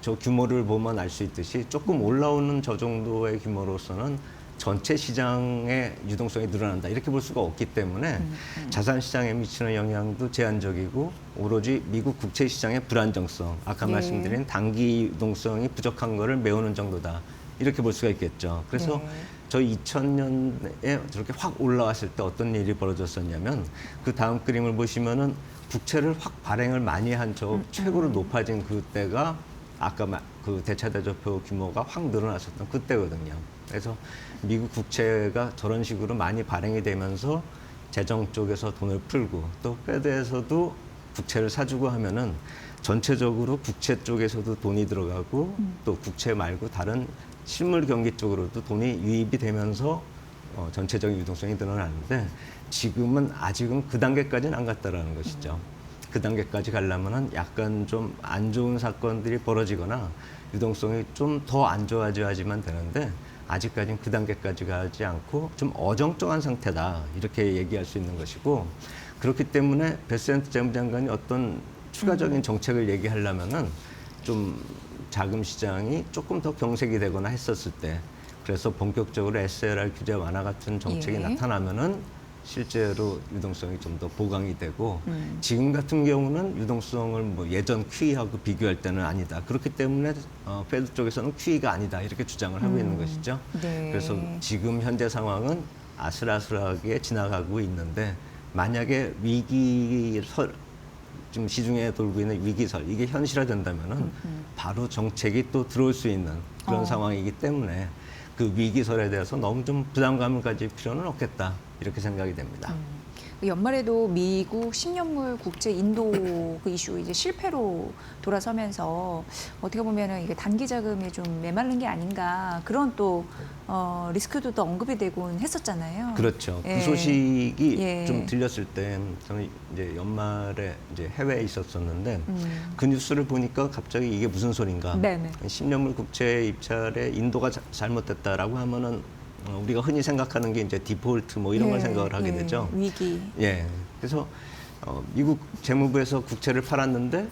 저 규모를 보면 알 수 있듯이 조금 올라오는 저 정도의 규모로서는 전체 시장의 유동성이 늘어난다 이렇게 볼 수가 없기 때문에 자산 시장에 미치는 영향도 제한적이고 오로지 미국 국채 시장의 불안정성, 아까 네. 말씀드린 단기 유동성이 부족한 거를 메우는 정도다 이렇게 볼 수가 있겠죠. 그래서 네. 저 2000년에 저렇게 확 올라왔을 때 어떤 일이 벌어졌었냐면 그 다음 그림을 보시면은 국채를 확 발행을 많이 한 저 최고로 높아진 그때가 아까 그 대차 대조표 규모가 확 늘어났었던 그때거든요. 그래서 미국 국채가 저런 식으로 많이 발행이 되면서 재정 쪽에서 돈을 풀고 또 페드에서도 국채를 사주고 하면은 전체적으로 국채 쪽에서도 돈이 들어가고 또 국채 말고 다른 실물 경기 쪽으로도 돈이 유입이 되면서 전체적인 유동성이 늘어나는데 지금은 아직은 그 단계까지는 안 갔다라는 것이죠. 그 단계까지 가려면은 약간 좀 안 좋은 사건들이 벌어지거나 유동성이 좀 더 안 좋아져야지만 되는데 아직까지는 그 단계까지 가지 않고 좀 어정쩡한 상태다 이렇게 얘기할 수 있는 것이고 그렇기 때문에 베센트 재무장관이 어떤 추가적인 정책을 얘기하려면은 좀 자금 시장이 조금 더 경색이 되거나 했었을 때 그래서 본격적으로 SLR 규제 완화 같은 정책이 예. 나타나면은 실제로 유동성이 좀 더 보강이 되고 지금 같은 경우는 유동성을 뭐 예전 QE하고 비교할 때는 아니다. 그렇기 때문에 페드 쪽에서는 QE가 아니다 이렇게 주장을 하고 있는 것이죠. 네. 그래서 지금 현재 상황은 아슬아슬하게 지나가고 있는데 만약에 위기설 지금 시중에 돌고 있는 위기설 이게 현실화된다면은 바로 정책이 또 들어올 수 있는 그런 상황이기 때문에 그 위기설에 대해서 너무 좀 부담감을 가질 필요는 없겠다 이렇게 생각이 됩니다. 연말에도 미국 10년물 국제 인도 그 이슈 이제 실패로 돌아서면서 어떻게 보면은 이게 단기 자금이 좀 메마른 게 아닌가 그런 또 리스크도 또 언급이 되곤 했었잖아요. 그렇죠. 예. 그 소식이 예. 좀 들렸을 때 저는 이제 연말에 이제 해외에 있었었는데 그 뉴스를 보니까 갑자기 이게 무슨 소린가? 네네. 10년물 국채 입찰에 인도가 잘못됐다라고 하면은 우리가 흔히 생각하는 게 이제 디폴트 뭐 이런 걸 생각을 하게 되죠. 위기. 예. 그래서 미국 재무부에서 국채를 팔았는데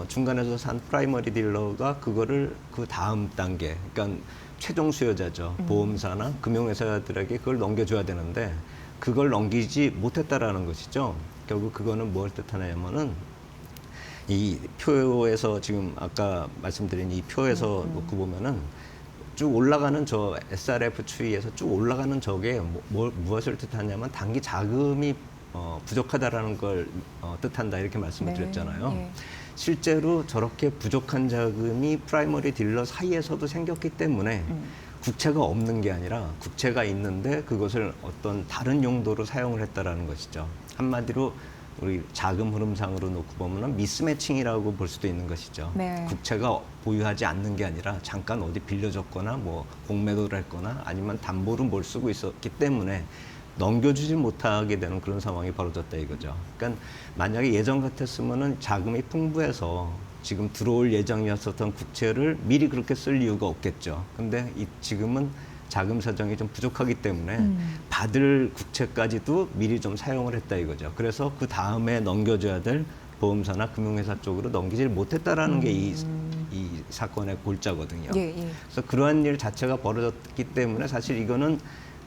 중간에서 산 프라이머리 딜러가 그거를 그 다음 단계, 그러니까 최종 수요자죠. 보험사나 금융회사들에게 그걸 넘겨줘야 되는데 그걸 넘기지 못했다라는 것이죠. 결국 그거는 뭘 뜻하냐면은 이 표에서 지금 아까 말씀드린 이 표에서 놓고 보면은 쭉 올라가는 저 SRF 추이에서 쭉 올라가는 저게 무엇을 뜻하냐면 단기 자금이 부족하다라는 걸 뜻한다 이렇게 말씀을 네. 드렸잖아요. 예. 실제로 저렇게 부족한 자금이 프라이머리 딜러 사이에서도 생겼기 때문에 국채가 없는 게 아니라 국채가 있는데 그것을 어떤 다른 용도로 사용을 했다라는 것이죠. 한마디로 우리 자금 흐름상으로 놓고 보면 미스매칭이라고 볼 수도 있는 것이죠. 네. 국채가 보유하지 않는 게 아니라 잠깐 어디 빌려줬거나 뭐 공매도를 했거나 아니면 담보로 뭘 쓰고 있었기 때문에 넘겨주지 못하게 되는 그런 상황이 벌어졌다 이거죠. 그러니까 만약에 예전 같았으면은 자금이 풍부해서 지금 들어올 예정이었었던 국채를 미리 그렇게 쓸 이유가 없겠죠. 근데 지금은 자금 사정이 좀 부족하기 때문에 받을 국채까지도 미리 좀 사용을 했다 이거죠. 그래서 그 다음에 넘겨줘야 될 보험사나 금융회사 쪽으로 넘기질 못했다라는 게 이 사건의 골자거든요. 예, 예. 그래서 그러한 일 자체가 벌어졌기 때문에 사실 이거는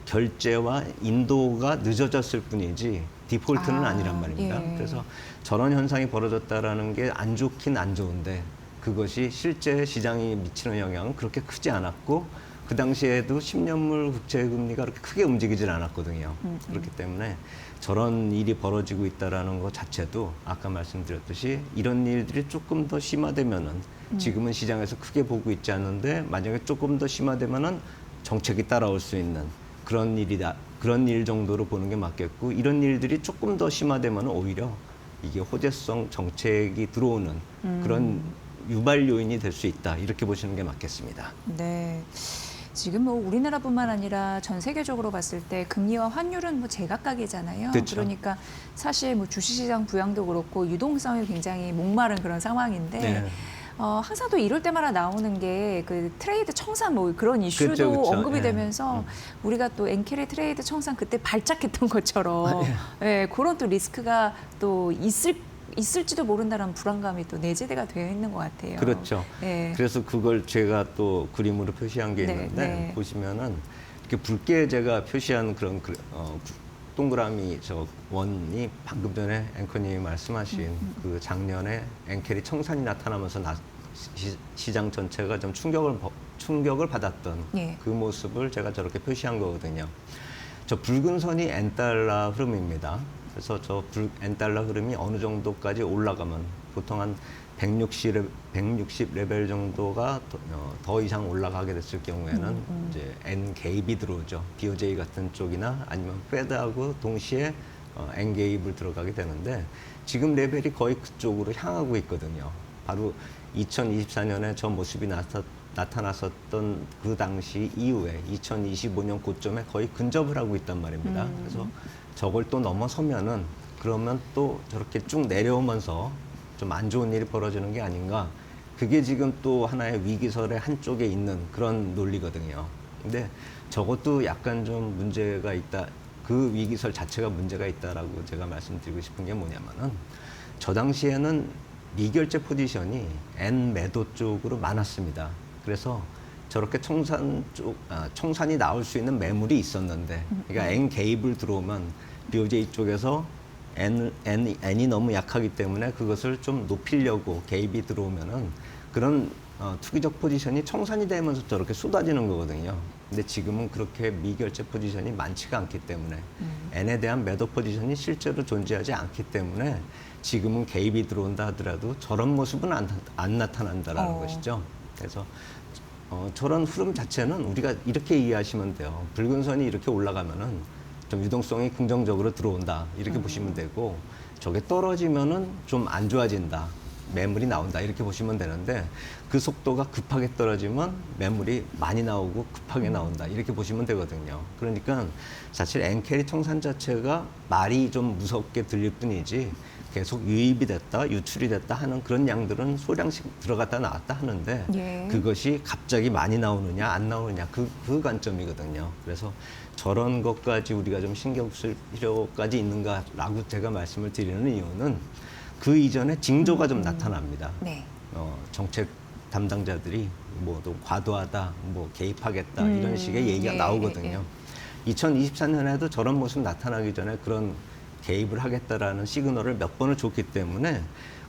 결제와 인도가 늦어졌을 뿐이지 디폴트는 아니란 말입니다. 예. 그래서 저런 현상이 벌어졌다라는 게 안 좋긴 안 좋은데 그것이 실제 시장에 미치는 영향은 그렇게 크지 않았고 그 당시에도 10년물 국채 금리가 그렇게 크게 움직이질 않았거든요. 그렇기 때문에 저런 일이 벌어지고 있다라는 것 자체도 아까 말씀드렸듯이 이런 일들이 조금 더 심화되면은 지금은 시장에서 크게 보고 있지 않는데 만약에 조금 더 심화되면은 정책이 따라올 수 있는 그런 일이다. 그런 일 정도로 보는 게 맞겠고 이런 일들이 조금 더 심화되면은 오히려 이게 호재성 정책이 들어오는 그런 유발 요인이 될 수 있다. 이렇게 보시는 게 맞겠습니다. 네. 지금 뭐 우리나라뿐만 아니라 전 세계적으로 봤을 때 금리와 환율은 뭐 제각각이잖아요. 그렇죠. 그러니까 사실 뭐 주식시장 부양도 그렇고 유동성이 굉장히 목마른 그런 상황인데 네. 항상 또 이럴 때마다 나오는 게 그 트레이드 청산 뭐 그런 이슈도 그쵸. 언급이 예. 되면서 우리가 또 엔켈의 트레이드 청산 그때 발작했던 것처럼 예, 그런 또 리스크가 또 있을지도 모른다는 불안감이 또 내재가 되어 있는 것 같아요. 그렇죠. 예. 그래서 그걸 제가 또 그림으로 표시한 게 네, 있는데 네. 보시면은 이렇게 붉게 제가 표시한 그런 동그라미 저 원이 방금 전에 앵커님이 말씀하신 그 작년에 엔켈이 청산이 나타나면서 시장 전체가 좀 충격을 받았던 예. 그 모습을 제가 저렇게 표시한 거거든요. 저 붉은 선이 N달러 흐름입니다. 그래서 저 N달러 흐름이 어느 정도까지 올라가면 보통 한 160 레벨 정도가 더 이상 올라가게 됐을 경우에는 이제 N 개입이 들어오죠. BOJ 같은 쪽이나 아니면 페드하고 동시에 N 개입을 들어가게 되는데 지금 레벨이 거의 그쪽으로 향하고 있거든요. 바로 2024년에 저 모습이 나타났었던 그 당시 이후에 2025년 고점에 거의 근접을 하고 있단 말입니다. 그래서 저걸 또 넘어서면은 그러면 또 저렇게 쭉 내려오면서 좀 안 좋은 일이 벌어지는 게 아닌가. 그게 지금 또 하나의 위기설의 한쪽에 있는 그런 논리거든요. 근데 저것도 약간 좀 문제가 있다. 그 위기설 자체가 문제가 있다라고 제가 말씀드리고 싶은 게 뭐냐면은 저 당시에는 미결제 포지션이 N 매도 쪽으로 많았습니다. 그래서 저렇게 청산이 나올 수 있는 매물이 있었는데, 그러니까 N 개입을 들어오면 BOJ 쪽에서 N이 너무 약하기 때문에 그것을 좀 높이려고 개입이 들어오면은 그런 투기적 포지션이 청산이 되면서 저렇게 쏟아지는 거거든요. 근데 지금은 그렇게 미결제 포지션이 많지가 않기 때문에 N에 대한 매도 포지션이 실제로 존재하지 않기 때문에 지금은 개입이 들어온다 하더라도 저런 모습은 안 나타난다라는 것이죠. 그래서 저런 흐름 자체는 우리가 이렇게 이해하시면 돼요. 붉은 선이 이렇게 올라가면은 좀 유동성이 긍정적으로 들어온다 이렇게 보시면 되고, 저게 떨어지면은 좀 안 좋아진다, 매물이 나온다 이렇게 보시면 되는데, 그 속도가 급하게 떨어지면 매물이 많이 나오고 급하게 나온다 이렇게 보시면 되거든요. 그러니까 사실 엔캐리 청산 자체가 말이 좀 무섭게 들릴 뿐이지 계속 유입이 됐다, 유출이 됐다 하는 그런 양들은 소량씩 들어갔다 나왔다 하는데, 예. 그것이 갑자기 많이 나오느냐 안 나오느냐 그 관점이거든요. 그래서 저런 것까지 우리가 좀 신경 쓸 필요까지 있는가라고 제가 말씀을 드리는 이유는 그 이전에 징조가 좀 나타납니다. 네. 정책 담당자들이 뭐 또 과도하다, 뭐 개입하겠다 이런 식의 얘기가 예, 나오거든요. 2024년에도 저런 모습 나타나기 전에 그런 개입을 하겠다라는 시그널을 몇 번을 줬기 때문에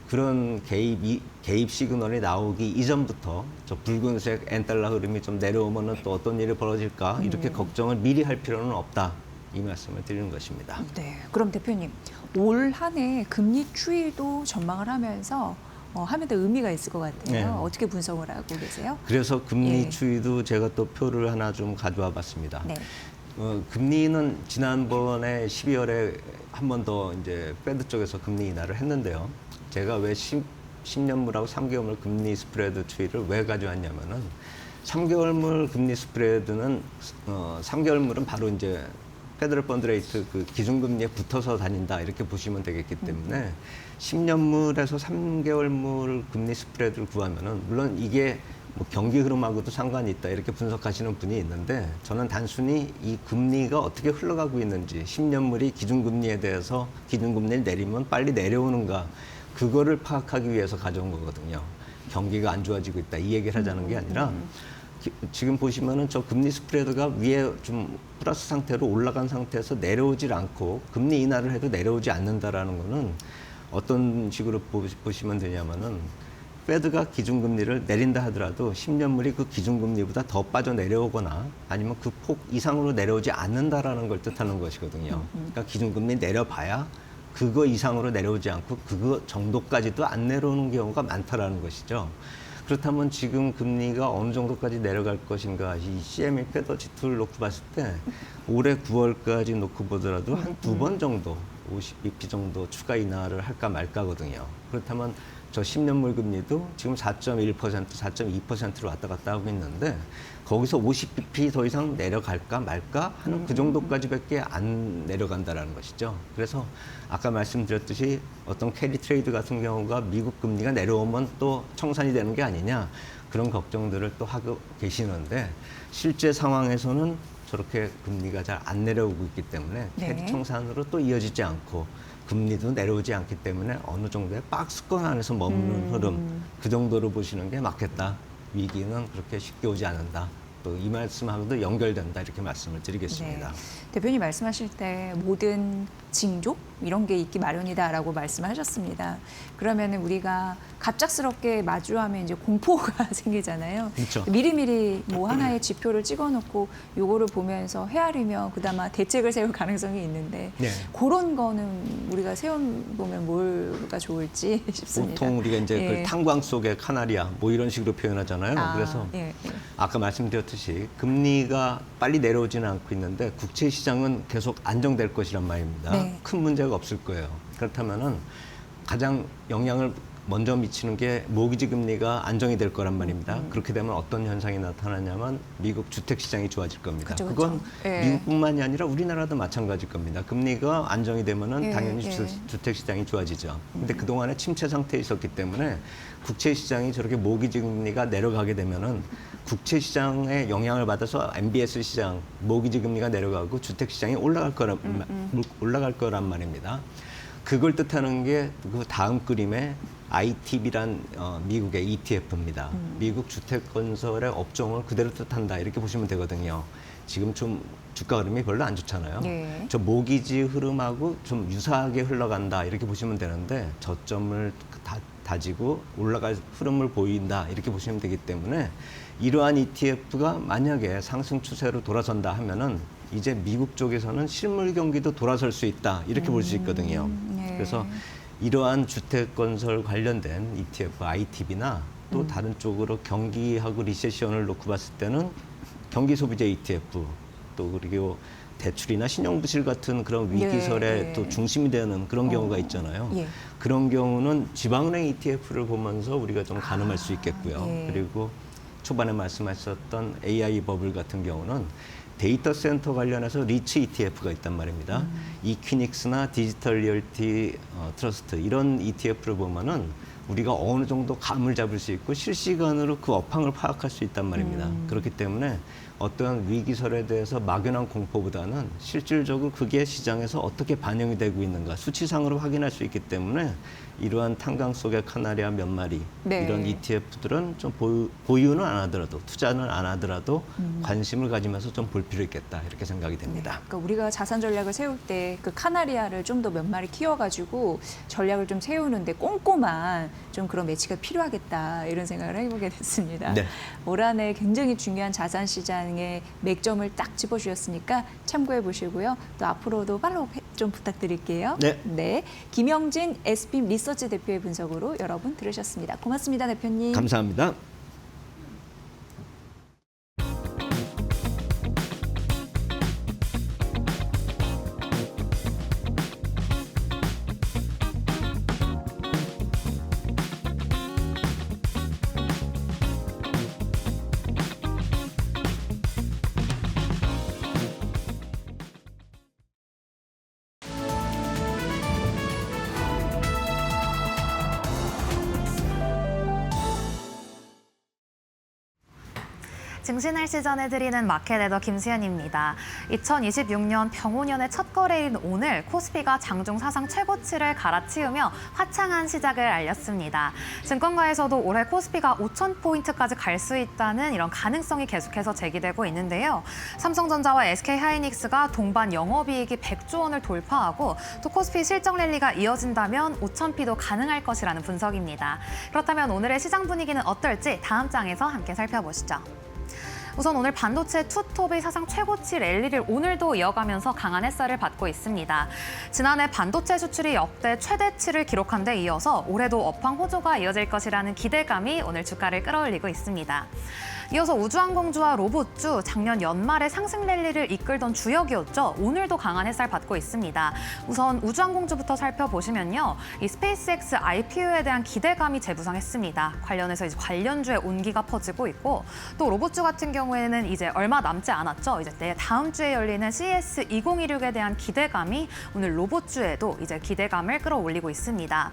그런 개입 시그널이 나오기 이전부터 저 붉은색 N달러 흐름이 좀 내려오면은 또 어떤 일이 벌어질까 이렇게 걱정을 미리 할 필요는 없다, 이 말씀을 드리는 것입니다. 네. 그럼 대표님, 올 한 해 금리 추이도 전망을 하면서 하면 더 의미가 있을 것 같아요. 네. 어떻게 분석을 하고 계세요? 그래서 금리 예. 추이도 제가 또 표를 하나 좀 가져와 봤습니다. 네. 금리는 지난번에 12월에 한 번 더 이제 페드 쪽에서 금리 인하를 했는데요. 제가 왜 10년물하고 3개월물 금리 스프레드 추이를 왜 가져왔냐면은 3개월물 금리 스프레드는 3개월물은 바로 이제 페더럴 펀드 레이트 그 기준금리에 붙어서 다닌다 이렇게 보시면 되겠기 때문에 10년물에서 3개월물 금리 스프레드를 구하면은 물론 이게 뭐 경기 흐름하고도 상관이 있다 이렇게 분석하시는 분이 있는데, 저는 단순히 이 금리가 어떻게 흘러가고 있는지, 10년물이 기준금리에 대해서 기준금리를 내리면 빨리 내려오는가 그거를 파악하기 위해서 가져온 거거든요. 경기가 안 좋아지고 있다 이 얘기를 하자는 게 아니라 지금 보시면은 저 금리 스프레드가 위에 좀 플러스 상태로 올라간 상태에서 내려오질 않고 금리 인하를 해도 내려오지 않는다라는 거는 어떤 식으로 보시면 되냐면은 페드가 기준금리를 내린다 하더라도 10년물이 그 기준금리보다 더 빠져 내려오거나 아니면 그 폭 이상으로 내려오지 않는다라는 걸 뜻하는 것이거든요. 그러니까 기준금리 내려봐야 그거 이상으로 내려오지 않고 그거 정도까지도 안 내려오는 경우가 많다라는 것이죠. 그렇다면 지금 금리가 어느 정도까지 내려갈 것인가, 이 CME 페더 G2를 놓고 봤을 때 올해 9월까지 놓고 보더라도 한 2번 정도 50bp 정도 추가 인하를 할까 말까거든요. 그렇다면 저 10년물 금리도 지금 4.1%, 4.2%로 왔다 갔다 하고 있는데 거기서 50bp 더 이상 내려갈까 말까 하는 그 정도까지밖에 안 내려간다라는 것이죠. 그래서 아까 말씀드렸듯이 어떤 캐리 트레이드 같은 경우가 미국 금리가 내려오면 또 청산이 되는 게 아니냐 그런 걱정들을 또 하고 계시는데 실제 상황에서는 저렇게 금리가 잘 안 내려오고 있기 때문에 네. 캐리 청산으로 또 이어지지 않고 금리도 내려오지 않기 때문에 어느 정도의 박스권 안에서 머무는 흐름 그 정도로 보시는 게 맞겠다. 위기는 그렇게 쉽게 오지 않는다. 또 이 말씀하고도 연결된다 이렇게 말씀을 드리겠습니다. 네. 대표님 말씀하실 때 모든 징조 이런 게 있기 마련이다라고 말씀하셨습니다. 그러면 우리가 갑작스럽게 마주하면 이제 공포가 생기잖아요. 그렇죠. 미리미리 뭐 하나의 지표를 찍어놓고 요거를 보면서 헤아리며 그다음에 대책을 세울 가능성이 있는데 네. 그런 거는 우리가 세워보면 뭐가 좋을지 싶습니다. 보통 우리가 이제 예. 그 탄광 속의 카나리아 뭐 이런 식으로 표현하잖아요. 그래서 예, 예. 아까 말씀드렸듯이 금리가 빨리 내려오지는 않고 있는데 국채 시장은 계속 안정될 것이란 말입니다. 네. 큰 문제가 없을 거예요. 그렇다면은 가장 영향을 먼저 미치는 게 모기지 금리가 안정이 될 거란 말입니다. 그렇게 되면 어떤 현상이 나타나냐면 미국 주택 시장이 좋아질 겁니다. 그쵸, 그건 그쵸. 예. 미국뿐만이 아니라 우리나라도 마찬가지일 겁니다. 금리가 안정이 되면은 예, 당연히 예. 주택 시장이 좋아지죠. 근데 그동안에 침체 상태에 있었기 때문에 국채 시장이 저렇게 모기지 금리가 내려가게 되면은 국채 시장에 영향을 받아서 MBS 시장 모기지 금리가 내려가고 주택 시장이 올라갈 거란 말입니다. 그걸 뜻하는 게 그 다음 그림의 ITB란 미국의 ETF입니다. 미국 주택 건설의 업종을 그대로 뜻한다 이렇게 보시면 되거든요. 지금 좀 주가 흐름이 별로 안 좋잖아요. 네. 저 모기지 흐름하고 좀 유사하게 흘러간다 이렇게 보시면 되는데 저점을 다지고 올라갈 흐름을 보인다 이렇게 보시면 되기 때문에 이러한 ETF가 만약에 상승 추세로 돌아선다 하면은 이제 미국 쪽에서는 실물 경기도 돌아설 수 있다 이렇게 볼 수 있거든요. 네. 그래서 이러한 주택 건설 관련된 ETF, ITB나 또 다른 쪽으로 경기하고 리세션을 놓고 봤을 때는 경기 소비재 ETF 또 그리고 대출이나 신용부실 같은 그런 위기설의 네. 또 중심이 되는 그런 경우가 있잖아요. 예. 그런 경우는 지방은행 ETF를 보면서 우리가 좀 가늠할 수 있겠고요. 예. 그리고 초반에 말씀하셨던 AI 버블 같은 경우는 데이터 센터 관련해서 리츠 ETF가 있단 말입니다. 이퀴닉스나 디지털 리얼티 트러스트 이런 ETF를 보면은 우리가 어느 정도 감을 잡을 수 있고 실시간으로 그 업황을 파악할 수 있단 말입니다. 그렇기 때문에 어떠한 위기설에 대해서 막연한 공포보다는 실질적으로 그게 시장에서 어떻게 반영이 되고 있는가 수치상으로 확인할 수 있기 때문에 이러한 탄광 속의 카나리아 몇 마리 네. 이런 ETF들은 좀 보유는 안 하더라도 투자는 안 하더라도 관심을 가지면서 좀 볼 필요 있겠다 이렇게 생각이 됩니다. 그러니까 우리가 자산 전략을 세울 때 그 카나리아를 좀 더 몇 마리 키워가지고 전략을 좀 세우는데 꼼꼼한 좀 그런 매치가 필요하겠다 이런 생각을 해보게 됐습니다. 네. 올 한 해 굉장히 중요한 자산 시장의 맥점을 딱 짚어주셨으니까 참고해 보시고요. 또 앞으로도 팔로우 좀 부탁드릴게요. 네. 김영진 SB 리서치 대표의 분석으로 여러분 들으셨습니다. 고맙습니다, 대표님. 감사합니다. 증시날 시전해드리는 마켓에더 김수현입니다. 2026년 병오년의 첫 거래일인 오늘 코스피가 장중 사상 최고치를 갈아치우며 화창한 시작을 알렸습니다. 증권가에서도 올해 코스피가 5,000포인트까지 갈 수 있다는 이런 가능성이 계속해서 제기되고 있는데요. 삼성전자와 SK하이닉스가 동반 영업이익이 100조 원을 돌파하고 또 코스피 실적 랠리가 이어진다면 5,000피도 가능할 것이라는 분석입니다. 그렇다면 오늘의 시장 분위기는 어떨지 다음 장에서 함께 살펴보시죠. 우선 오늘 반도체 투톱이 사상 최고치 랠리를 오늘도 이어가면서 강한 햇살을 받고 있습니다. 지난해 반도체 수출이 역대 최대치를 기록한 데 이어서 올해도 업황 호조가 이어질 것이라는 기대감이 오늘 주가를 끌어올리고 있습니다. 이어서 우주항공주와 로봇주, 작년 연말에 상승 랠리를 이끌던 주역이었죠. 오늘도 강한 햇살 받고 있습니다. 우선 우주항공주부터 살펴보시면요. 이 스페이스X IPO에 대한 기대감이 재부상했습니다. 관련해서 이제 관련주의 온기가 퍼지고 있고, 또 로봇주 같은 경우에는 이제 얼마 남지 않았죠. 이제 다음 주에 열리는 CES 2016에 대한 기대감이 오늘 로봇주에도 이제 기대감을 끌어올리고 있습니다.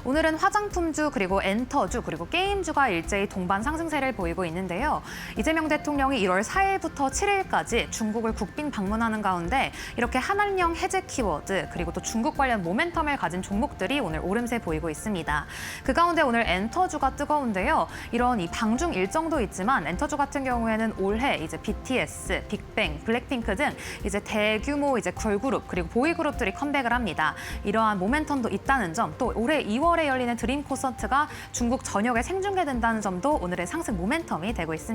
오늘은 화장품주, 그리고 엔터주, 그리고 게임주가 일제히 동반 상승세를 보이고 있는데요. 이재명 대통령이 1월 4일부터 7일까지 중국을 국빈 방문하는 가운데 이렇게 한한령 해제 키워드, 그리고 또 중국 관련 모멘텀을 가진 종목들이 오늘 오름세 보이고 있습니다. 그 가운데 오늘 엔터주가 뜨거운데요. 이런 이 방중 일정도 있지만 엔터주 같은 경우에는 올해 이제 BTS, 빅뱅, 블랙핑크 등 이제 대규모 이제 걸그룹, 그리고 보이그룹들이 컴백을 합니다. 이러한 모멘텀도 있다는 점, 또 올해 2월에 열리는 드림 콘서트가 중국 전역에 생중계된다는 점도 오늘의 상승 모멘텀이 되고 있습니다.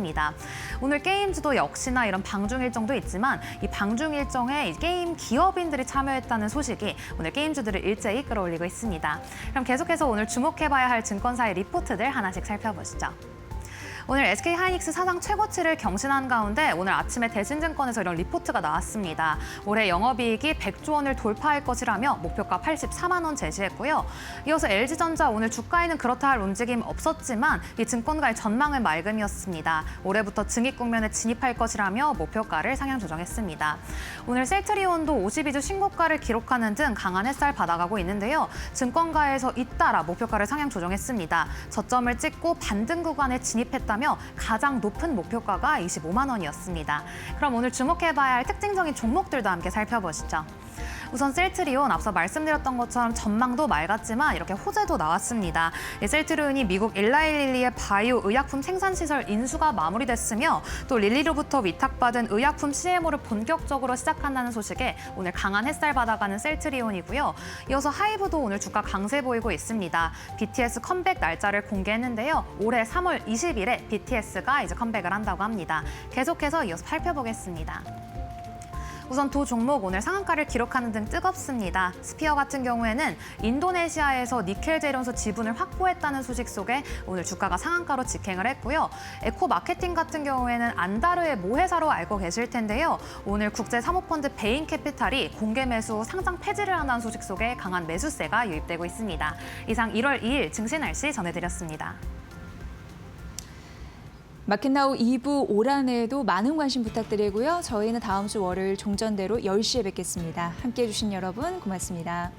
오늘 게임주도 역시나 이런 방중 일정도 있지만 이 방중 일정에 이 게임 기업인들이 참여했다는 소식이 오늘 게임주들을 일제히 끌어올리고 있습니다. 그럼 계속해서 오늘 주목해봐야 할 증권사의 리포트들 하나씩 살펴보시죠. 오늘 SK하이닉스 사상 최고치를 경신한 가운데 오늘 아침에 대신증권에서 이런 리포트가 나왔습니다. 올해 영업이익이 100조 원을 돌파할 것이라며 목표가 84만 원 제시했고요. 이어서 LG전자 오늘 주가에는 그렇다 할 움직임 없었지만 이 증권가의 전망은 맑음이었습니다. 올해부터 증익 국면에 진입할 것이라며 목표가를 상향 조정했습니다. 오늘 셀트리온도 52주 신고가를 기록하는 등 강한 햇살 받아가고 있는데요. 증권가에서 잇따라 목표가를 상향 조정했습니다. 저점을 찍고 반등 구간에 진입했다며 가장 높은 목표가가 25만 원이었습니다. 그럼 오늘 주목해봐야 할 특징적인 종목들도 함께 살펴보시죠. 우선 셀트리온, 앞서 말씀드렸던 것처럼 전망도 맑았지만 이렇게 호재도 나왔습니다. 셀트리온이 미국 일라일릴리의 바이오 의약품 생산시설 인수가 마무리됐으며 또 릴리로부터 위탁받은 의약품 CMO를 본격적으로 시작한다는 소식에 오늘 강한 햇살 받아가는 셀트리온이고요. 이어서 하이브도 오늘 주가 강세 보이고 있습니다. BTS 컴백 날짜를 공개했는데요. 올해 3월 20일에 BTS가 이제 컴백을 한다고 합니다. 계속해서 이어서 살펴보겠습니다. 우선 도 종목 오늘 상한가를 기록하는 등 뜨겁습니다. 스피어 같은 경우에는 인도네시아에서 니켈 재련소 지분을 확보했다는 소식 속에 오늘 주가가 상한가로 직행을 했고요. 에코 마케팅 같은 경우에는 안다르의 모회사로 알고 계실 텐데요. 오늘 국제 사모펀드 베인 캐피탈이 공개 매수 후 상장 폐지를 한다는 소식 속에 강한 매수세가 유입되고 있습니다. 이상 1월 2일 증시 날씨 전해드렸습니다. 마켓나우 2부 오란에도 많은 관심 부탁드리고요. 저희는 다음 주 월요일 종전대로 10시에 뵙겠습니다. 함께해 주신 여러분 고맙습니다.